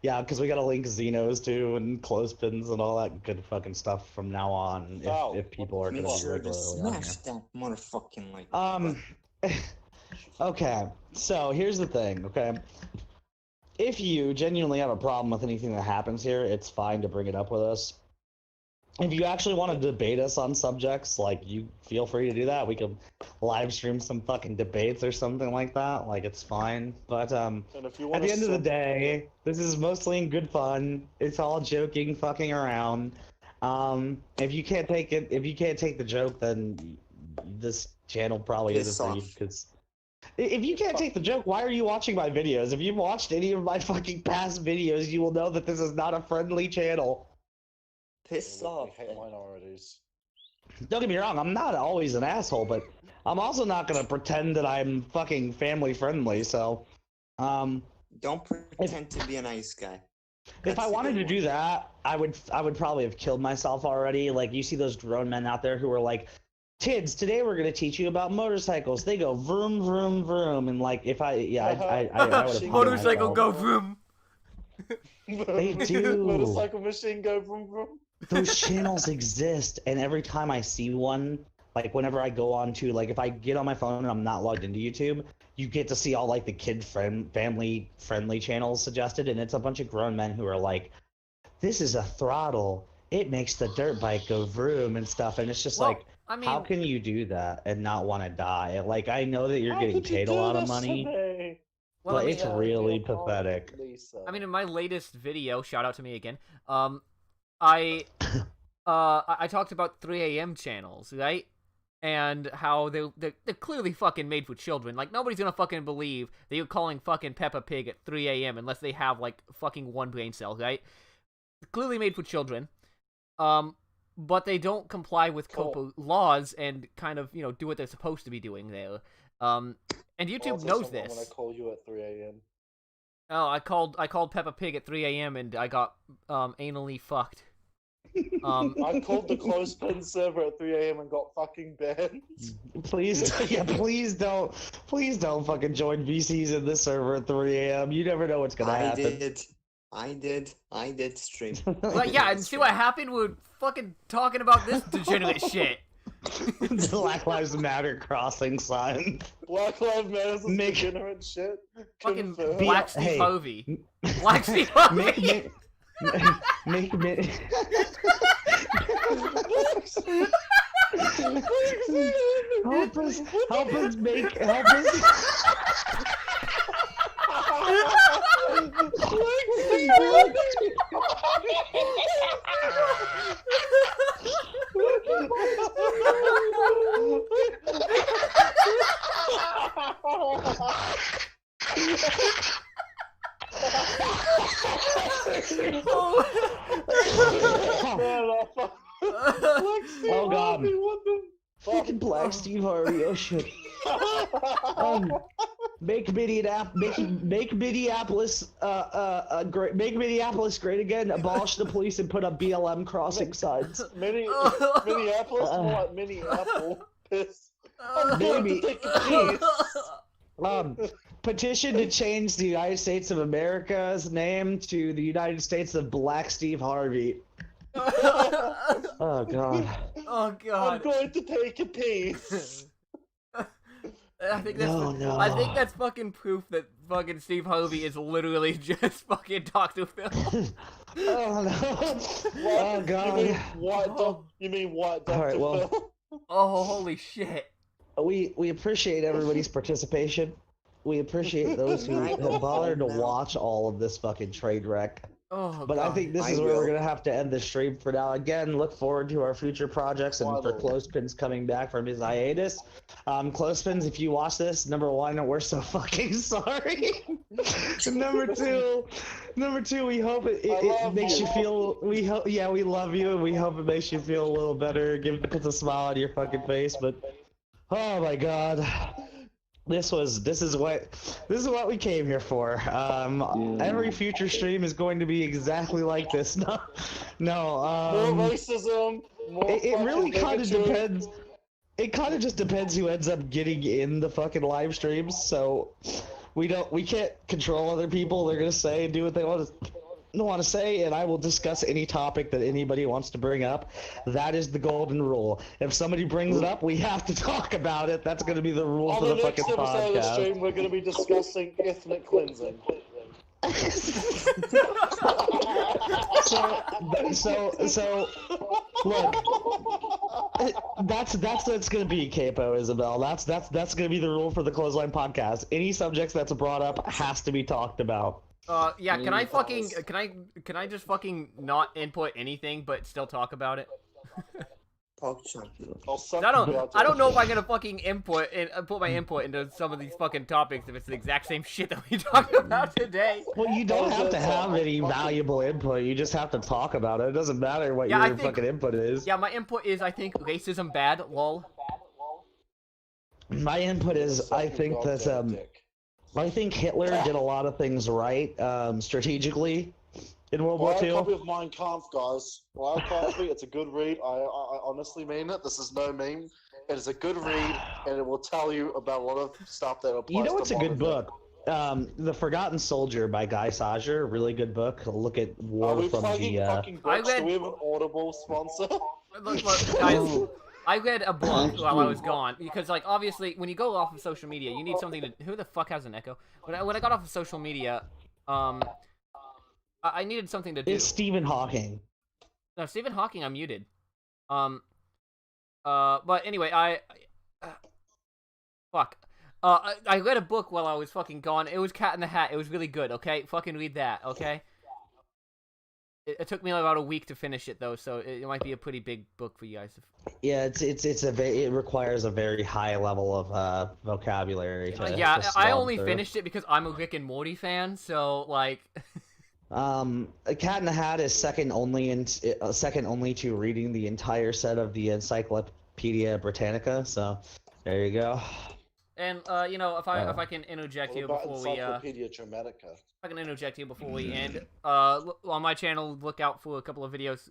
[SPEAKER 4] Yeah, because we gotta link Xenos too and clothespins and all that good fucking stuff from now on. If people are gonna
[SPEAKER 7] Make
[SPEAKER 4] be
[SPEAKER 7] sure to
[SPEAKER 4] regularly on here.
[SPEAKER 7] smash that motherfucking like button.
[SPEAKER 4] Okay, so here's the thing, okay? If you genuinely have a problem with anything that happens here, it's fine to bring it up with us. If you actually want to debate us on subjects, like, you feel free to do that. We can live stream some fucking debates or something like that. Like, it's fine. But,
[SPEAKER 6] And if you
[SPEAKER 4] at
[SPEAKER 6] want
[SPEAKER 4] the end of the day, this is mostly in good fun. It's all joking, fucking around. If you can't take the joke, then this channel probably isn't for you, because if you can't take the joke, why are you watching my videos? If you've watched any of my fucking past videos, you will know that this is not a friendly channel.
[SPEAKER 7] Piss off.
[SPEAKER 6] We hate minorities.
[SPEAKER 4] Don't get me wrong, I'm not always an asshole, but I'm also not gonna pretend that I'm fucking family friendly, so,
[SPEAKER 7] Don't pretend to be a nice guy.
[SPEAKER 4] if I wanted to do that, I would probably have killed myself already. Like, you see those grown men out there who are like, kids, today we're gonna teach you about motorcycles. They go vroom, vroom, vroom, and like, if I would have
[SPEAKER 2] Motorcycle go vroom.
[SPEAKER 4] They do.
[SPEAKER 6] Motorcycle machine go vroom, vroom.
[SPEAKER 4] Those channels exist, and every time I see one, like whenever I go on to, like, if I get on my phone and I'm not logged into YouTube, you get to see all like the family friendly channels suggested, and it's a bunch of grown men who are like, this is a throttle, it makes the dirt bike go vroom and stuff, and it's just like,
[SPEAKER 2] I mean,
[SPEAKER 4] how can you do that and not want to die? Like, I know that you're getting paid a lot of money,
[SPEAKER 2] Well,
[SPEAKER 4] but
[SPEAKER 2] I mean,
[SPEAKER 4] it's really pathetic.
[SPEAKER 2] I mean, in my latest video, shout out to me again, I talked about 3 a.m. channels, right? And how they're clearly fucking made for children. Like, nobody's gonna fucking believe that you're calling fucking Peppa Pig at 3 a.m. unless they have, like, fucking one brain cell, right? Clearly made for children. But they don't comply with COPA laws and kind of, you know, do what they're supposed to be doing there. And YouTube knows this.
[SPEAKER 6] When I call you at 3 a.m.
[SPEAKER 2] Oh, I called Peppa Pig at 3 a.m. and I got anally fucked.
[SPEAKER 6] I called the clothespin server at 3 a.m. and got fucking banned.
[SPEAKER 4] Please don't fucking join VCs in this server at 3 a.m. You never know what's gonna happen.
[SPEAKER 7] I did stream.
[SPEAKER 2] But yeah, and see what happened? We're fucking talking about this degenerate shit.
[SPEAKER 4] Black Lives Matter crossing sign.
[SPEAKER 6] Black Lives Matter is degenerate shit.
[SPEAKER 2] Fucking
[SPEAKER 6] Confirmed.
[SPEAKER 2] Black Steve Harvey. Black Steve Harvey.
[SPEAKER 4] Make help us make oh god. Fucking Black Steve Harvey, oh shit. Make Minneapolis great, make Minneapolis great again, abolish the police and put up BLM crossing signs.
[SPEAKER 6] Minneapolis, more like Minneapolis. Piss. I'm going to take a piss.
[SPEAKER 4] Petition to change the United States of America's name to the United States of Black Steve Harvey. Oh god.
[SPEAKER 2] Oh god.
[SPEAKER 6] I'm going to take a piece.
[SPEAKER 2] I think that's fucking proof that fucking Steve Harvey is literally just fucking Dr. Phil.
[SPEAKER 4] Oh no. Oh god.
[SPEAKER 6] You mean what, Dr.
[SPEAKER 4] All right, well,
[SPEAKER 6] Phil?
[SPEAKER 2] Oh, holy shit.
[SPEAKER 4] We appreciate everybody's participation. We appreciate those who have bothered to watch all of this fucking trade wreck.
[SPEAKER 2] Oh,
[SPEAKER 4] but
[SPEAKER 2] God.
[SPEAKER 4] I think this is where we're going to have to end the stream for now. Again, look forward to our future projects and for Clothespins coming back from his hiatus. Clothespins, if you watch this, number one, we're so fucking sorry. number two, we hope it makes you feel, we love you, and we hope it makes you feel a little better, puts a smile on your fucking face, but Oh my god. This is what we came here for. Every future stream is going to be exactly like this. No,
[SPEAKER 6] More racism. More
[SPEAKER 4] it really
[SPEAKER 6] fucking
[SPEAKER 4] kind of
[SPEAKER 6] bigotry.
[SPEAKER 4] depends. It kind of just depends who ends up getting in the fucking live streams. So we can't control other people. They're gonna say and do what they want to say, and I will discuss any topic that anybody wants to bring up. That is the golden rule. If somebody brings it up, we have to talk about it. That's going to be the rule
[SPEAKER 6] On
[SPEAKER 4] for
[SPEAKER 6] the
[SPEAKER 4] the
[SPEAKER 6] next
[SPEAKER 4] fucking
[SPEAKER 6] episode of the
[SPEAKER 4] podcast.
[SPEAKER 6] stream, we're going to be discussing ethnic cleansing.
[SPEAKER 4] So look, that's what's gonna be, Capo, Isabel. That's gonna be the rule for the Clothesline podcast. Any subjects that's brought up has to be talked about.
[SPEAKER 2] Yeah, can I just fucking not input anything but still talk about it? I don't know if I'm gonna fucking put my input into some of these fucking topics if it's the exact same shit that we talked about today.
[SPEAKER 4] Well, you don't have to have any valuable input. You just have to talk about it. It doesn't matter what your fucking input is.
[SPEAKER 2] Yeah, my input is I think racism bad. Lol.
[SPEAKER 4] My input is I think that I think Hitler did a lot of things right strategically in World War
[SPEAKER 6] Buy a
[SPEAKER 4] II.
[SPEAKER 6] copy of Mein Kampf, guys. Buy a copy. It's a good read. I honestly mean it. This is no meme. It is a good read, and it will tell you about a lot of stuff that applies.
[SPEAKER 4] You know what's
[SPEAKER 6] to
[SPEAKER 4] a good
[SPEAKER 6] modern
[SPEAKER 4] book? The Forgotten Soldier by Guy Sager. Really good book. Look at
[SPEAKER 6] Are
[SPEAKER 4] War
[SPEAKER 6] we
[SPEAKER 4] from
[SPEAKER 6] plugging
[SPEAKER 4] the.
[SPEAKER 6] fucking books? Do we have an Audible sponsor?
[SPEAKER 2] Look, guys, I read a book while I was gone because, like, obviously, when you go off of social media, you need something to. Who the fuck has an echo? When I got off of social media, I needed something to do.
[SPEAKER 4] It's Stephen Hawking.
[SPEAKER 2] No, Stephen Hawking, I'm muted. But anyway, fuck. I read a book while I was fucking gone. It was Cat in the Hat. It was really good. Okay, fucking read that. Okay. It took me about a week to finish it though, so it might be a pretty big book for you guys.
[SPEAKER 4] Yeah, it requires a very high level of vocabulary. To,
[SPEAKER 2] yeah,
[SPEAKER 4] to
[SPEAKER 2] I
[SPEAKER 4] slog
[SPEAKER 2] only
[SPEAKER 4] through.
[SPEAKER 2] finished it because I'm a Rick and Morty fan, so like.
[SPEAKER 4] A Cat in the Hat is second only to reading the entire set of the Encyclopedia Britannica. So there you go.
[SPEAKER 2] And you know, if I can interject here before we
[SPEAKER 6] Encyclopedia Dramatica.
[SPEAKER 2] I can interject here before we end. On my channel, look out for a couple of videos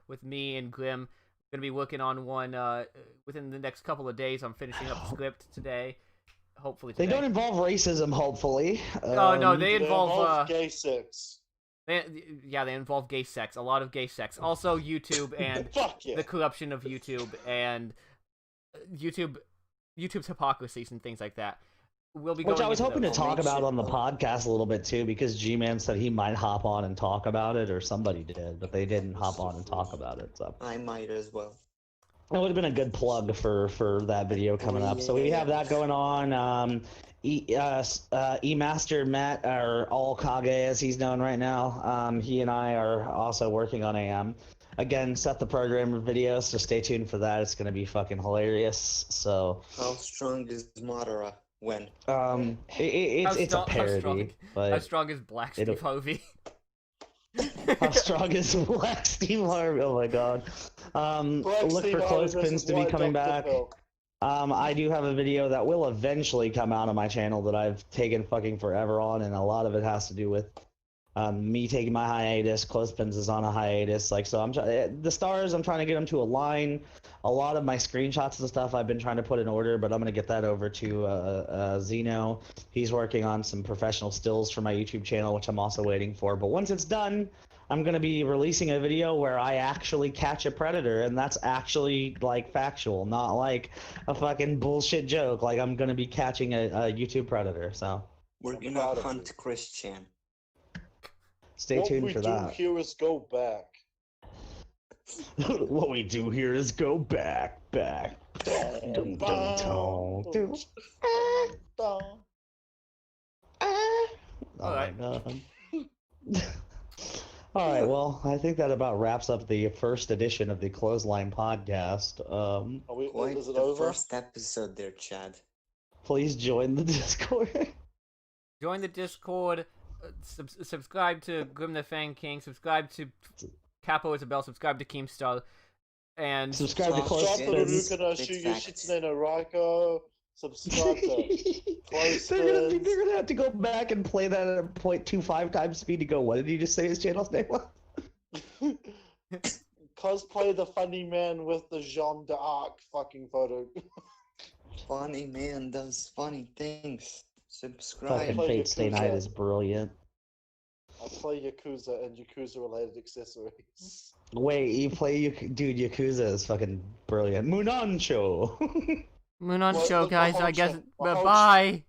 [SPEAKER 2] with me and Grim. I'm gonna be working on one within the next couple of days. I'm finishing up the script today. Hopefully today.
[SPEAKER 4] They don't involve racism, hopefully.
[SPEAKER 2] No, they involve
[SPEAKER 6] gay sex.
[SPEAKER 2] They involve gay sex. A lot of gay sex. Also YouTube and the corruption of YouTube and YouTube's hypocrisies and things like that. We'll be going
[SPEAKER 4] Which I was
[SPEAKER 2] into
[SPEAKER 4] hoping to
[SPEAKER 2] those.
[SPEAKER 4] talk about on the podcast a little bit too, because G-Man said he might hop on and talk about it, or somebody did, but they didn't hop on and talk about it. So
[SPEAKER 7] I might as well.
[SPEAKER 4] it would have been a good plug for that video coming up. So we have that going on. E-Master Matt, or All Kage as he's known right now, he and I are also working on a again, Set the Programmer video, so stay tuned for that. It's gonna be fucking hilarious. So
[SPEAKER 7] How strong is Madara? When?
[SPEAKER 4] It's a parody. But
[SPEAKER 2] how strong is Black Steve Harvey?
[SPEAKER 4] How strong is Black Steve Harvey? Oh my god. Look for Clothespins to be coming back. I do have a video that will eventually come out on my channel that I've taken fucking forever on, and a lot of it has to do with me taking my hiatus. Clothespins is on a hiatus. Like, so the stars, I'm trying to get them to align. A lot of my screenshots and stuff I've been trying to put in order, but I'm gonna get that over to Zeno. He's working on some professional stills for my YouTube channel, which I'm also waiting for. But once it's done, I'm gonna be releasing a video where I actually catch a predator, and that's actually like factual, not like a fucking bullshit joke. Like, I'm gonna be catching a YouTube predator. So
[SPEAKER 7] we're gonna hunt Christian.
[SPEAKER 4] Stay tuned for that.
[SPEAKER 6] What we do here is go back.
[SPEAKER 4] What we do here is go back. Dum, dum, dum, dum. Oh my god. All right, well, I think that about wraps up the first edition of the Clothesline podcast.
[SPEAKER 7] Quite
[SPEAKER 6] is it
[SPEAKER 7] the
[SPEAKER 6] over?
[SPEAKER 7] first episode there, Chad.
[SPEAKER 4] Please join the Discord.
[SPEAKER 2] Join the Discord. Subscribe to Grim the Fang King. Subscribe to Capo Isabel. Subscribe to Keemstar. And
[SPEAKER 4] Subscribe to
[SPEAKER 6] Subscribe to
[SPEAKER 4] Clothesline.
[SPEAKER 6] Ruka no Shuyu Shitsune no Raiko. Subscribe to Clothesline.
[SPEAKER 4] They're gonna have to go back and play that at 0.25 times speed to go, what did you just say his channel's name was?
[SPEAKER 6] Cosplay the funny man with the Jean d'Arc fucking photo.
[SPEAKER 7] Funny man does funny things. Subscribe.
[SPEAKER 4] Fucking Fate Stay Night is brilliant.
[SPEAKER 6] I play Yakuza and Yakuza related accessories.
[SPEAKER 4] Wait, you play dude, Yakuza is fucking brilliant. Munancho!
[SPEAKER 2] Moon on
[SPEAKER 6] Well,
[SPEAKER 2] show,
[SPEAKER 6] the
[SPEAKER 2] guys.
[SPEAKER 6] whole
[SPEAKER 2] I guess.
[SPEAKER 6] ch- the whole
[SPEAKER 2] Bye.